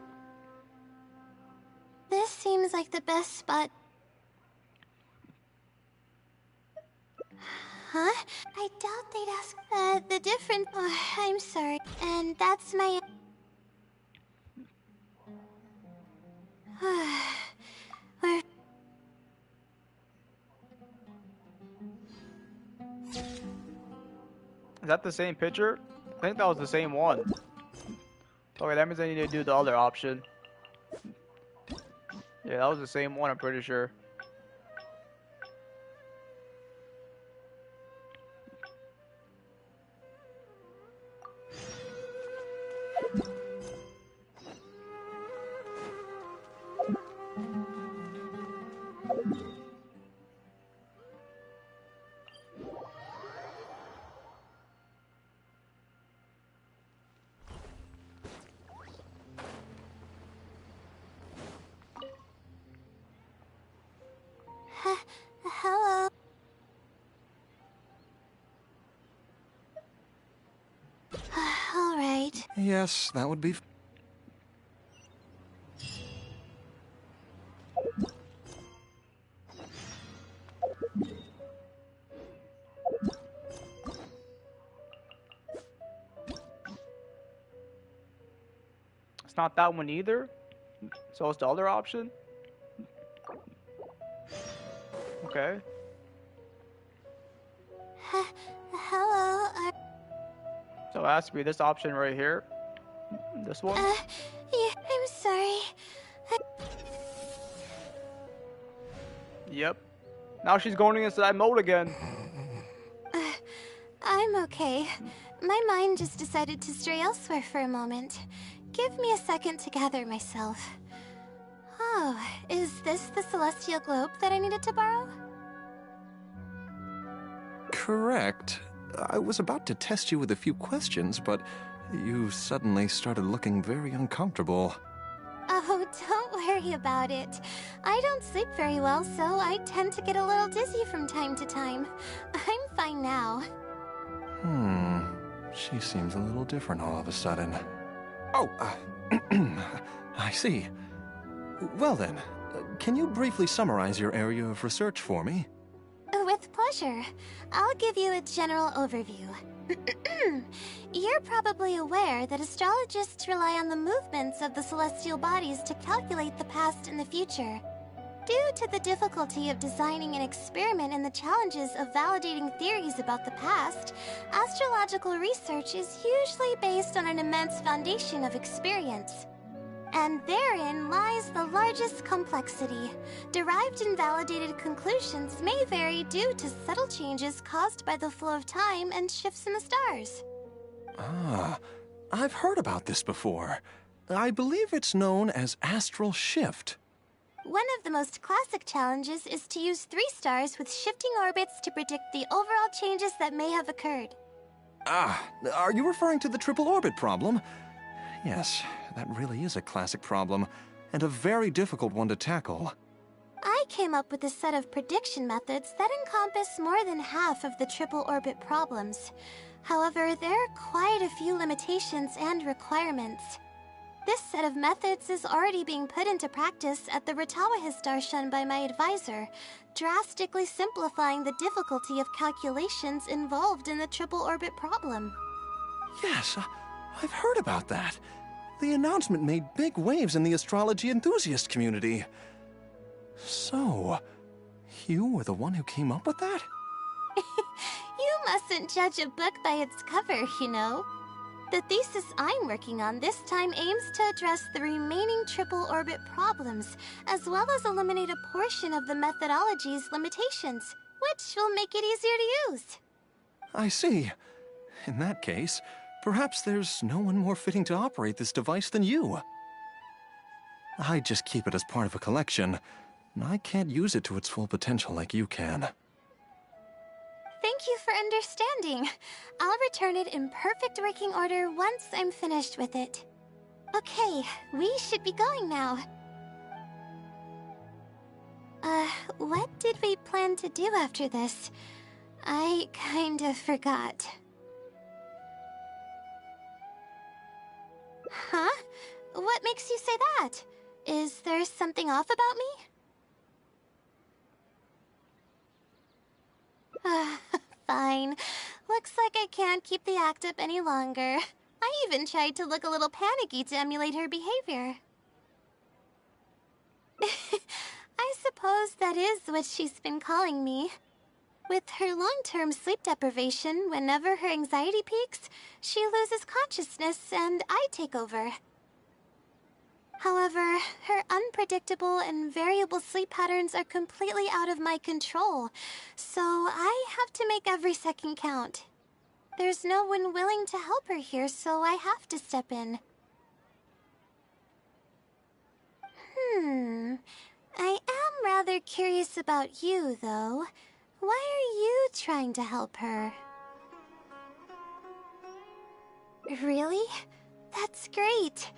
This seems like the best spot. Huh? I doubt they'd ask, the different... Oh, I'm sorry. And that's my... We're... Is that the same picture? I think that was the same one. Okay, that means I need to do the other option. Yeah, that was the same one, I'm pretty sure. Hello. All right. Yes, that would be... It's not that one either. So it's the other option. Okay. Hello. So it has to be this option right here. This one. Yeah, I'm sorry. Yep. Now she's going into that mode again. I'm okay. My mind just decided to stray elsewhere for a moment. Give me a second to gather myself. Oh, is this the celestial globe that I needed to borrow? Correct. I was about to test you with a few questions, but you suddenly started looking very uncomfortable. Oh, don't worry about it. I don't sleep very well, so I tend to get a little dizzy from time to time. I'm fine now. She seems a little different all of a sudden. Oh, I see. Well then, can you briefly summarize your area of research for me? With pleasure. I'll give you a general overview. You're probably aware that astrologists rely on the movements of the celestial bodies to calculate the past and the future. Due to the difficulty of designing an experiment and the challenges of validating theories about the past, astrological research is usually based on an immense foundation of experience. And therein lies the largest complexity. Derived and validated conclusions may vary due to subtle changes caused by the flow of time and shifts in the stars. Ah, I've heard about this before. I believe it's known as astral shift. One of the most classic challenges is to use 3 stars with shifting orbits to predict the overall changes that may have occurred. Ah, are you referring to the triple orbit problem? Yes, that really is a classic problem, and a very difficult one to tackle. I came up with a set of prediction methods that encompass more than half of the triple orbit problems. However, there are quite a few limitations and requirements. This set of methods is already being put into practice at the Ratawa Darshan by my advisor, drastically simplifying the difficulty of calculations involved in the triple orbit problem. Yes, I've heard about that. The announcement made big waves in the astrology enthusiast community. So, you were the one who came up with that? You mustn't judge a book by its cover, you know. The thesis I'm working on this time aims to address the remaining triple orbit problems, as well as eliminate a portion of the methodology's limitations, which will make it easier to use. I see. In that case, perhaps there's no one more fitting to operate this device than you. I just keep it as part of a collection, and I can't use it to its full potential like you can. Thank you for understanding. I'll return it in perfect working order once I'm finished with it. Okay, we should be going now. What did we plan to do after this? I kind of forgot. Huh? What makes you say that? Is there something off about me? Fine. Looks like I can't keep the act up any longer. I even tried to look a little panicky to emulate her behavior. I suppose that is what she's been calling me. With her long-term sleep deprivation, whenever her anxiety peaks, she loses consciousness and I take over. However, her unpredictable and variable sleep patterns are completely out of my control, so I have to make every second count. There's no one willing to help her here, so I have to step in. I am rather curious about you, though. Why are you trying to help her? Really? That's great.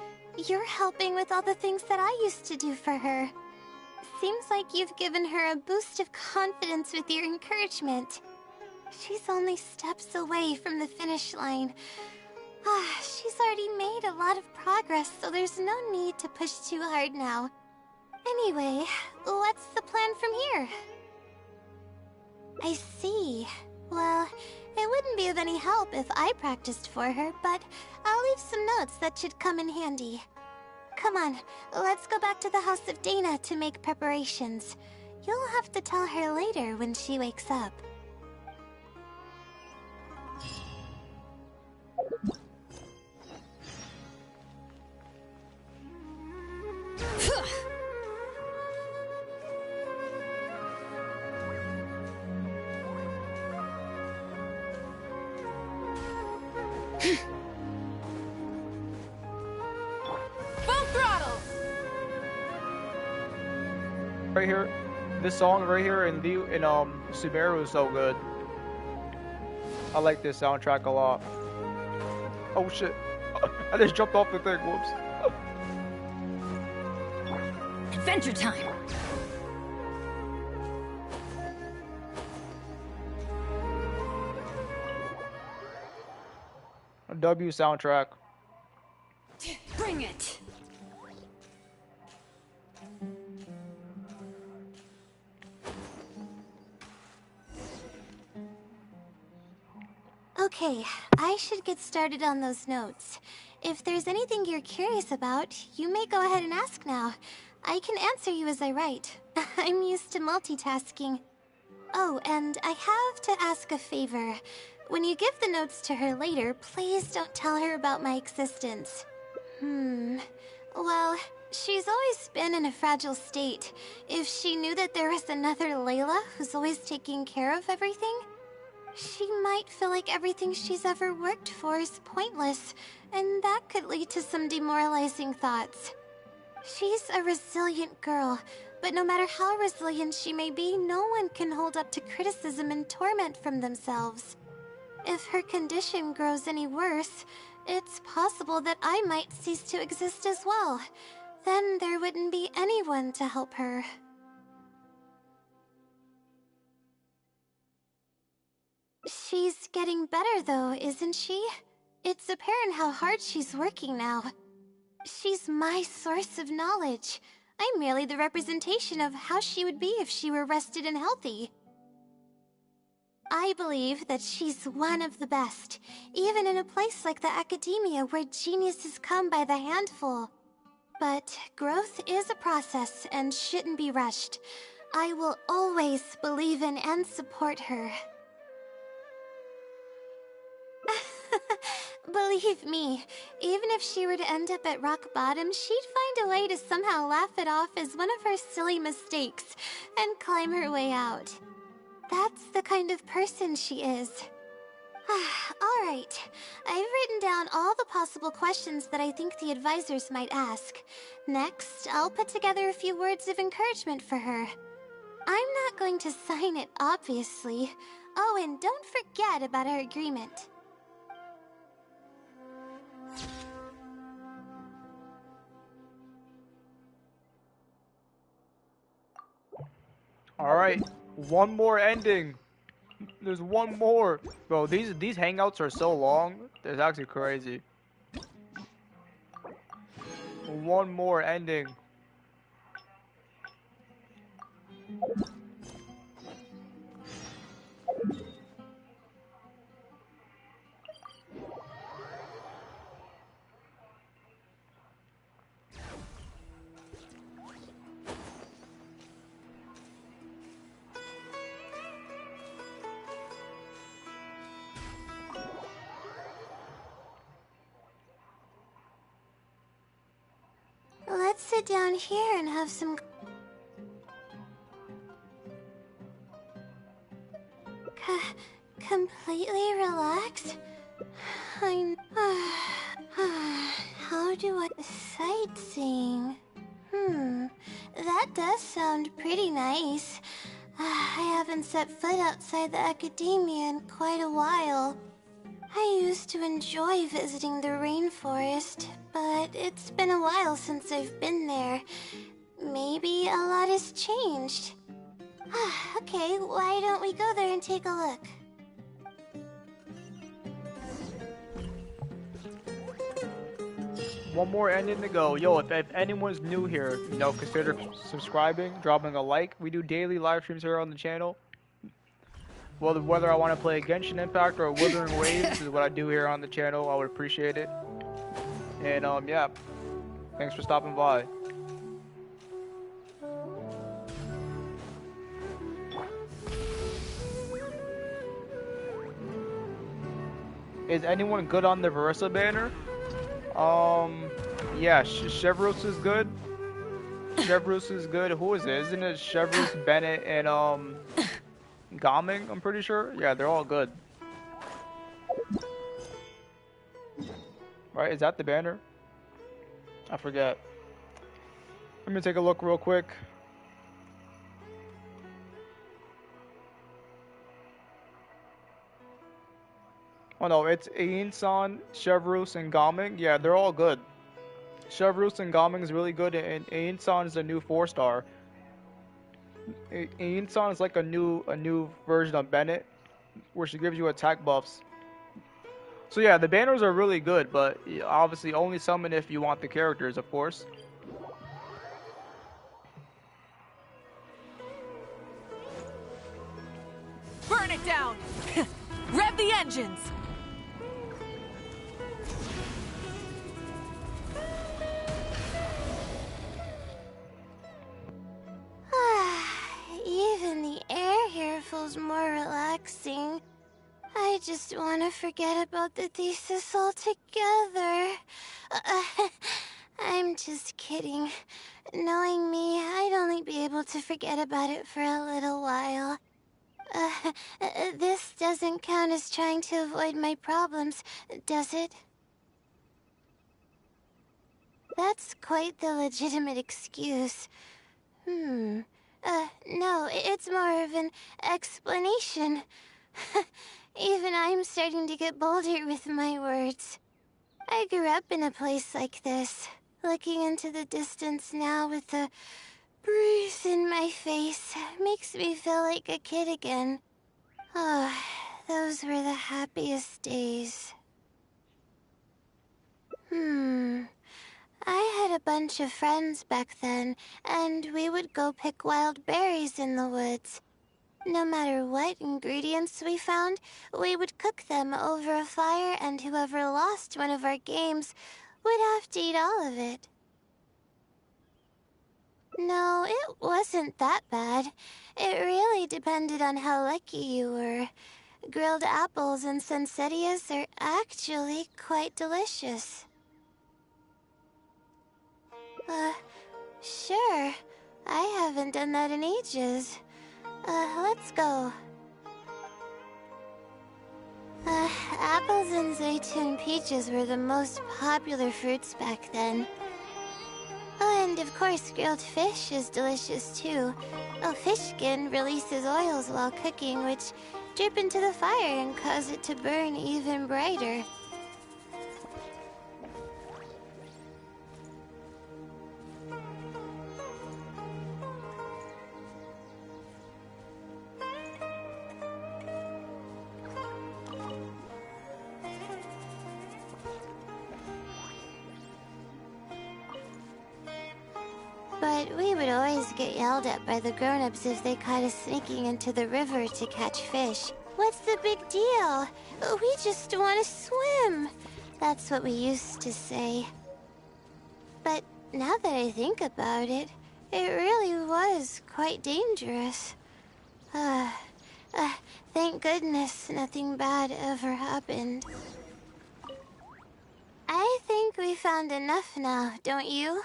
You're helping with all the things that I used to do for her. Seems like you've given her a boost of confidence with your encouragement. She's only steps away from the finish line. She's already made a lot of progress, so there's no need to push too hard now. Anyway, what's the plan from here? I see. Well, it wouldn't be of any help if I practiced for her, but I'll leave some notes that should come in handy. Come on, let's go back to the House of Dana to make preparations. You'll have to tell her later when she wakes up. Right here, this song right here in Sumeru is so good. I like this soundtrack a lot. Oh shit! I just jumped off the thing. Whoops. Adventure time. A W soundtrack. Bring it. Okay, I should get started on those notes. If there's anything you're curious about, you may go ahead and ask now. I can answer you as I write. I'm used to multitasking. Oh, and I have to ask a favor. When you give the notes to her later, please don't tell her about my existence. Well, she's always been in a fragile state. If she knew that there was another Layla who's always taking care of everything, she might feel like everything she's ever worked for is pointless, and that could lead to some demoralizing thoughts. She's a resilient girl, but no matter how resilient she may be, no one can hold up to criticism and torment from themselves. If her condition grows any worse, it's possible that I might cease to exist as well. Then there wouldn't be anyone to help her. She's getting better though, isn't she? It's apparent how hard she's working now. She's my source of knowledge. I'm merely the representation of how she would be if she were rested and healthy. I believe that she's one of the best, even in a place like the academia where geniuses come by the handful. But growth is a process and shouldn't be rushed. I will always believe in and support her. Believe me, even if she were to end up at rock bottom, she'd find a way to somehow laugh it off as one of her silly mistakes and climb her way out. That's the kind of person she is. Alright, I've written down all the possible questions that I think the advisors might ask. Next, I'll put together a few words of encouragement for her. I'm not going to sign it, obviously. Oh, and don't forget about our agreement. Alright, one more ending. There's one more. Bro, these hangouts are so long. It's actually crazy. One more ending. Let's sit down here and have some... completely relax? How do I... sightseeing? That does sound pretty nice. I haven't set foot outside the academia in quite a while. I used to enjoy visiting the rainforest, but it's been a while since I've been there. Maybe a lot has changed. Okay, why don't we go there and take a look? One more ending to go. Yo, if anyone's new here, you know, consider subscribing, dropping a like. We do daily live streams here on the channel. Well, whether I want to play Genshin Impact or Withering Waves is what I do here on the channel. I would appreciate it. And yeah, thanks for stopping by. Is anyone good on the Versa banner? Yeah, Chevros is good. Chevros is good. Who is it? Isn't it Chevros, Bennett, and Gaming, I'm pretty sure. Yeah, they're all good. Right, is that the banner? I forget. Let me take a look real quick. Oh no, it's Ainsan, Chevros, and Gaming. Yeah, they're all good. Chevros and Gaming is really good, and Ainsan is a new 4-star. Ainsan is like a new version of Bennett, where she gives you attack buffs. So yeah, the banners are really good, but obviously only summon if you want the characters, of course. Burn it down! Rev the engines! Even the air here feels more relaxing. I just want to forget about the thesis altogether. I'm just kidding. Knowing me, I'd only be able to forget about it for a little while. This doesn't count as trying to avoid my problems, does it? That's quite the legitimate excuse. No, it's more of an explanation. Even I'm starting to get bolder with my words. I grew up in a place like this. Looking into the distance now with the breeze in my face makes me feel like a kid again. Oh, those were the happiest days. I had a bunch of friends back then, and we would go pick wild berries in the woods. No matter what ingredients we found, we would cook them over a fire, and whoever lost one of our games would have to eat all of it. No, it wasn't that bad. It really depended on how lucky you were. Grilled apples and sensettias are actually quite delicious. Sure. I haven't done that in ages. Let's go. Apples and zaytun peaches were the most popular fruits back then. Oh, and of course, grilled fish is delicious too. Oh, fish skin releases oils while cooking, which drip into the fire and cause it to burn even brighter. But we would always get yelled at by the grown-ups if they caught us sneaking into the river to catch fish. What's the big deal? We just want to swim. That's what we used to say. But now that I think about it, it really was quite dangerous. Thank goodness nothing bad ever happened. I think we found enough now, don't you?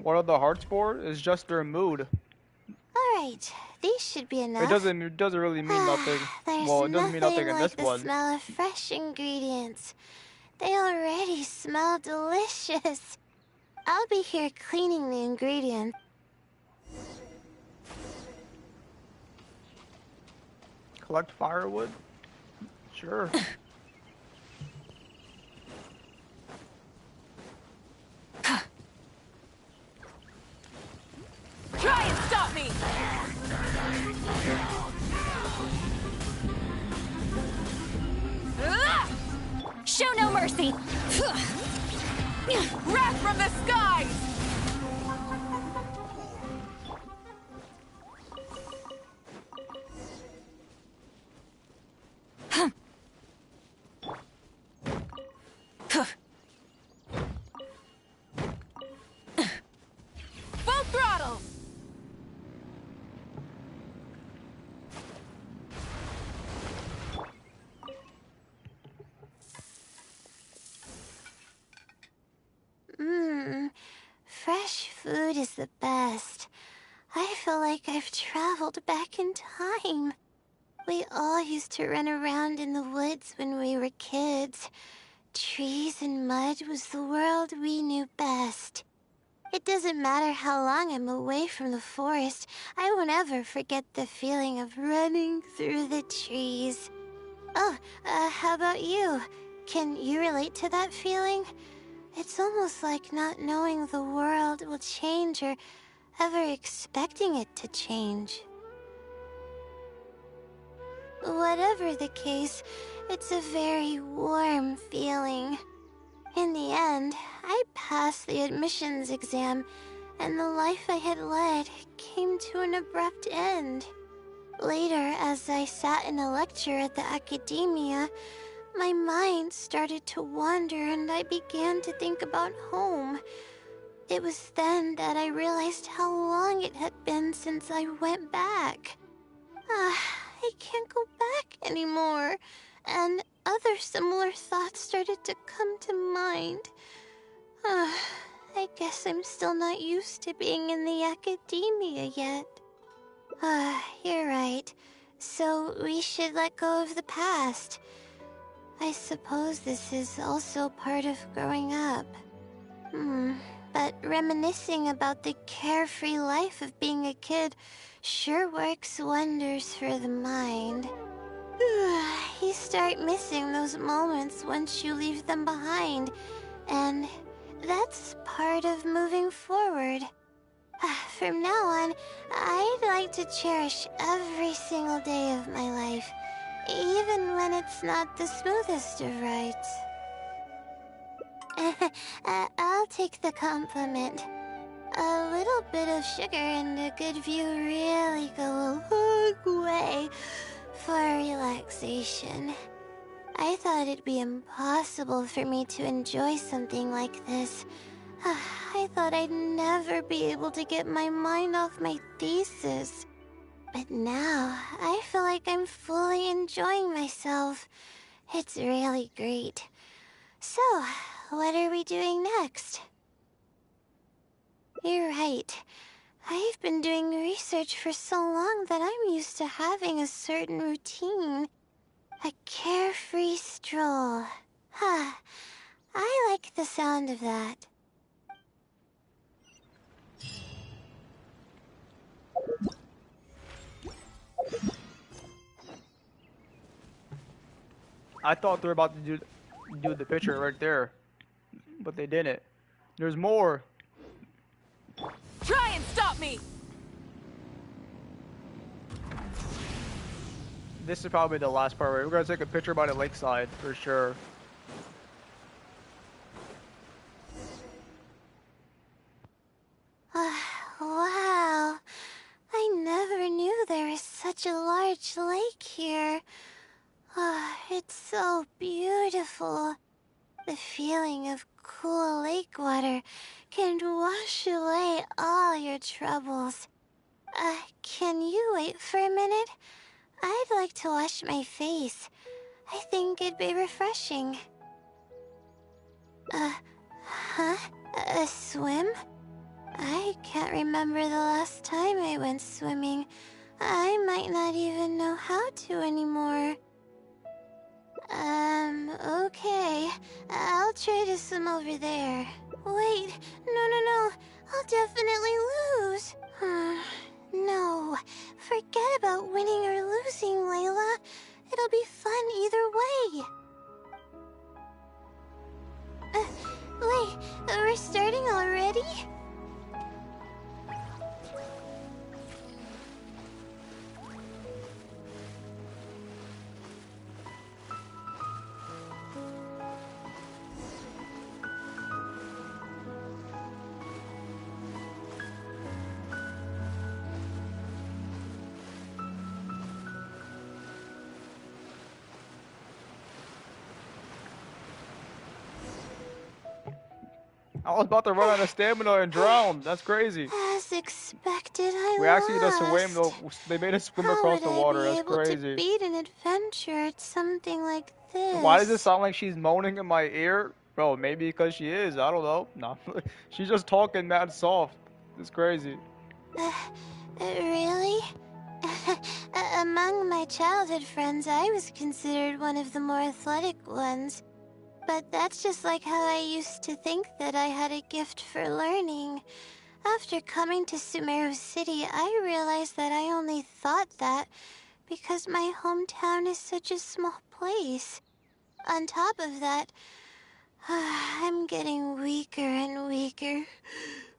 What are the hearts for? It's just their mood. Alright, these should be enough. It doesn't really mean nothing. Well, it doesn't mean nothing in this the one. Smell of fresh ingredients. They already smell delicious. I'll be here cleaning the ingredients. Collect firewood? Sure. Try and stop me! Show no mercy! Wrath from the skies! Full throttle! Fresh food is the best. I feel like I've traveled back in time. We all used to run around in the woods when we were kids. Trees and mud was the world we knew best. It doesn't matter how long I'm away from the forest, I won't ever forget the feeling of running through the trees. Oh, how about you? Can you relate to that feeling? It's almost like not knowing the world will change or ever expecting it to change. Whatever the case, it's a very warm feeling. In the end, I passed the admissions exam, and the life I had led came to an abrupt end. Later, as I sat in a lecture at the academia, my mind started to wander and I began to think about home. It was then that I realized how long it had been since I went back. I can't go back anymore, and other similar thoughts started to come to mind. I guess I'm still not used to being in the academia yet. You're right. So we should let go of the past. I suppose this is also part of growing up. But but reminiscing about the carefree life of being a kid sure works wonders for the mind. You start missing those moments once you leave them behind, and that's part of moving forward. From now on, I'd like to cherish every single day of my life, even when it's not the smoothest of rides. I'll take the compliment. A little bit of sugar and a good view really go a long way for relaxation. I thought it'd be impossible for me to enjoy something like this. I thought I'd never be able to get my mind off my thesis. But now, I feel like I'm fully enjoying myself. It's really great. So, what are we doing next? You're right. I've been doing research for so long that I'm used to having a certain routine. A carefree stroll. I like the sound of that. I thought they were about to do the picture right there, but they didn't. There's more. Try and stop me! This is probably the last part. Right? We're gonna take a picture by the lakeside for sure. Wow. I never knew there was such a large lake here. It's so beautiful. The feeling of cool lake water can wash away all your troubles. Can you wait for a minute? I'd like to wash my face. I think it'd be refreshing. A swim? I can't remember the last time I went swimming. I might not even know how to anymore. Okay. I'll try to swim over there. Wait, no. I'll definitely lose. No. Forget about winning or losing, Layla. It'll be fun either way. Wait, we're starting already? I was about to run out of stamina and drown. That's crazy. As expected, I We actually just lost. swam though. They made us swim How across would the water. I be That's able crazy. to beat an adventure at something like this? Why does it sound like she's moaning in my ear? Bro, maybe because she is. I don't know. No, she's just talking mad soft. It's crazy. Really? Among my childhood friends, I was considered one of the more athletic ones. But that's just like how I used to think that I had a gift for learning. After coming to Sumeru City, I realized that I only thought that because my hometown is such a small place. On top of that, I'm getting weaker and weaker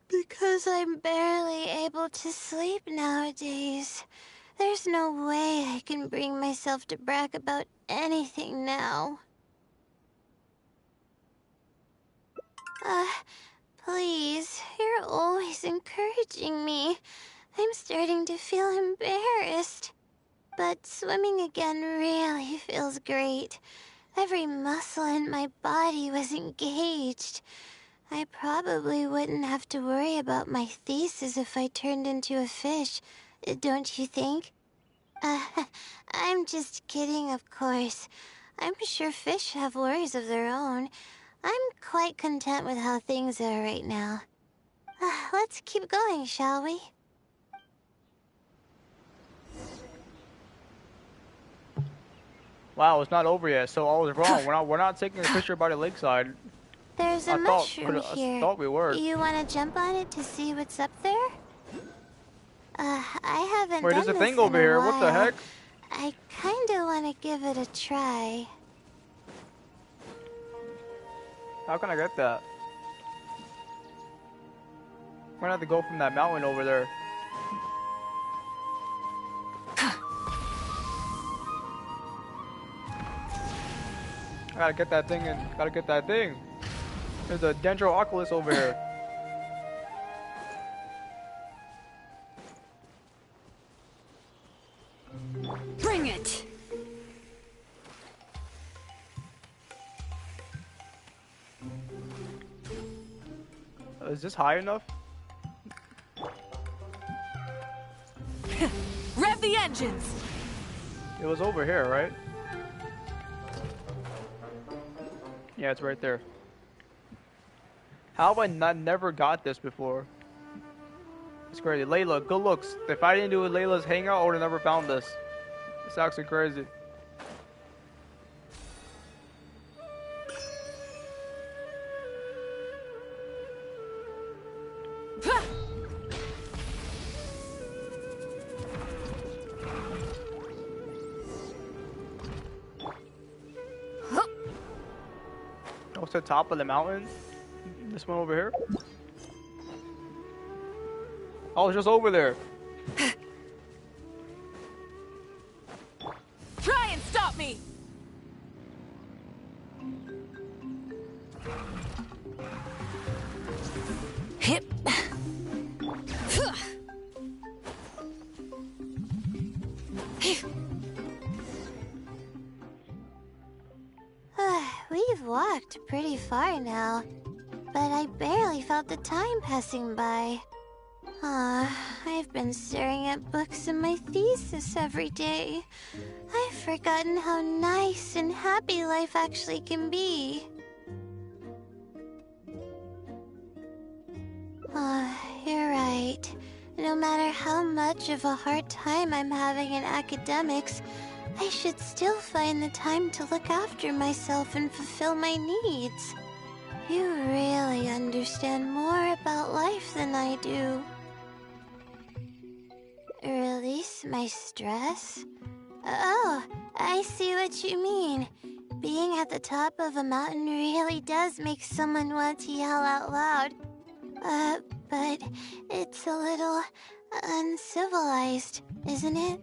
because I'm barely able to sleep nowadays. There's no way I can bring myself to brag about anything now. Please, you're always encouraging me. I'm starting to feel embarrassed. But swimming again really feels great. Every muscle in my body was engaged. I probably wouldn't have to worry about my thesis if I turned into a fish, don't you think? I'm just kidding, of course. I'm sure fish have worries of their own. I'm quite content with how things are right now. Let's keep going, shall we? Wow, it's not over yet. So I was wrong. We're not taking a picture by the lakeside. There's a mushroom here. I thought we were. You want to jump on it to see what's up there? I haven't Wait, done there's a this thing in over a here. What the while. heck? I kinda want to give it a try. How can I get that? I'm gonna have to go from that mountain over there. I gotta get that thing and gotta get that thing. There's a Dendroculus over here. Bring it! Is this high enough? Rev the engines! It was over here, right? Yeah, it's right there. How have I never got this before? It's crazy. Layla, good looks. If I didn't do Layla's hangout, I would have never found this. It's actually crazy. What's the top of the mountain? This one over here? I was just over there. Try and stop me! Hip. We've walked pretty far now, but I barely felt the time passing by. I've been staring at books in my thesis every day. I've forgotten how nice and happy life actually can be. You're right. No matter how much of a hard time I'm having in academics, I should still find the time to look after myself and fulfill my needs. You really understand more about life than I do. Release my stress? Oh, I see what you mean. Being at the top of a mountain really does make someone want to yell out loud. But it's a little uncivilized, isn't it?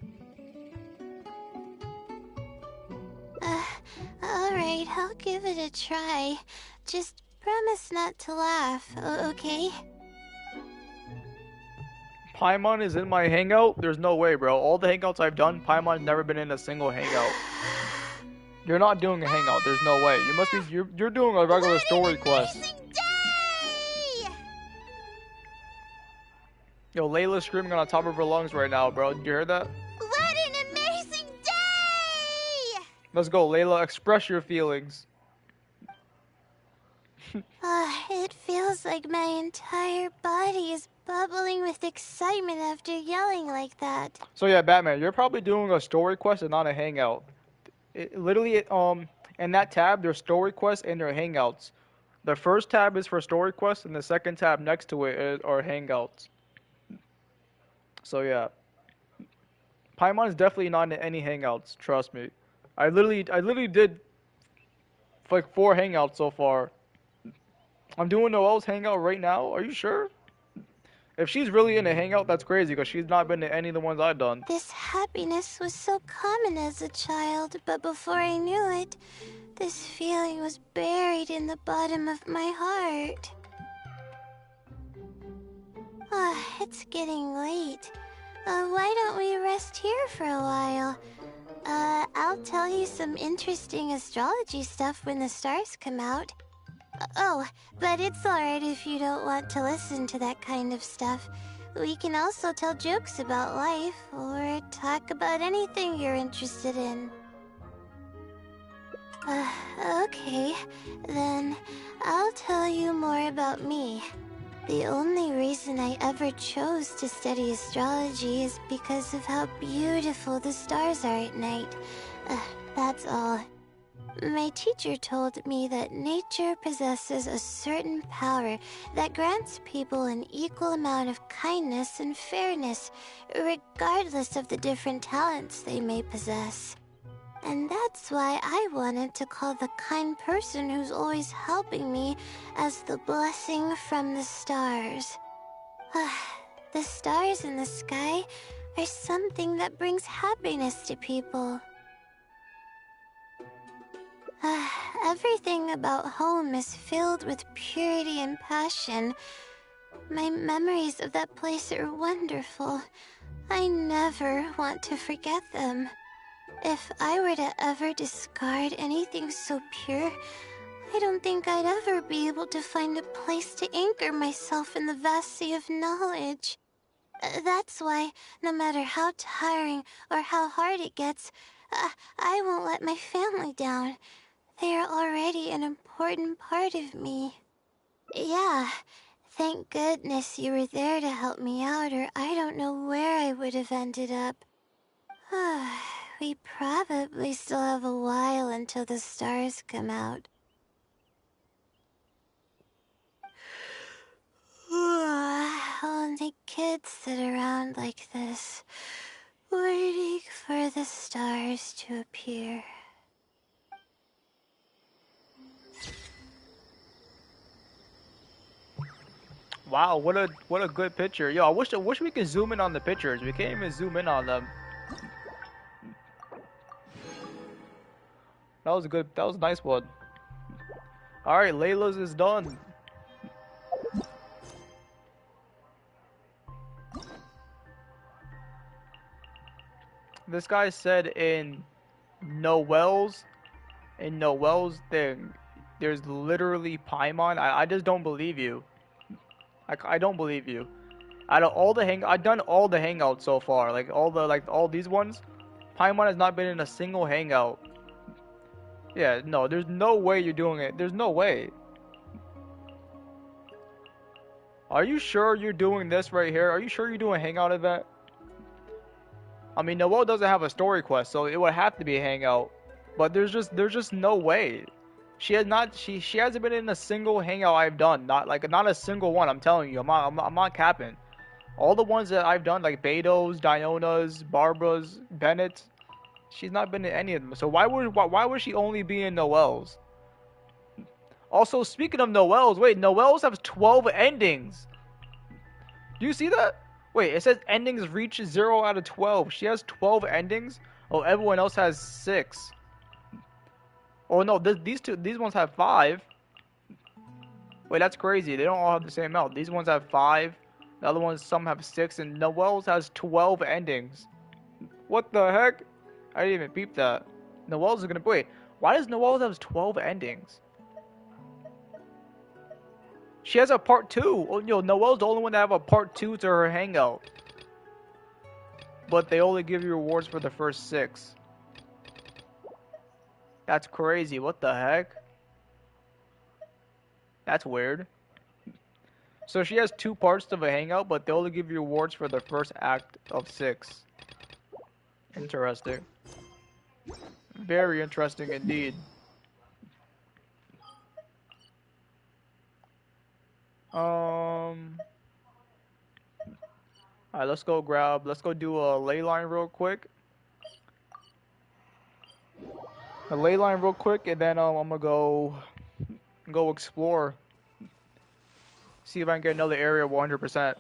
Alright, I'll give it a try. Just promise not to laugh, okay? Paimon is in my hangout? There's no way, bro. All the hangouts I've done, Paimon's never been in a single hangout. You're not doing a hangout. There's no way. You must be. You're doing a regular story quest. Yo, Layla's screaming on the top of her lungs right now, bro. Did you hear that? What an amazing day! Let's go, Layla. Express your feelings. It feels like my entire body is bubbling with excitement after yelling like that. So yeah, Batman, you're probably doing a story quest and not a hangout. Literally, in that tab, there's story quests and there are hangouts. The first tab is for story quests, and the second tab next to it are hangouts. So yeah, Paimon is definitely not in any hangouts. Trust me. I literally did like 4 hangouts so far. I'm doing Noelle's hangout right now. Are you sure? If she's really in a hangout, that's crazy because she's not been to any of the ones I've done. This happiness was so common as a child, but before I knew it, this feeling was buried in the bottom of my heart. It's getting late. Why don't we rest here for a while? I'll tell you some interesting astrology stuff when the stars come out. Oh, but it's alright if you don't want to listen to that kind of stuff. We can also tell jokes about life, or talk about anything you're interested in. Okay, then I'll tell you more about me. The only reason I ever chose to study astrology is because of how beautiful the stars are at night. That's all. My teacher told me that nature possesses a certain power that grants people an equal amount of kindness and fairness, regardless of the different talents they may possess. And that's why I wanted to call the kind person who's always helping me as the blessing from the stars. The stars in the sky are something that brings happiness to people. Everything about home is filled with purity and passion. My memories of that place are wonderful. I never want to forget them. If I were to ever discard anything so pure, I don't think I'd ever be able to find a place to anchor myself in the vast sea of knowledge. That's why, no matter how tiring or how hard it gets, I won't let my family down. They are already an important part of me. Yeah, thank goodness you were there to help me out, or I don't know where I would have ended up. We probably still have a while until the stars come out. Only kids sit around like this, waiting for the stars to appear. Wow, what a good picture. Yo, I wish we could zoom in on the pictures. We can't even zoom in on them. That was a nice one. Alright, Layla's is done. This guy said in Noelle's thing, there's literally Paimon. I just don't believe you. I don't believe you. Out of all the I've done all the hangouts so far. Like all these ones, Paimon has not been in a single hangout. Yeah, no, there's no way you're doing it. There's no way. Are you sure you're doing this right here? Are you sure you're doing a hangout event? I mean, Noelle doesn't have a story quest, so it would have to be a hangout. But there's just no way. She hasn't been in a single hangout I've done. Not a single one. I'm telling you. I'm not capping. All the ones that I've done, like Beto's, Diona's, Barbara's, Bennett, she's not been in any of them. So why would she only be in Noelle's? Also, speaking of Noelle's, wait, Noelle's has 12 endings. Do you see that? Wait, it says endings reach 0 out of 12. She has 12 endings? Oh, everyone else has 6. Oh no, these ones have 5. Wait, that's crazy. They don't all have the same amount. These ones have 5. The other ones, some have 6, and Noelle's has 12 endings. What the heck? I didn't even peep that. Noelle's is gonna wait. Why does Noelle's have 12 endings? She has a part 2. Oh, yo, Noelle's the only one that have a part 2 to her hangout. But they only give you rewards for the first 6. That's crazy. What the heck? That's weird. So she has 2 parts of a hangout, but they only give you rewards for the first act of 6. Interesting. Very interesting indeed. Alright, let's go do a ley line real quick. A ley line real quick, and then I'm gonna go explore. See if I can get another area 100%.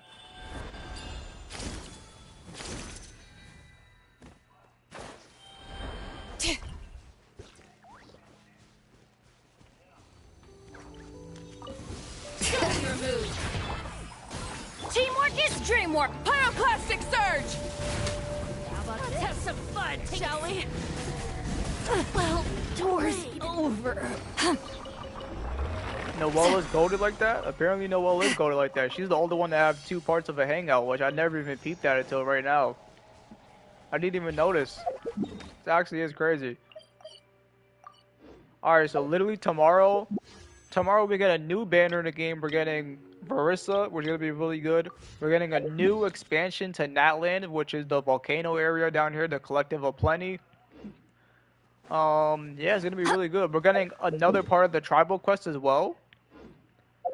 Teamwork is dreamwork! Pyroclastic surge! Let's have some fun, shall we? Well, tour's over. Noelle is goated like that? Apparently Noelle is goated like that. She's the only one to have 2 parts of a hangout, which I never even peeped at until right now. I didn't even notice. It actually is crazy. Alright, so literally tomorrow we get a new banner in the game. We're getting Varissa, which is going to be really good. We're getting a new expansion to Natland, which is the volcano area down here, the Collective of Plenty. Yeah, it's gonna be really good. We're getting another part of the tribal quest as well.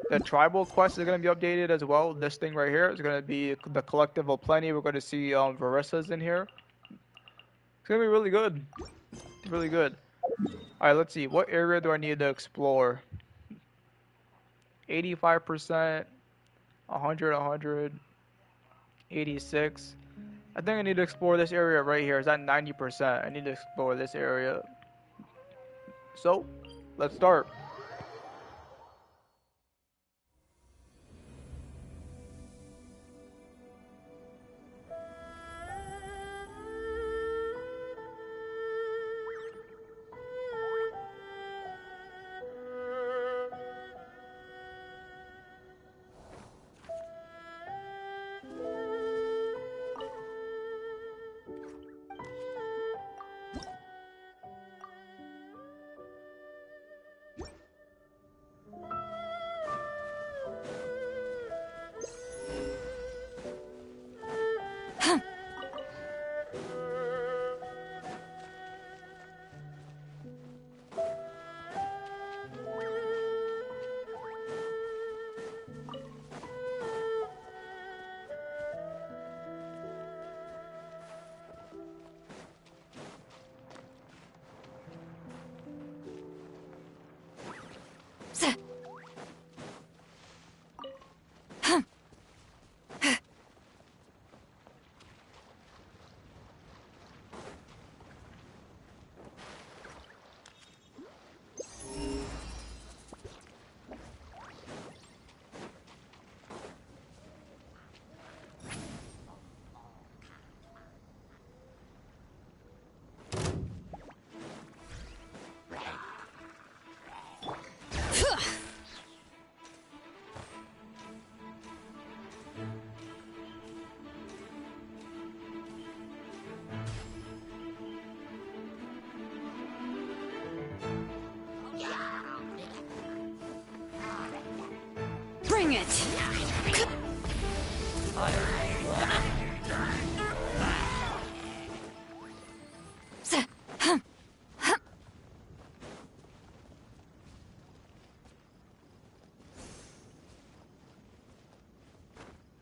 The tribal quest is gonna be updated as well. This thing right here is gonna be the Collective of Plenty. We're gonna see Varissa's in here. It's gonna be really good. Really good. Alright, let's see. What area do I need to explore? 85%, 100, 100, 86. I think I need to explore this area right here. It's at 90%. I need to explore this area. So, let's start. Bring it!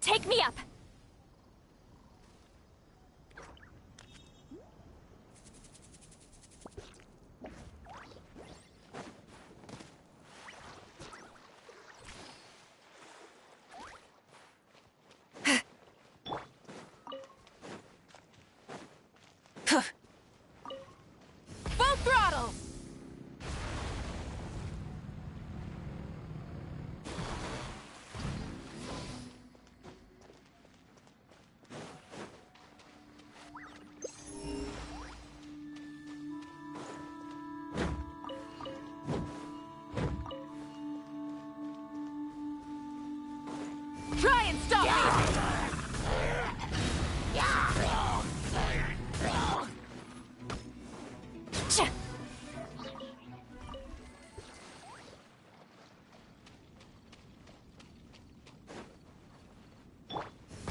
Take me up! Full throttle! Try and stop me!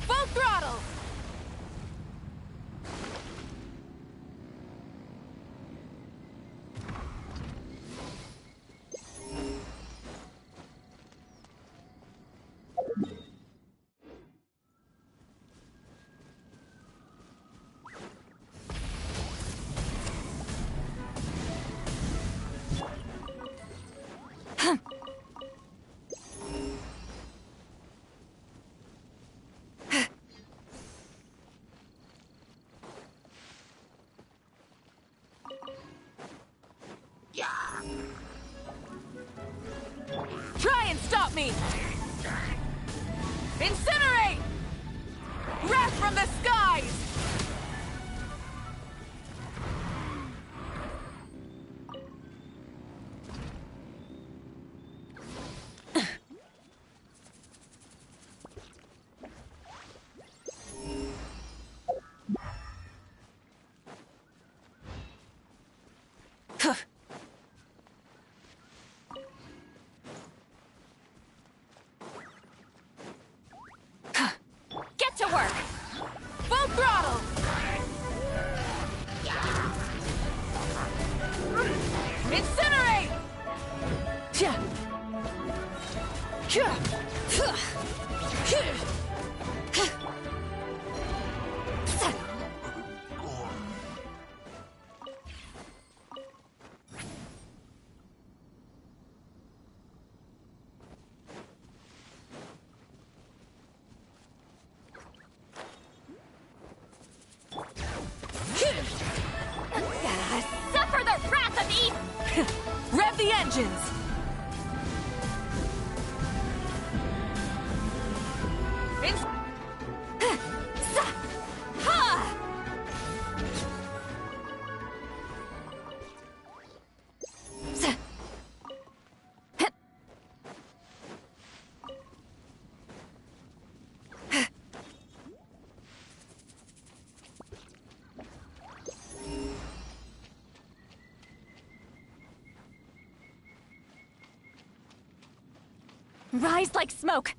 Full throttle! Try and stop me! Incinerate! Wrath from the skies! Get to work! Full throttle! Suffer the wrath of Eve! Rev the engines! Rise like smoke!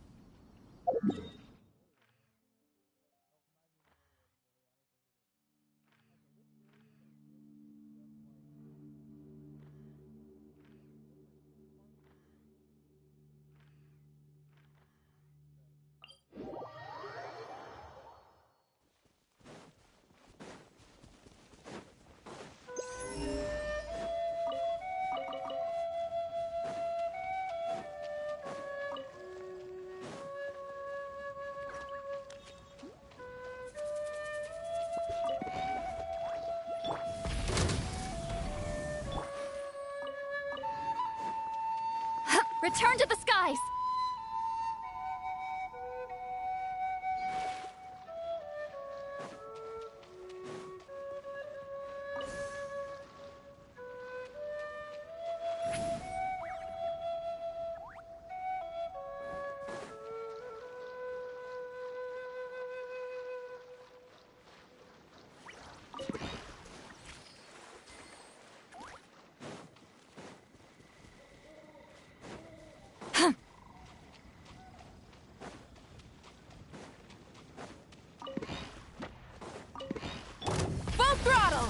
Return to the skies! Full throttle!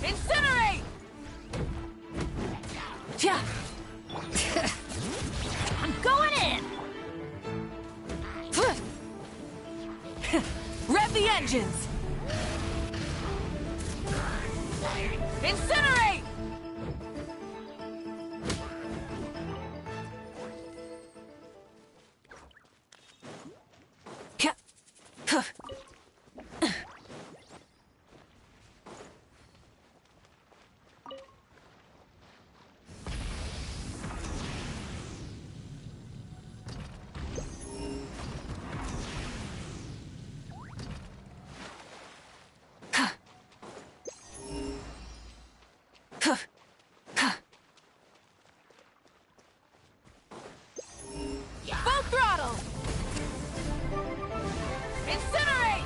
Incinerate! Yeah. I'm going in! Rev the engines! Incinerate! Full throttle! Incinerate!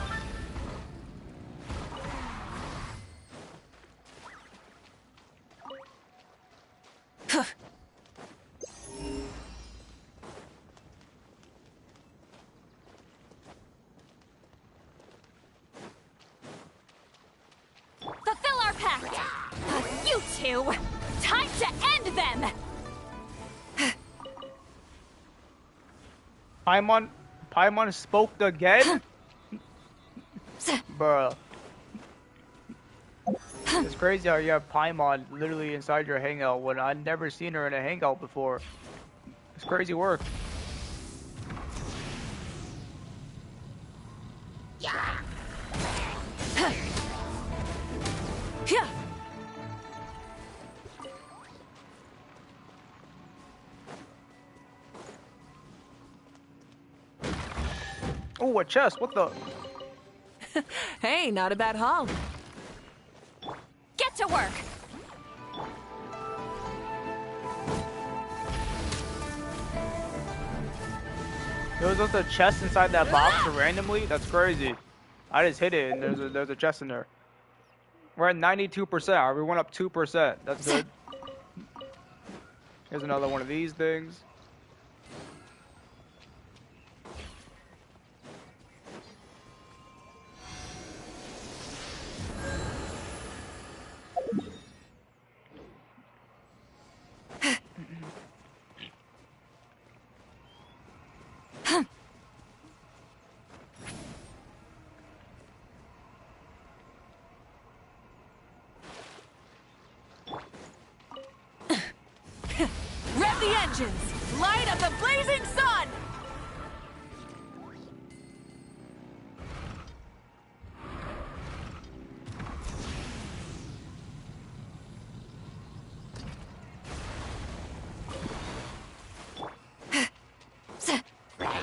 Fulfill our pact! You two! Time to end them! Paimon spoke again? Bruh. It's crazy how you have Paimon literally inside your hangout when I've never seen her in a hangout before. It's crazy work. Oh, a chest. What the? Hey, not a bad haul. Get to work! There was just a chest inside that box randomly? That's crazy. I just hit it and there's a chest in there. We're at 92%. We went up 2%. That's good. Here's another one of these things. Rev the engines! Light of the blazing sun!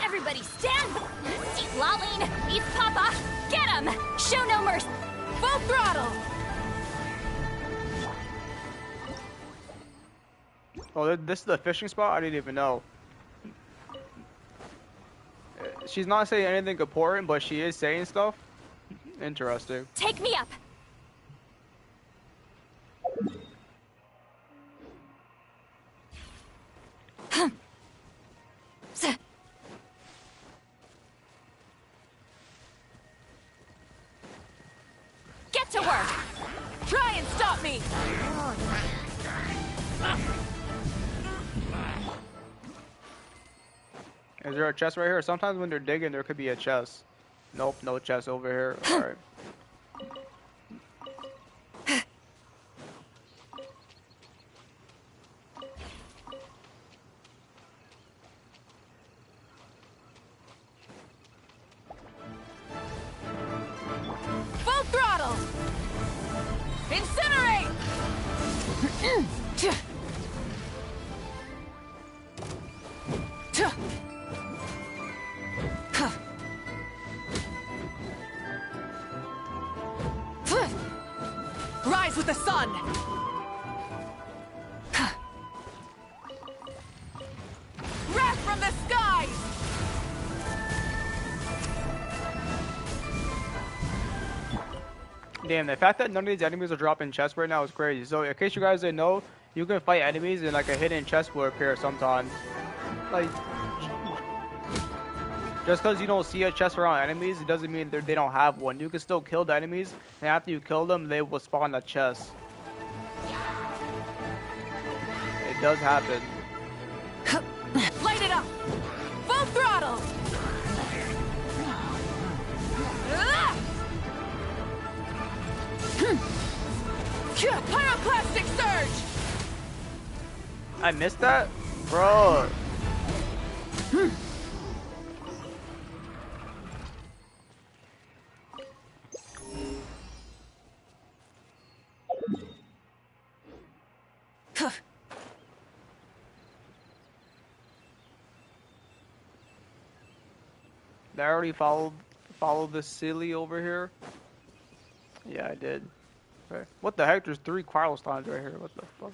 Everybody stand! See Lolene! Eat Papa! Get him! Show no mercy! Full throttle! Oh, this is the fishing spot? I didn't even know. She's not saying anything important, but she is saying stuff. Interesting. Take me up! Get to work! Try and stop me! Is there a chest right here? Sometimes when they're digging, there could be a chest. Nope, no chest over here. Alright. Full throttle! Incinerate! Rise with the sun! Wrath from the skies! Damn, the fact that none of these enemies are dropping chests right now is crazy. So, in case you guys didn't know, you can fight enemies and like a hidden chest will appear sometimes. Like, just because you don't see a chest around enemies, it doesn't mean they don't have one. You can still kill the enemies, and after you kill them, they will spawn a chest. It does happen. Light it up! Full throttle! Pyroclastic surge! I missed that? Bro. Did I already follow the silly over here? Yeah, I did. Okay. What the heck? There's 3 Quirlstones right here. What the fuck?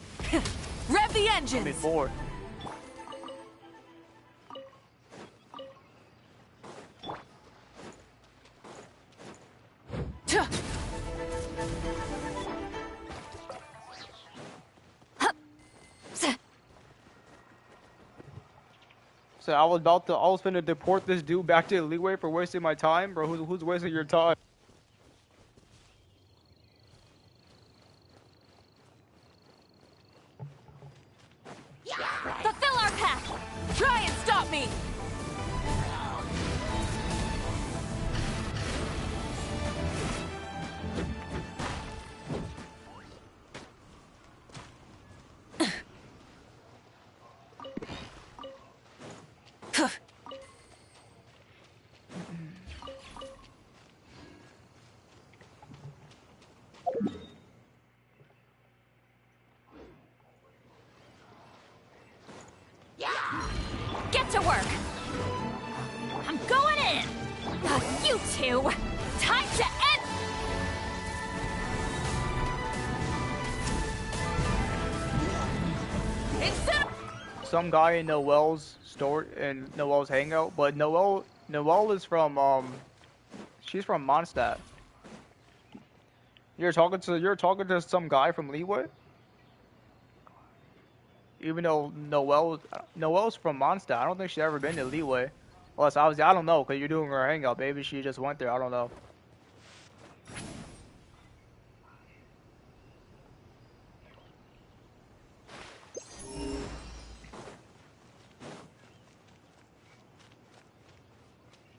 Rev the I engines! mean 4. So I was finna deport this dude back to the leeway for wasting my time, bro. Who's wasting your time? Fulfill our path! Try and stop me! Get to work! I'm going in! You two! Time to end! Some guy in Noelle's store in Noelle's hangout, but Noelle is from she's from Mondstadt. You're talking to some guy from Leeway? Even though Noelle's from Mondstadt, I don't think she's ever been to Leeway. Unless obviously I don't know, cause you're doing her hangout. Maybe she just went there. I don't know.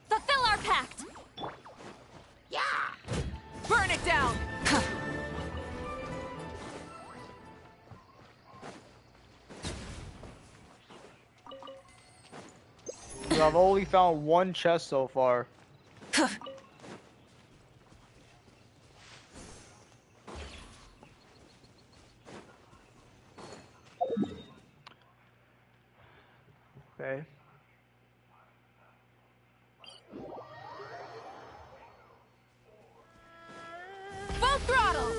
Fulfill our pact! Yeah! Burn it down! I've only found one chest so far. Okay. Full throttle!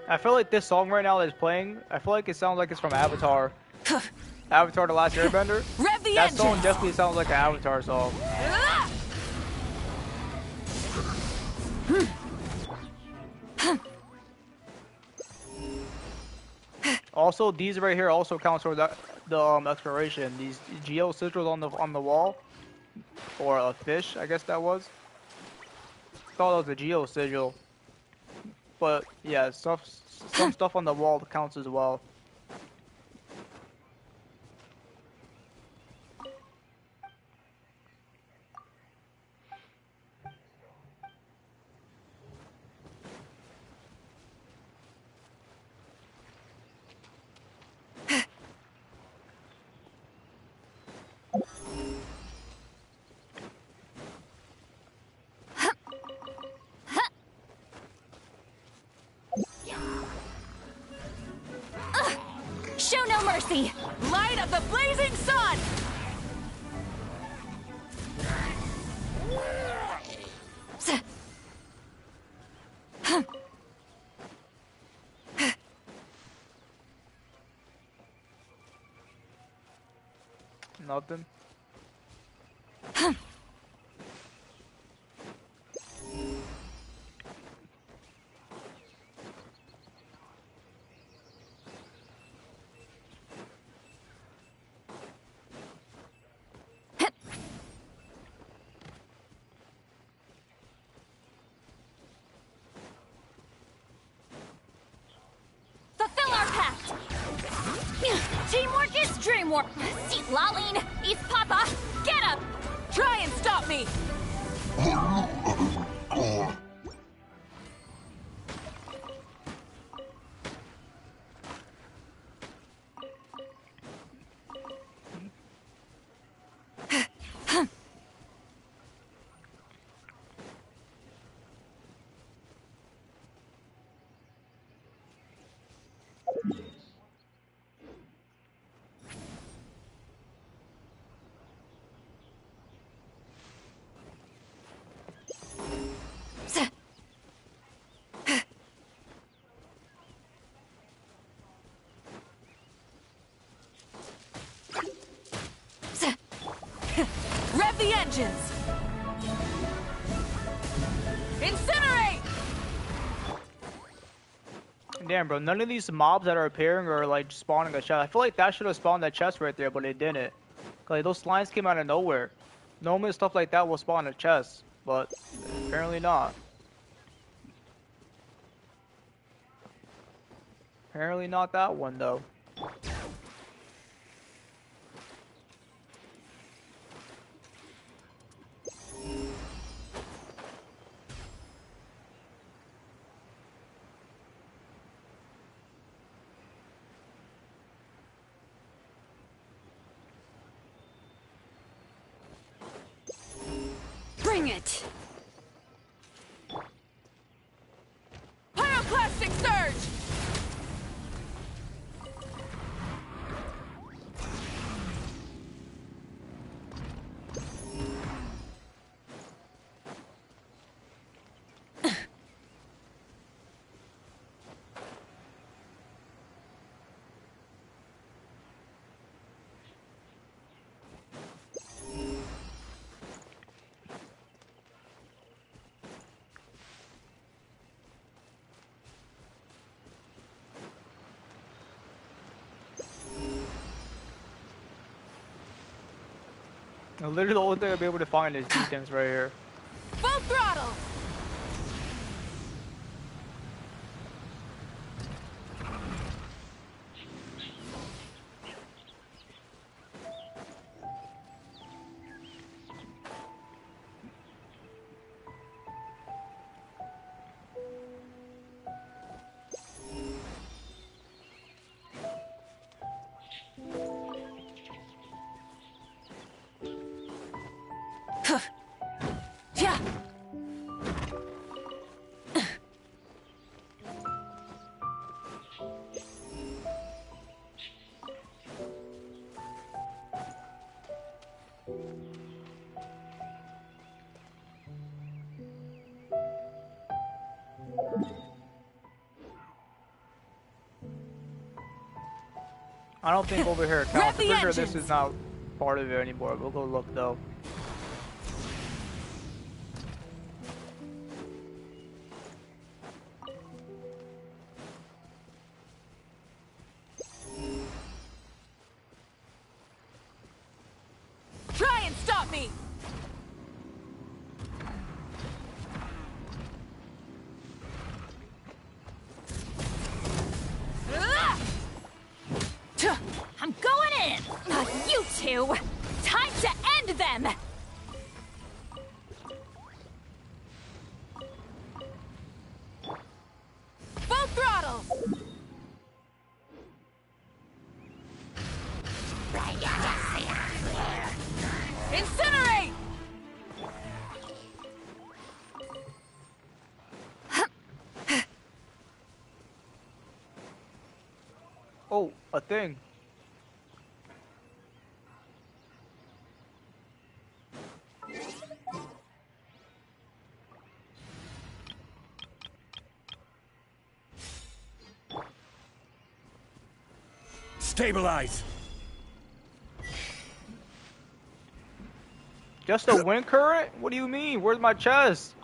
I feel like this song right now that's playing, I feel like it sounds like it's from Avatar. Avatar The Last Airbender. Rev the That engine! song definitely sounds like an Avatar song. Also, these right here also count for the exploration. These geo sigils on the wall, or a fish, I guess that was. I thought it was a geo sigil, but yeah, some stuff on the wall counts as well. Show no mercy! Light of the blazing sun! Nothing. Fulfill our pact! Teamwork is dreamwork! See, Laline! East Papa! Get up! Try and stop me! Rev the engines! Incinerate! Damn, bro, none of these mobs that are appearing are like spawning a chest. I feel like that should have spawned that chest right there, but it didn't. Like those slimes came out of nowhere. Normally stuff like that will spawn a chest, but apparently not. Apparently not that one though. it! Pyroclastic surge! Literally the only thing I'll be able to find is these things right here. Full throttle! Yeah. I don't think over here it Rev counts. I'm the pretty sure this engines! is not part of it anymore. We'll go look though. Try and stop me! I'm going in! You two! Time to end them! Full throttle! Incinerate! Oh, a thing. Stabilize! Just a wind current? What do you mean? Where's my chest?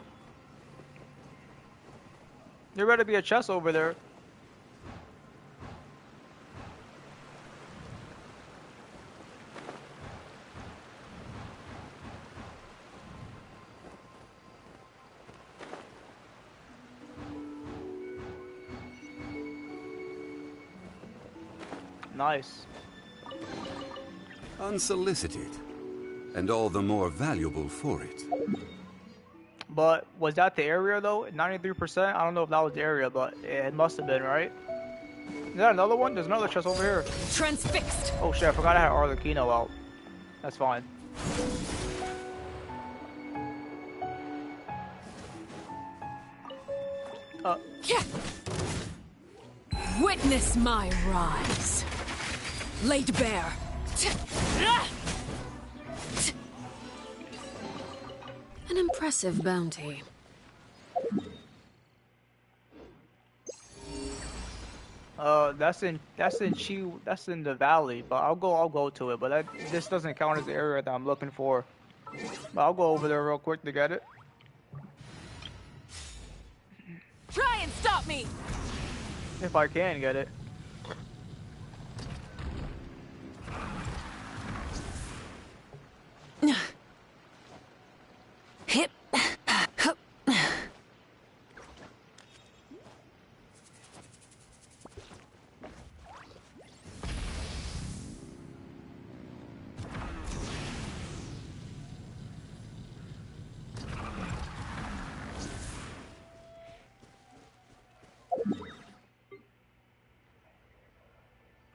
There better be a chest over there. Nice. Unsolicited. And all the more valuable for it. But was that the area though? 93%? I don't know if that was the area, but it must have been, right? Is that another one? There's another chest over here. Transfixed! Oh shit, I forgot I had Arlecchino out. That's fine. Yeah. Witness my rise. Laid bare. An impressive bounty. That's in the valley, but I'll go to it, but this doesn't count as the area that I'm looking for. But I'll go over there real quick to get it. Try and stop me! If I can get it. Hip. Hup.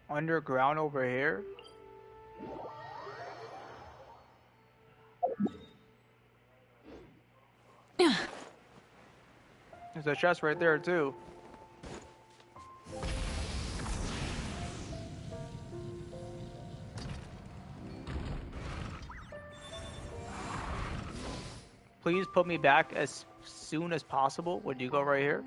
Underground over here? There's a chest right there too. Please put me back as soon as possible. Would you go right here?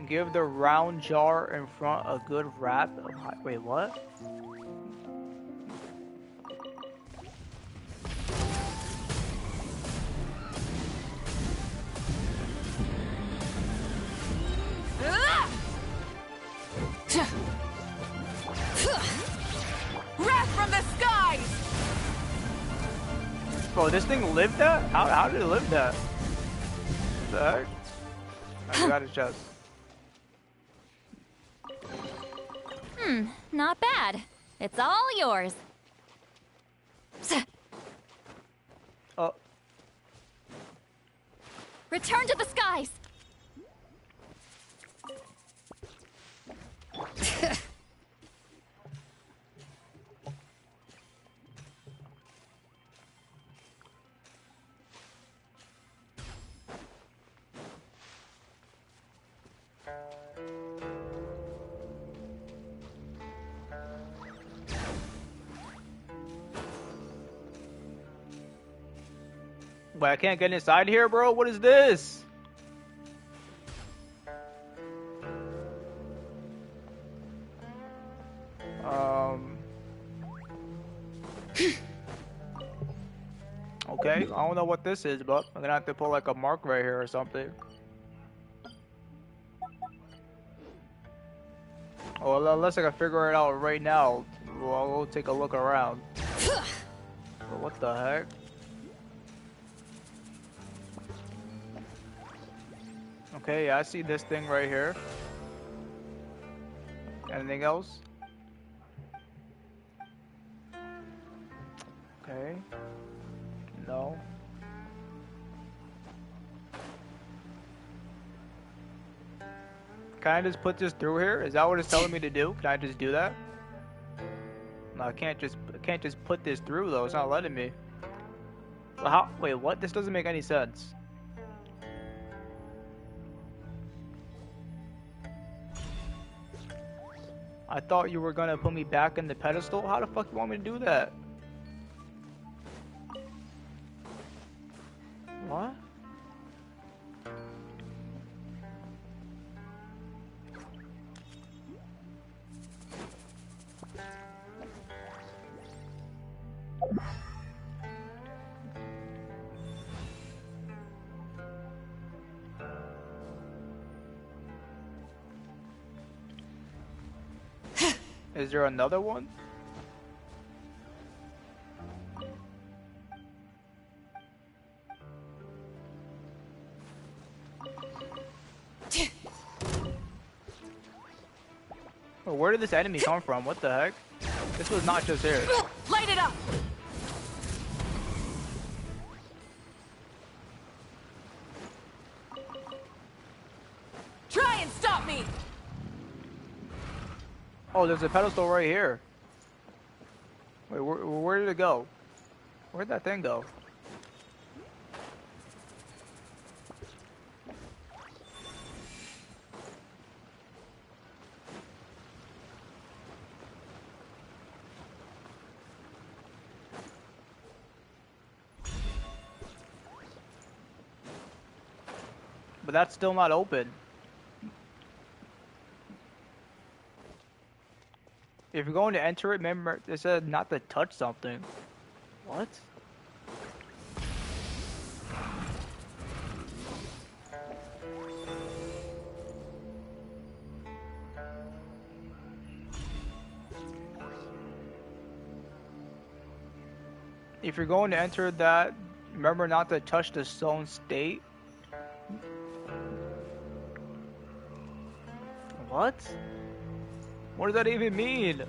Give the round jar in front a good wrap. Wait, what? Wrath from the skies! Bro, this thing lived that? How did it live that? What the heck? I got a chest. Not bad. It's all yours. Oh. Return to the skies! Wait, I can't get inside here, bro? What is this? Okay, I don't know what this is, but I'm gonna have to put like a mark right here or something. Well, unless I can figure it out right now, well, I'll go take a look around. But what the heck? Okay, yeah, I see this thing right here. Anything else? Okay. No. Can I just put this through here? Is that what it's telling me to do? Can I just do that? No, I can't just put this through though. It's not letting me. Well, how? Wait, what? This doesn't make any sense. I thought you were gonna put me back in the pedestal. How the fuck you want me to do that? What? Is there another one? Well, where did this enemy come from? What the heck? This was not just here. Light it up! Try and stop me! Oh, there's a pedestal right here. Wait, where did it go? Where'd that thing go? But that's still not open. If you're going to enter it, remember it said not to touch something. What? If you're going to enter that, remember not to touch the stone state. What? What does that even mean?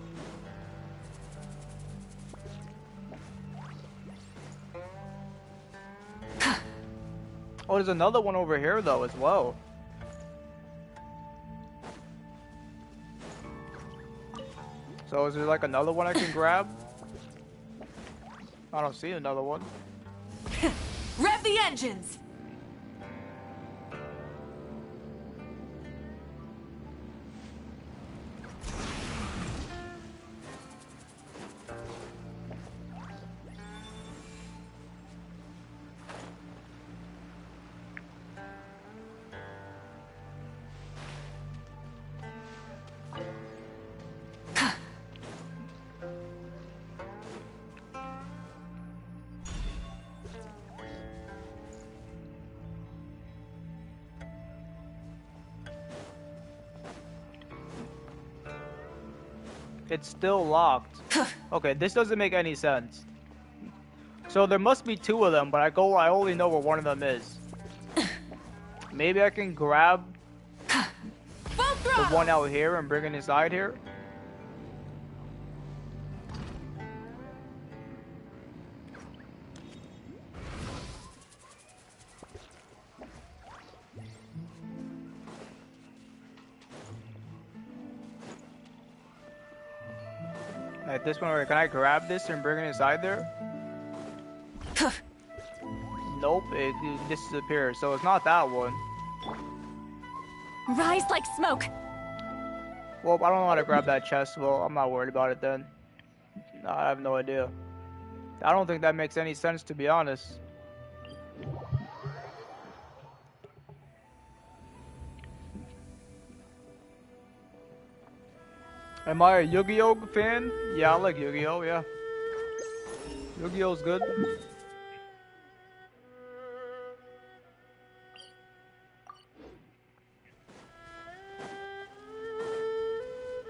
Oh, there's another one over here though as well. So is there like another one I can grab? I don't see another one. Rev the engines! It's still locked. Okay, this doesn't make any sense. So there must be two of them, but I only know where one of them is. Maybe I can grab the one out here and bring it inside here. At this point, can I grab this and bring it inside there? Nope, it disappears. So it's not that one. Rise like smoke. Well, I don't know how to grab that chest. Well, I'm not worried about it then. I have no idea. I don't think that makes any sense, to be honest. Am I a Yu-Gi-Oh fan? Yeah, I like Yu-Gi-Oh, yeah. Yu-Gi-Oh's good.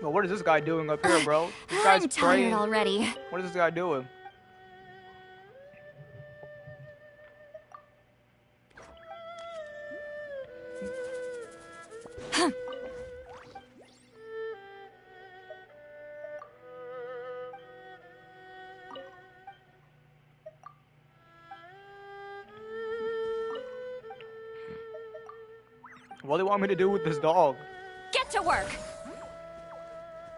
Well, what is this guy doing up here, bro? This guy's I'm tired praying. already. What is this guy doing? What do they want me to do with this dog? Get to work.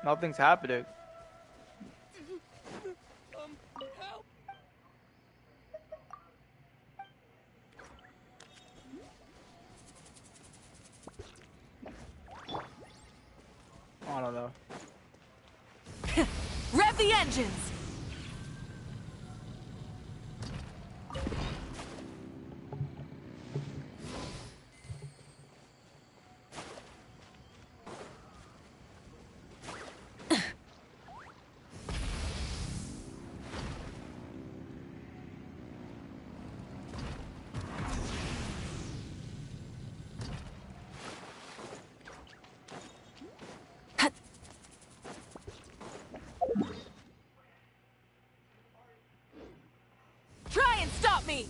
Nothing's happening. Help! I don't know. Rev the engines! Try and stop me!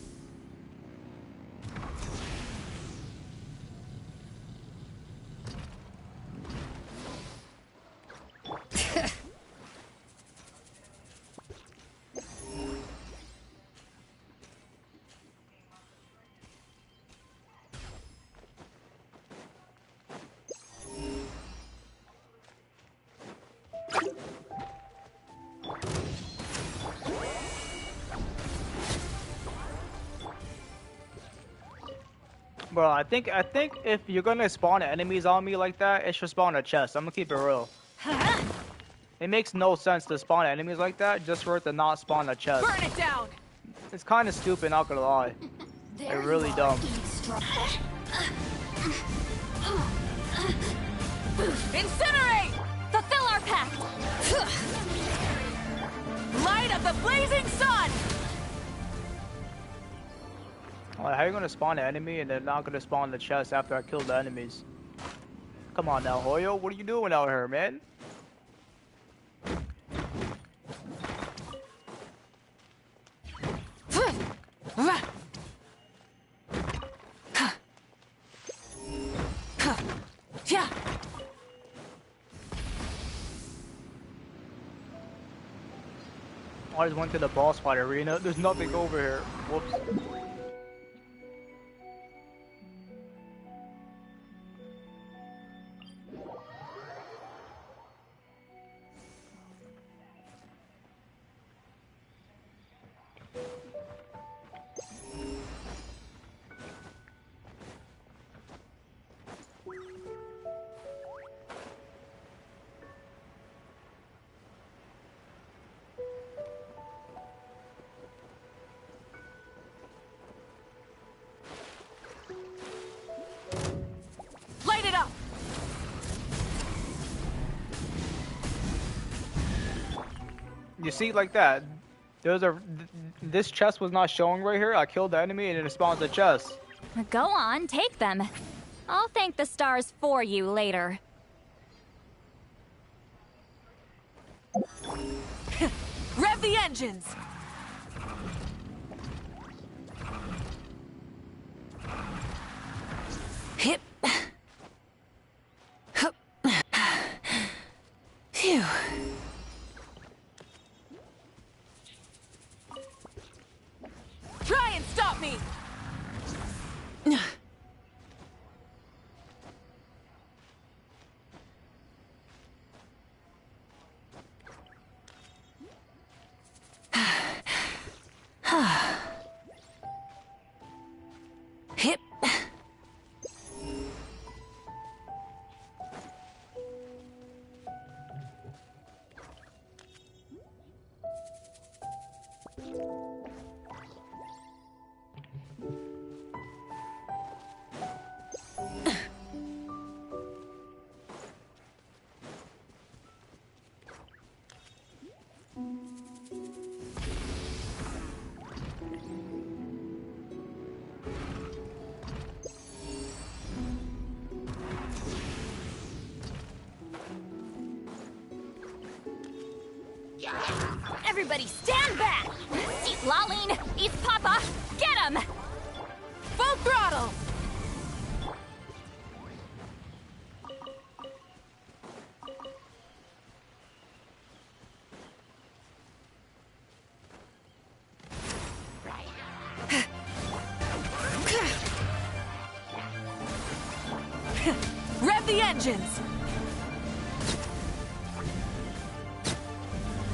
Bro, I think if you're gonna spawn enemies on me like that, it should spawn a chest. I'm gonna keep it real. It makes no sense to spawn enemies like that just for it to not spawn a chest. Burn it down! It's kind of stupid, not gonna lie. It's really dumb. Incinerate! Fulfill our pact. Light of the blazing sun! Like, how are you gonna spawn an enemy and then not gonna spawn the chest after I kill the enemies? Come on now, Hoyo, what are you doing out here, man? Yeah. I just went to the boss fight arena. There's nothing over here. Whoops. You see, like that. This chest was not showing right here. I killed the enemy and it spawns a chest. Go on, take them. I'll thank the stars for you later. Rev the engines! Hip. Hup. Phew. Try and stop me! Hip. Everybody stand back! See Laline, East Papa, get him! Full throttle! Rev the engines!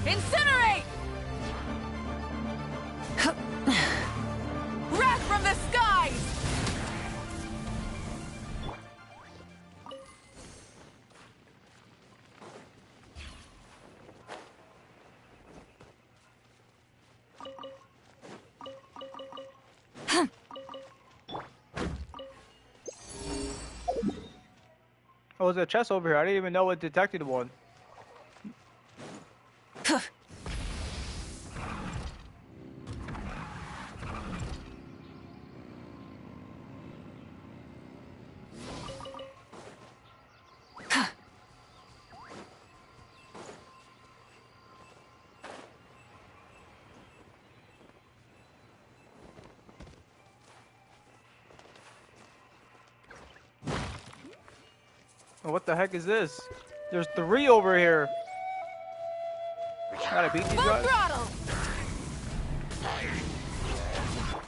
Incinerate! Wrath from the skies! Oh, there's a chest over here. I didn't even know it detected one. Oh, what the heck is this? There's 3 over here. I gotta beat these guys. Throttle!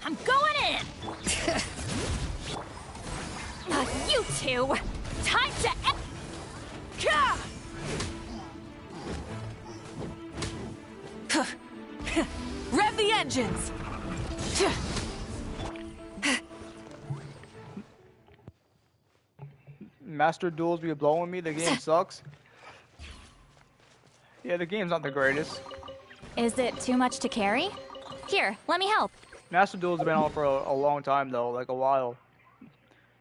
I'm going in! You two! Time to Ka! Rev the engines! Master Duels be blowing me. The game sucks. Yeah, the game's not the greatest. Is it too much to carry? Here, let me help. Master Duel's been on for a long time though, like a while.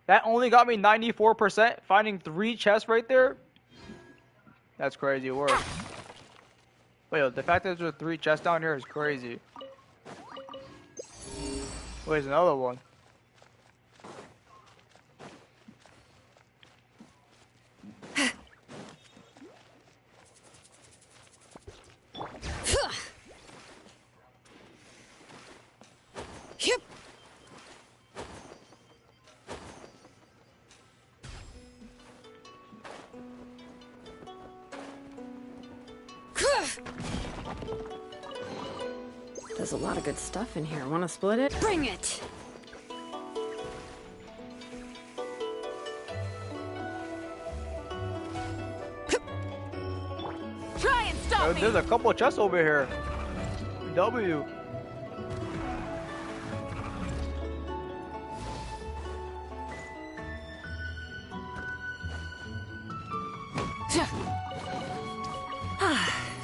That only got me 94%. Finding 3 chests right there. That's crazy work. Wait, the fact that there's 3 chests down here is crazy. Wait, there's another one. Yep. There's a lot of good stuff in here. Want to split it? Bring it! Try and stop me! There's a couple of chests over here. W.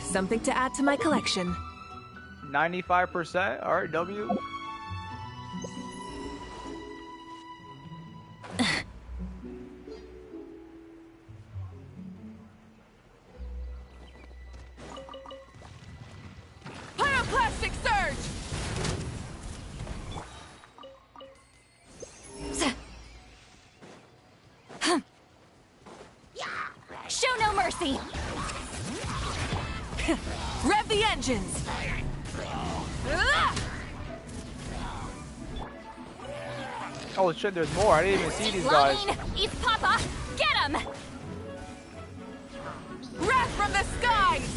Something to add to my collection. 95%. Alright, W. mercy! Rev the engines! Oh shit, there's more. I didn't even see these guys. It's Papa! Get him! Wrath from the skies!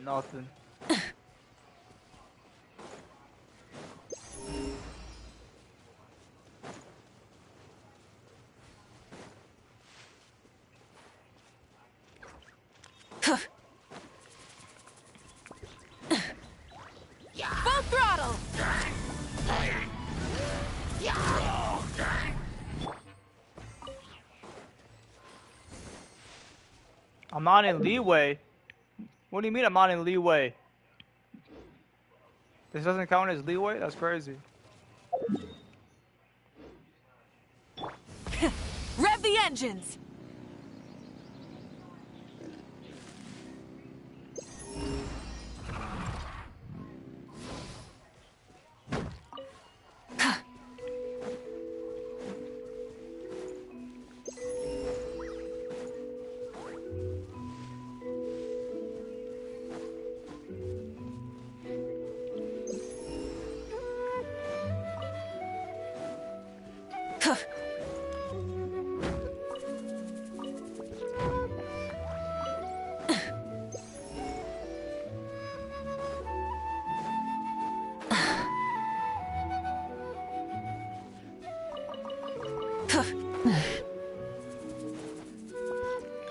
Nothing. Full throttle! I'm not in leeway. What do you mean I'm not in leeway? This doesn't count as leeway? That's crazy. Rev the engines!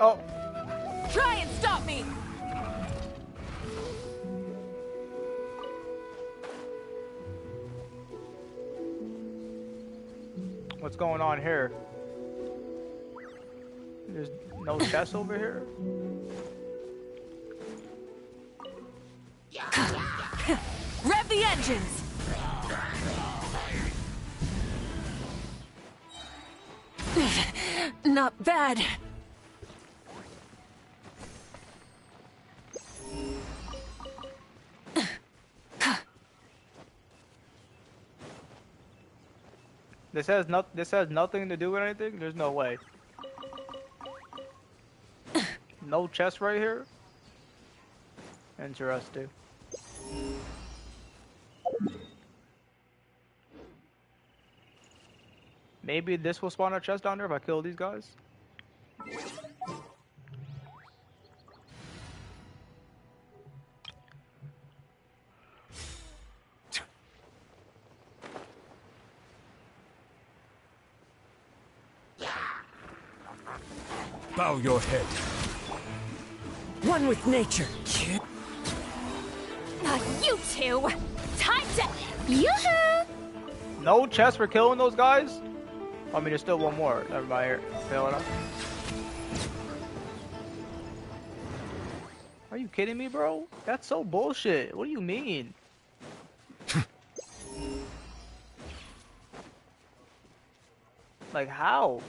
Oh. Try and stop me! What's going on here? There's no chest over here? Rev the engines! Not bad. This has nothing to do with anything? There's no way. No chest right here? Interesting. Maybe this will spawn a chest down there if I kill these guys? Bow your head. One with nature. You two! Time to... Yoo-hoo! No chest for killing those guys? I mean, there's still one more. Never mind here. Fail enough. Are you kidding me, bro? That's so bullshit. What do you mean? Like, how?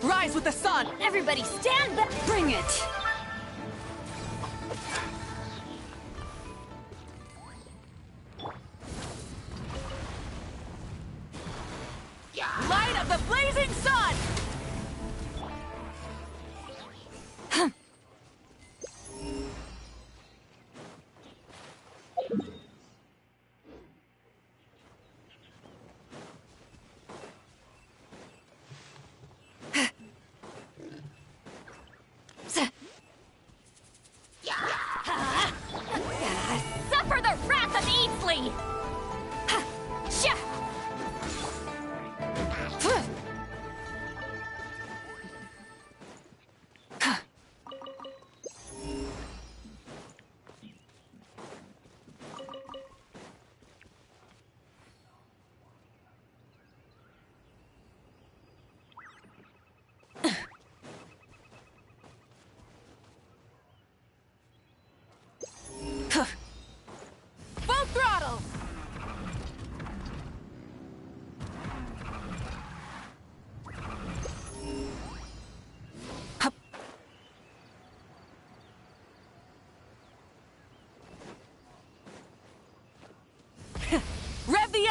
Rise with the sun! Everybody stand back! Bring it! Light of the blazing sun!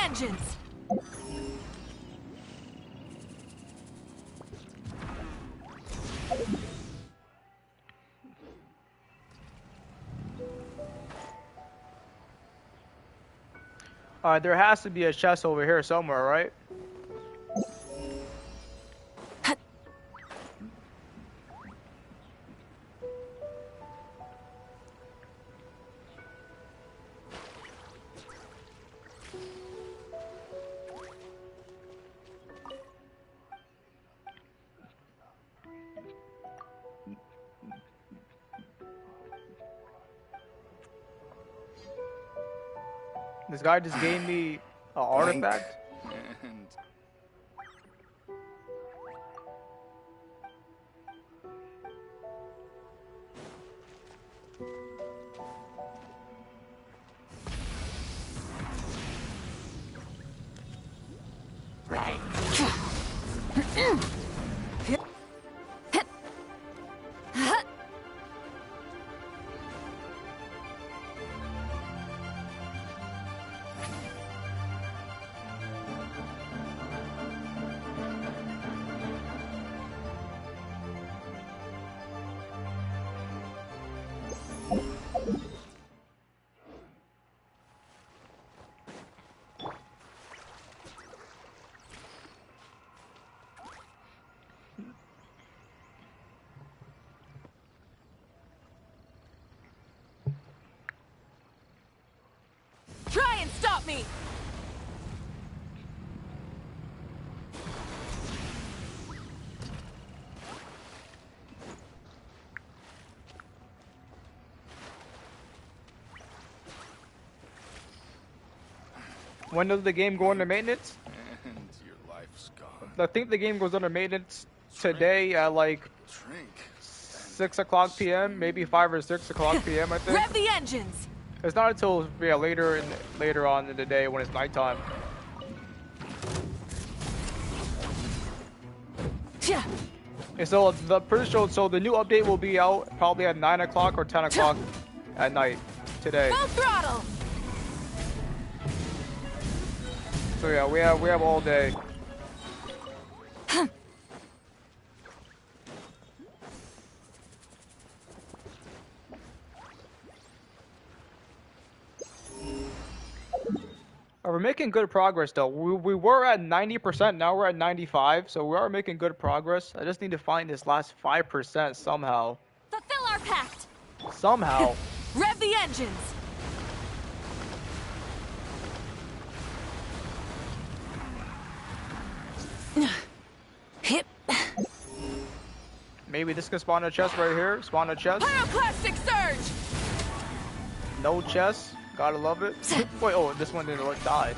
engines! Alright, there has to be a chest over here somewhere, right? This guy just gave me an artifact. And Try and stop me! When does the game go into maintenance? and your life's gone. I think the game goes under maintenance today at like 6 o'clock p.m., maybe 5 or 6 o'clock p.m. I think. Rev the engines! It's not until later on in the day when it's nighttime. Yeah. And so the pretty sure so the new update will be out probably at 9 o'clock or 10 o'clock at night today. Full throttle! So yeah, we have all day. We're making good progress though. We were at 90%, now we're at 95, so we are making good progress. I just need to find this last 5% somehow. Fulfill our pact! Somehow. Rev the engines! Hip. Maybe this can spawn a chest right here. Spawn a chest. Pyroclastic surge! No chest. Gotta love it. Wait, oh, this one didn't die.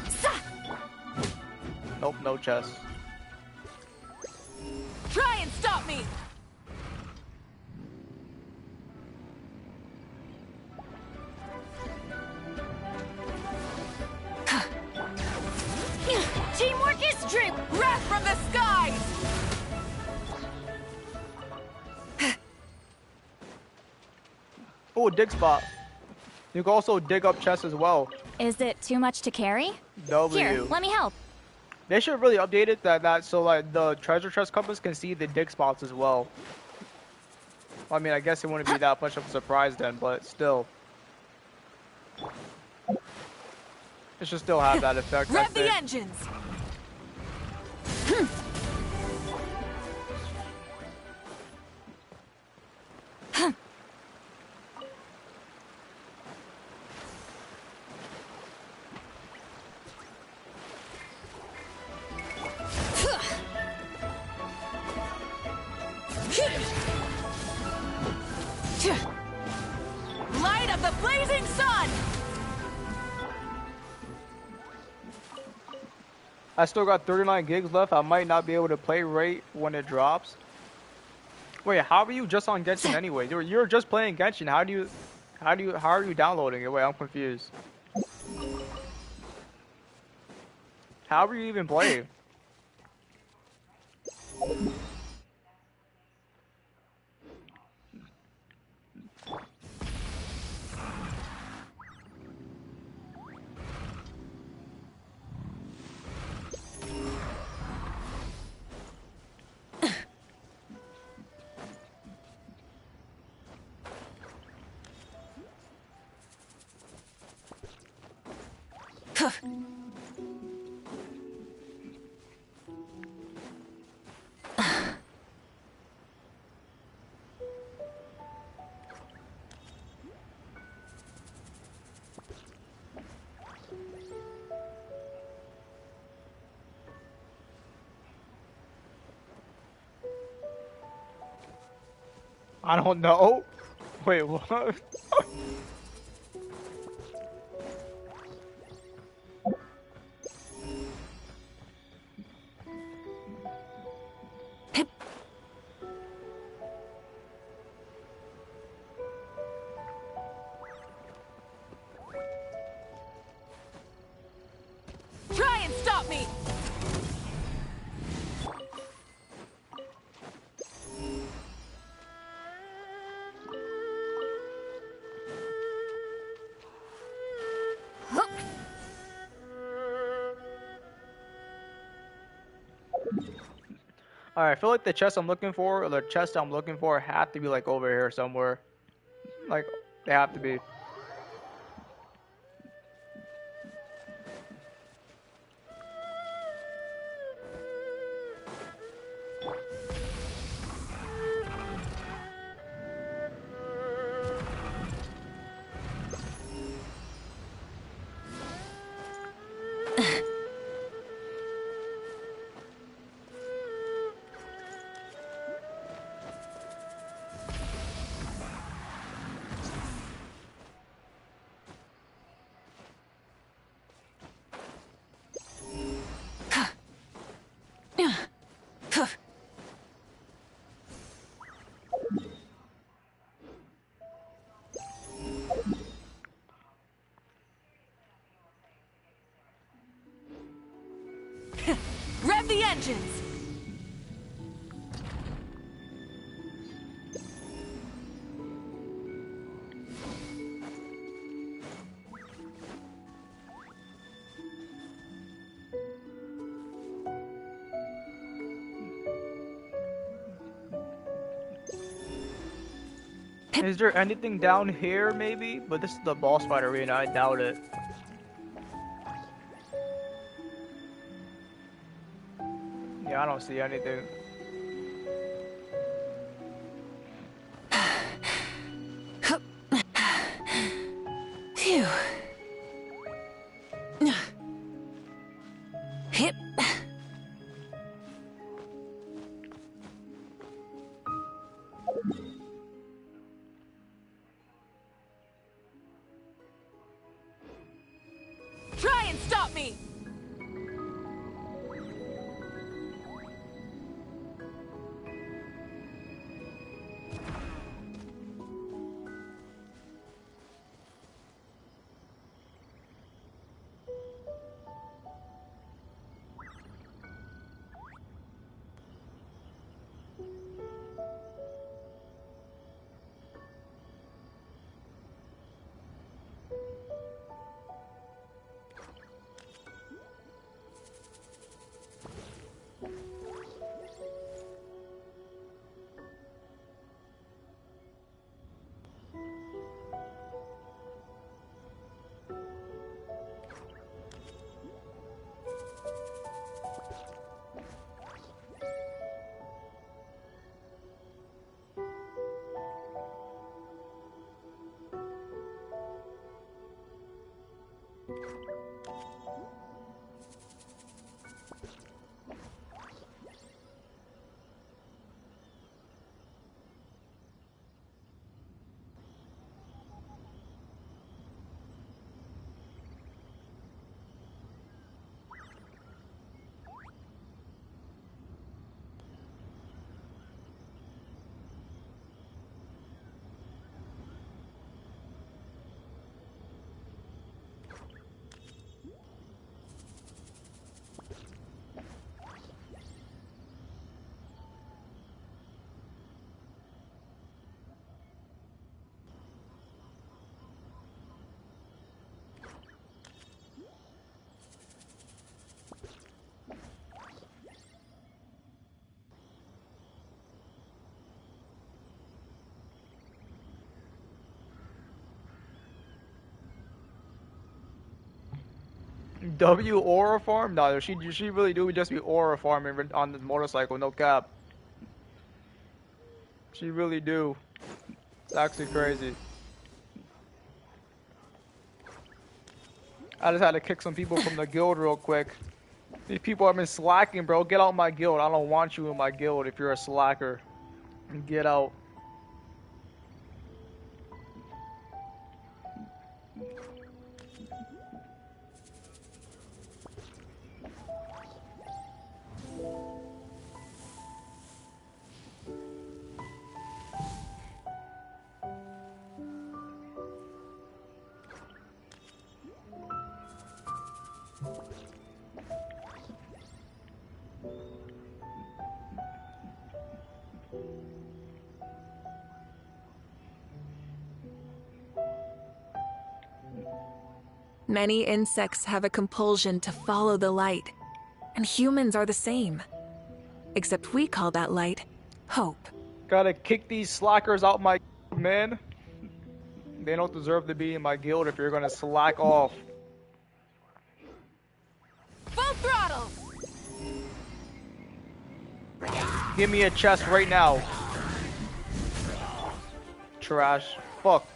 Nope, no chest. Try and stop me! Teamwork is dream! Wrath from the skies! Oh, dig spot. You can also dig up chests as well. Is it too much to carry? W. Here, let me help. They should really update it that so like the treasure chest compass can see the dig spots as well. I mean, I guess it wouldn't be that much of a surprise then, but still. It should still have that effect. I Rev the think. engines! Light of the blazing sun! I still got 39 gigs left. I might not be able to play right when it drops. Wait, how are you just on Genshin anyway? You're just playing Genshin. How are you downloading it? Wait, I'm confused. How are you even playing? I don't know. Wait, what? Try and stop me! Alright, I feel like the chest I'm looking for, or the chest I'm looking for, have to be like over here somewhere. Like, they have to be. Rev the engines! Is there anything down here, maybe? But this is the boss fight arena, I doubt it. Yeah, I don't see anything. Phew. Hip. Try and stop me! W aura farm? No, she really do just be aura farming on the motorcycle, no cap. She really do. It's actually crazy. I just had to kick some people from the guild real quick. These people have been slacking, bro. Get out my guild. I don't want you in my guild if you're a slacker. Get out. Many insects have a compulsion to follow the light, and humans are the same. Except we call that light hope. Gotta kick these slackers out my guild, man. They don't deserve to be in my guild if you're gonna slack off. Full throttle! Give me a chest right now. Trash. Fuck.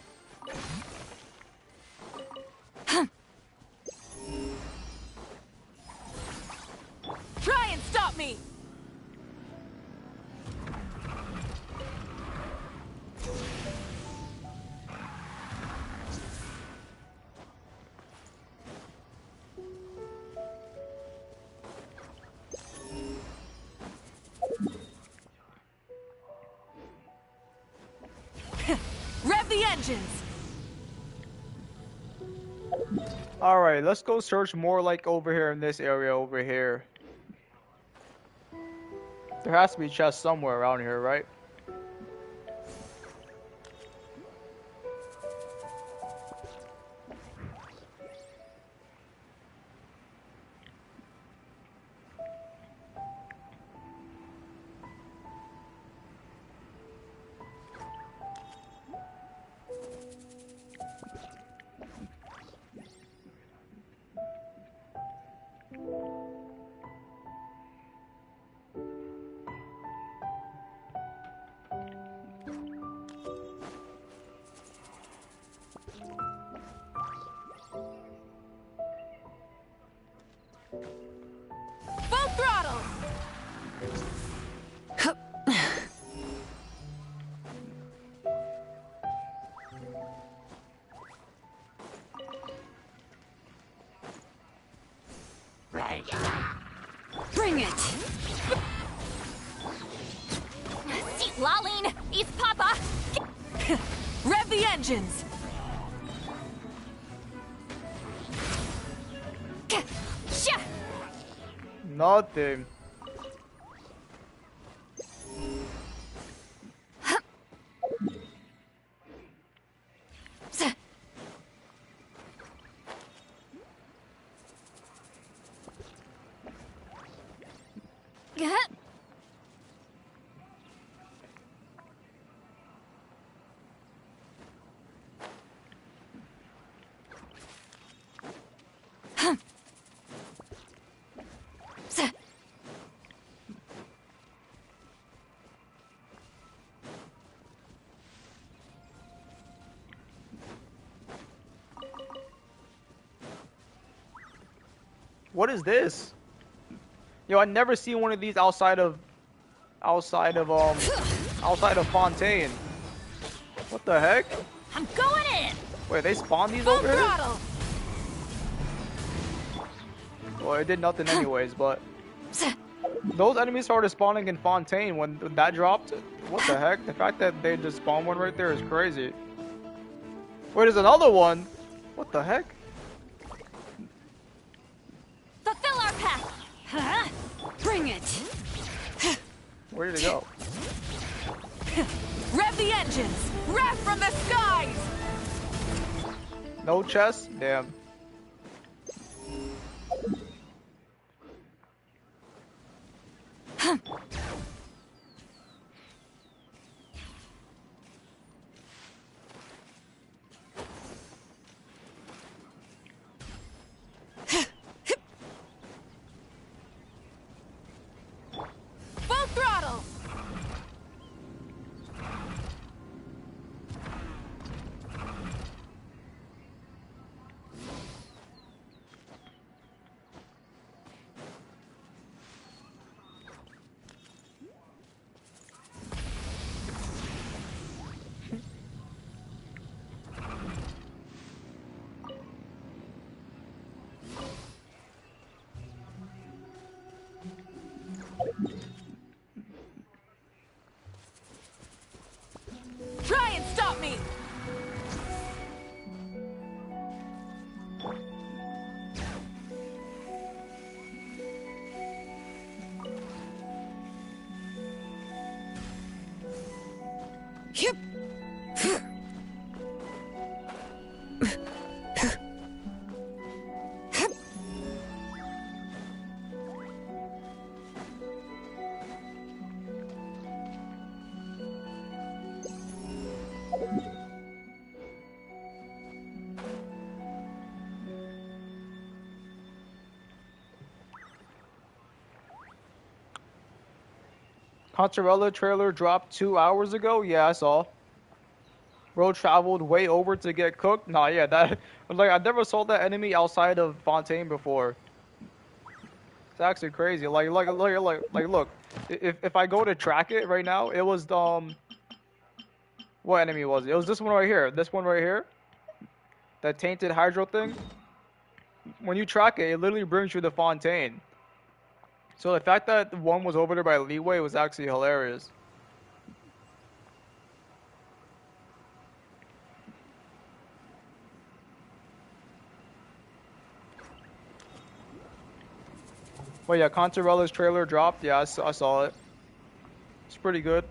Try and stop me! Rev the engines! Alright, let's go search more like over here in this area over here. There has to be chests somewhere around here, right? Full throttle! Bring it! See, Laline! It's Papa! Rev the engines! Sha! Nothing. What is this? Yo, I never seen one of these outside of Fontaine. What the heck? I'm going in! Wait, they spawn these Full over here? throttle! Well, it did nothing anyways, but those enemies started spawning in Fontaine when that dropped. What the heck? The fact that they just spawned one right there is crazy. Wait, there's another one. What the heck? Fulfill our path! Huh? Bring it! Where did it go? Rev the engines! Rev from the skies! No chest? Damn. Try and stop me! Yep. Contarella trailer dropped 2 hours ago? Yeah, I saw. Road traveled way over to get cooked? Nah, yeah, that like I never saw that enemy outside of Fontaine before. It's actually crazy. Look. If I go to track it right now, it was what enemy was it? It was this one right here. This one right here. That tainted hydro thing. When you track it, it literally brings you to Fontaine. So the fact that the one was over there by Leeway was actually hilarious. Well, yeah, Contarella's trailer dropped. Yeah, I saw it. It's pretty good.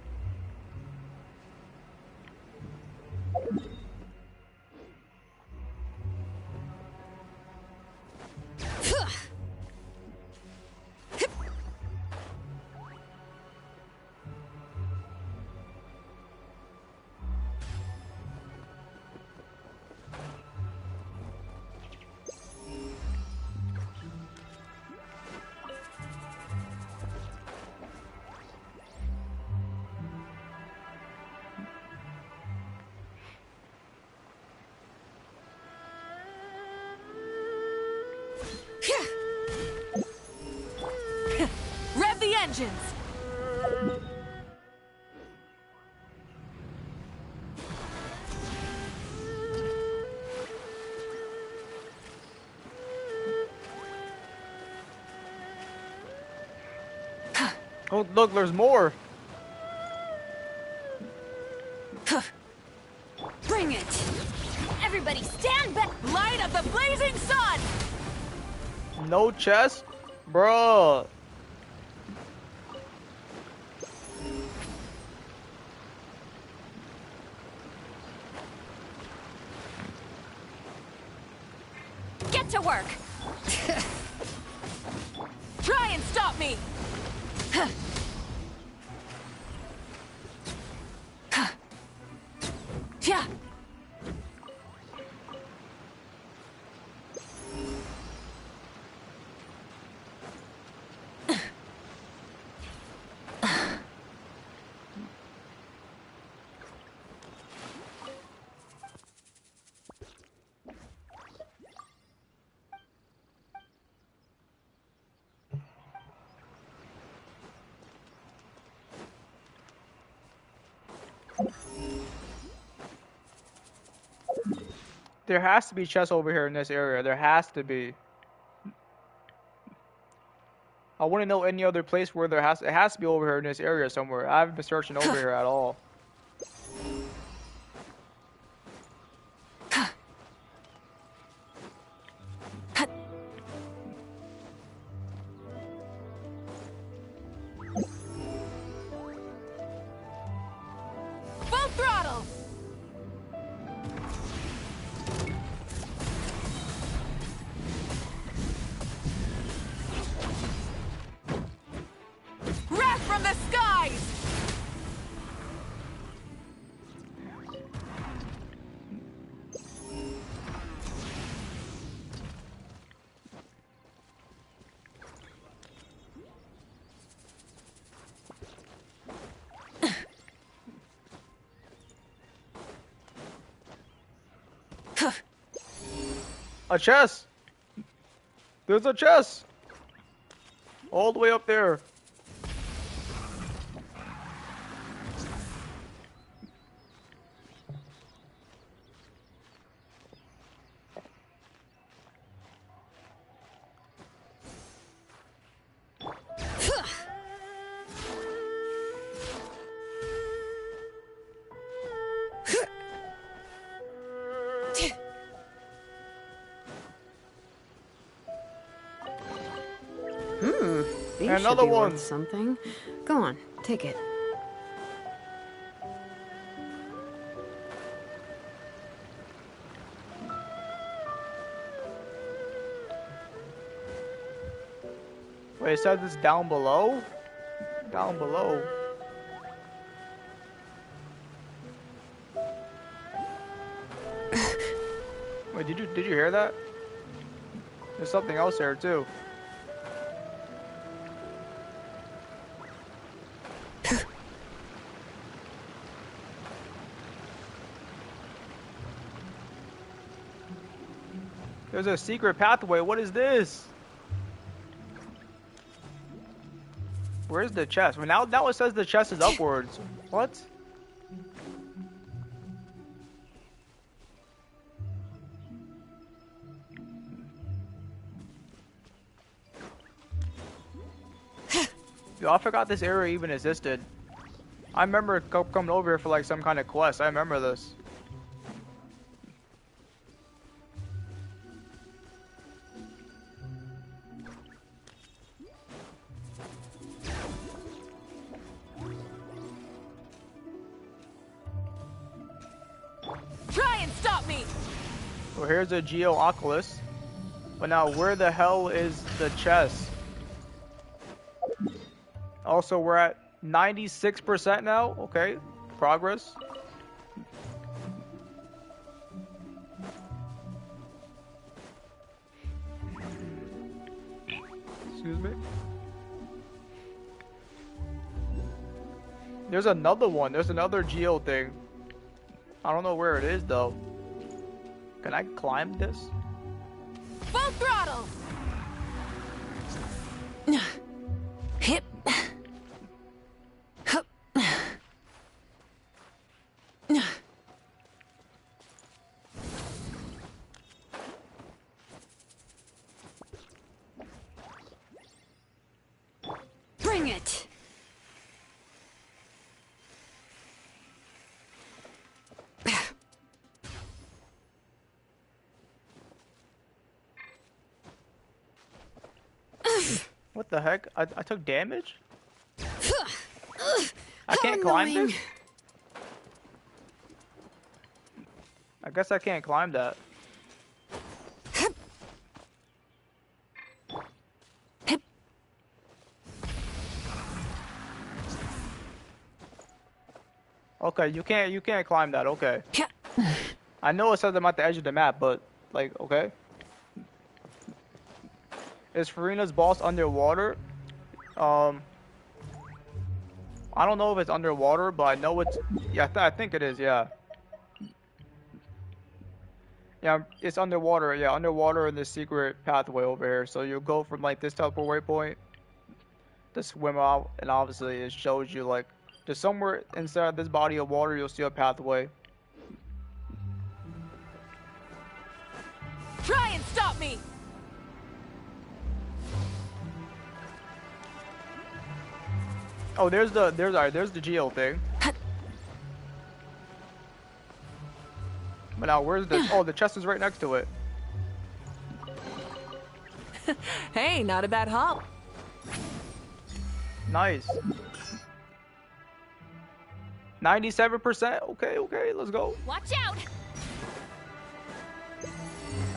Rev the engines! Oh, look, there's more. Bring it! Everybody stand back! Light of the blazing sun! No chest? Bruh. Get to work! Try and stop me! Yeah. There has to be chests over here in this area. There has to be. I wouldn't know any other place where it has to be over here in this area somewhere. I haven't been searching over here at all. Full throttle! Wrath from the skies! A chest! There's a chest! All the way up there. These And should another be one. worth something. Go on, take it. Wait, it says it's down below? Down below. Wait, did you hear that? There's something else there too. There's a secret pathway. What is this? Where's the chest? Well, now it says the chest is upwards. What? Yo, I forgot this area even existed. I remember coming over here for like some kind of quest. I remember this. Try and stop me! Well, here's a Geo Oculus. But now, where the hell is the chest? Also, we're at 96% now. Okay, progress. Excuse me. There's another one. There's another Geo thing. I don't know where it is though. Can I climb this? Full throttle! Hip. Hup. Bring it! What the heck? I took damage? I can't climb this? I guess I can't climb that. Okay, you can't climb that, okay. I know it says I'm at the edge of the map, but like, okay. Is Farina's boss underwater? I don't know if it's underwater, but I know it's... Yeah, I think it is, yeah. Yeah, it's underwater, yeah, underwater in the secret pathway over here. So you go from, like, this teleport waypoint to swim out, and obviously it shows you, like, there's somewhere inside this body of water you'll see a pathway. Try and stop me! Oh, there's the Geo thing. But now where's the... Oh, the chest is right next to it. Hey, not a bad haul. Nice. 97%? Okay, let's go. Watch out!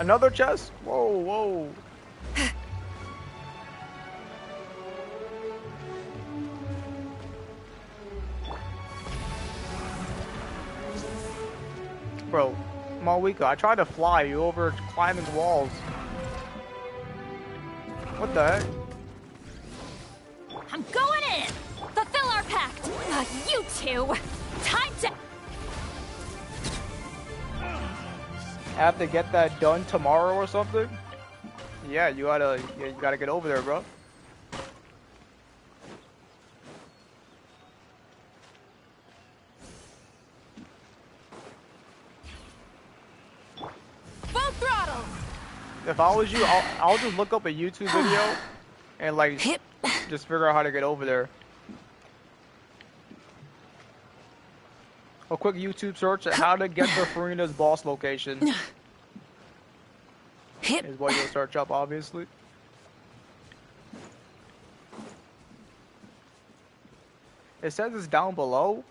Another chest? Whoa. Bro, Malwika, I tried to fly you over climbing walls. What the heck? I'm going in! Fulfill our pact! You two! Time to... Have to get that done tomorrow or something? Yeah, you gotta get over there, bro. Full throttle! If I was you, I'll just look up a YouTube video and like just figure out how to get over there. A quick YouTube search at how to get to Farina's boss location is what you'll search up, obviously. It says it's down below.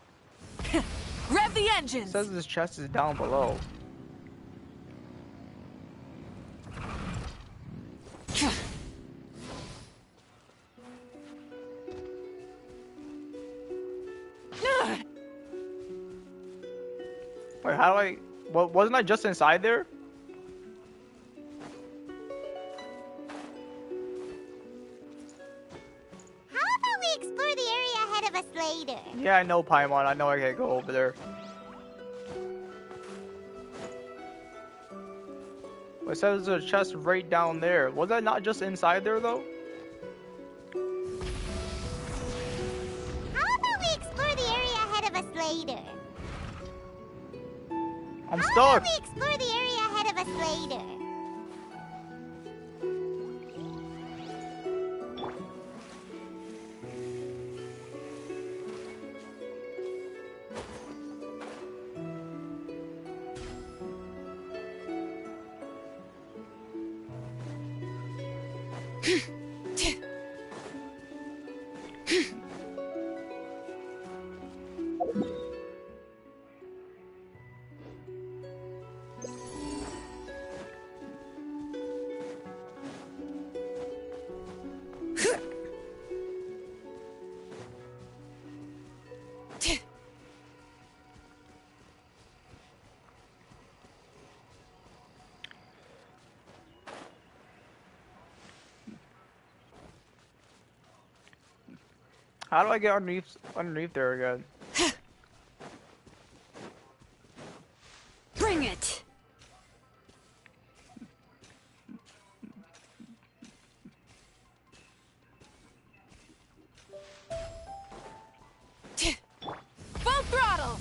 Rev the It engines! says this chest is down below. Wait, how do I... wasn't I just inside there? How about we explore the area ahead of us later? Yeah, I know, Paimon. I know I can't go over there. It says there's a chest right down there. Was that not just inside there, though? How about we explore the area ahead of us later? I'm How stuck. about we explore the area ahead of us later? How do I get underneath there again? Bring it! Full throttle!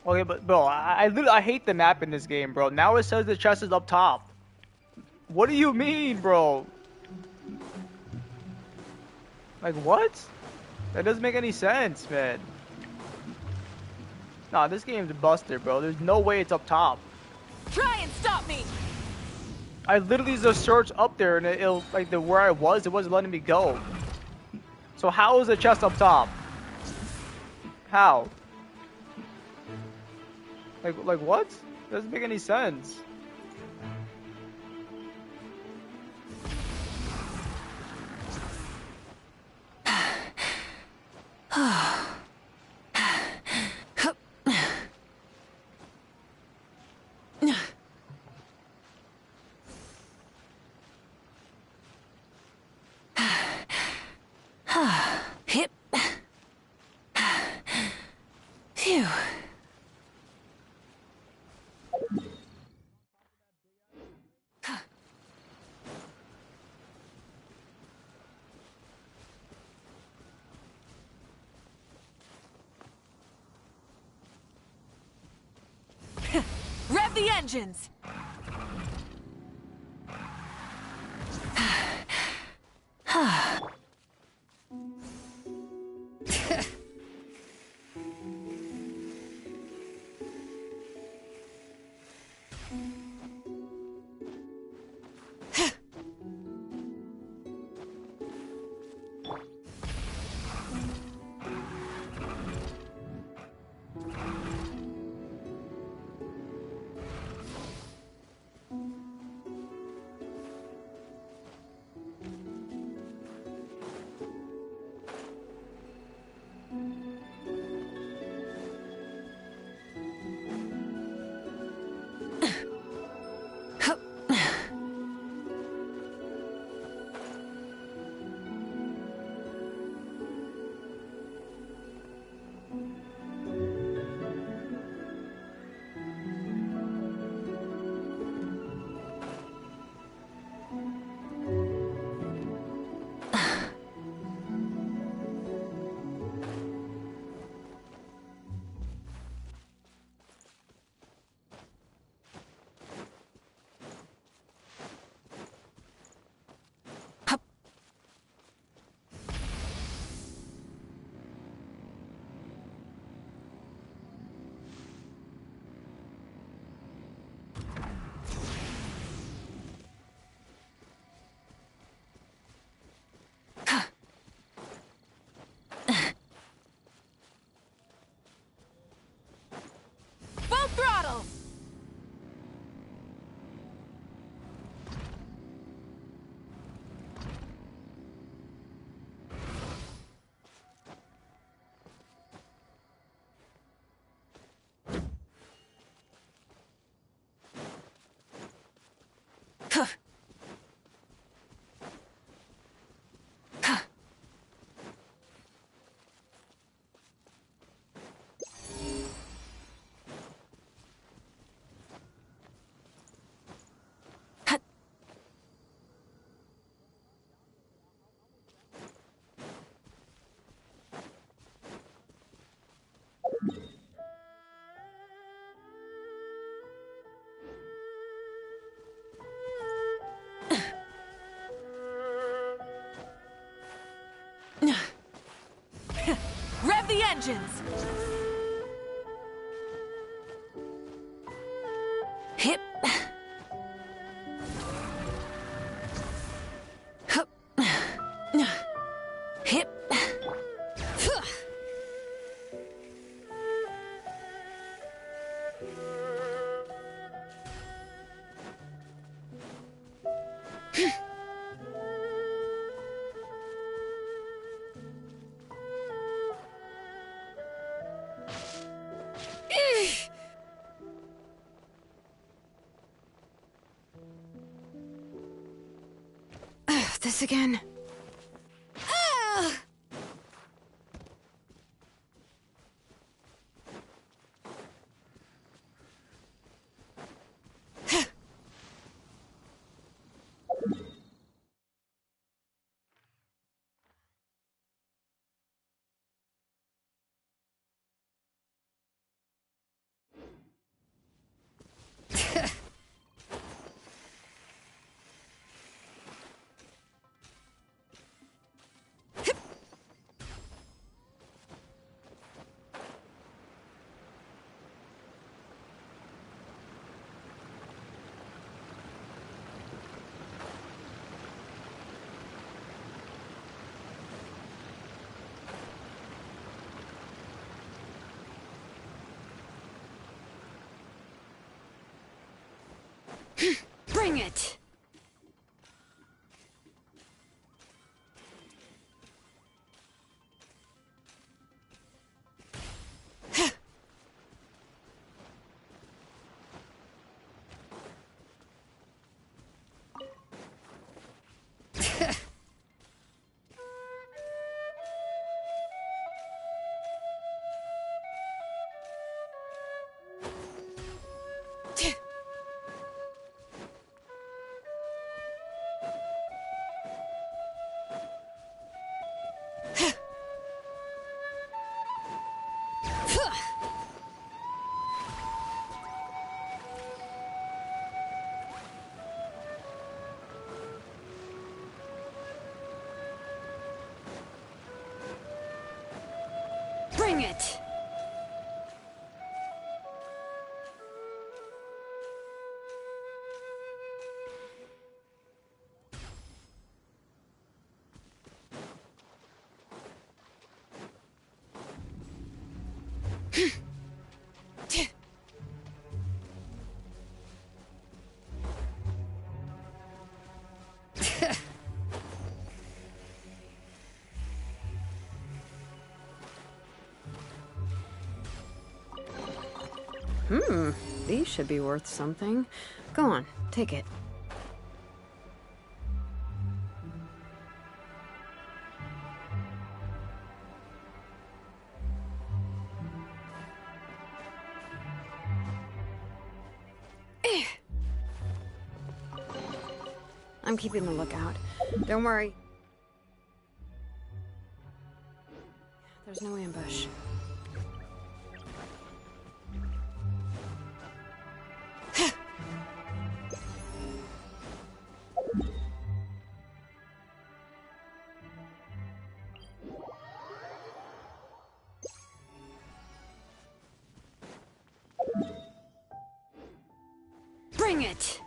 Okay, but bro, I hate the map in this game, bro. Now it says the chest is up top. What do you mean, bro? Like what? That doesn't make any sense, man. Nah, this game's busted, bro. There's no way it's up top. Try and stop me! I literally just searched up there and it'll like where I was, it wasn't letting me go. So how is the chest up top? How? Like what? Doesn't make any sense. Hip. Phew. Rev the engines! vengeance! Hip. Hup. Hip. This again. Bring it! Bring it! These should be worth something. Go on, take it. I'm keeping the lookout. Don't worry. There's no ambush. Bring it!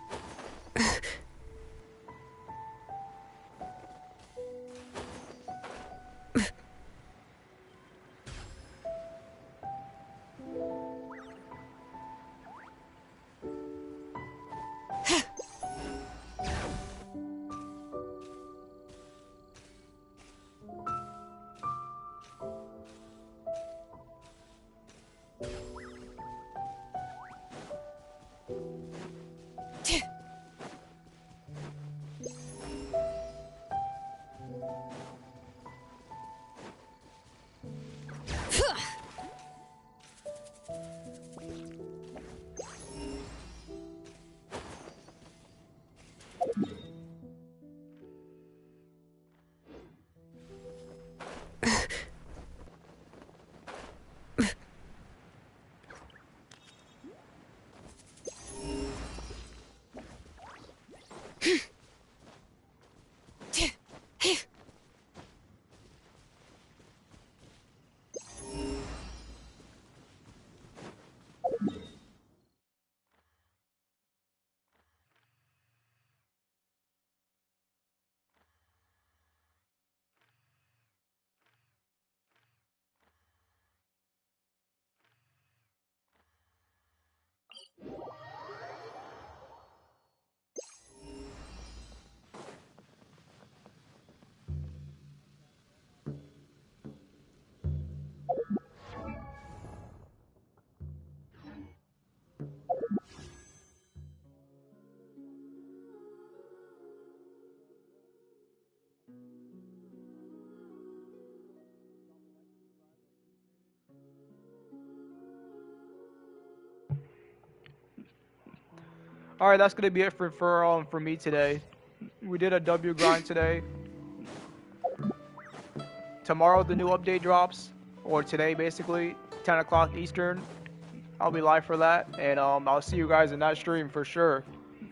All right, that's gonna be it for me today. We did a W grind today. Tomorrow the new update drops, or today basically, 10 o'clock Eastern. I'll be live for that, and I'll see you guys in that stream for sure.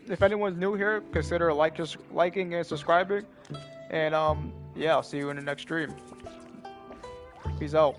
If anyone's new here, consider liking and subscribing, and yeah, I'll see you in the next stream. Peace out.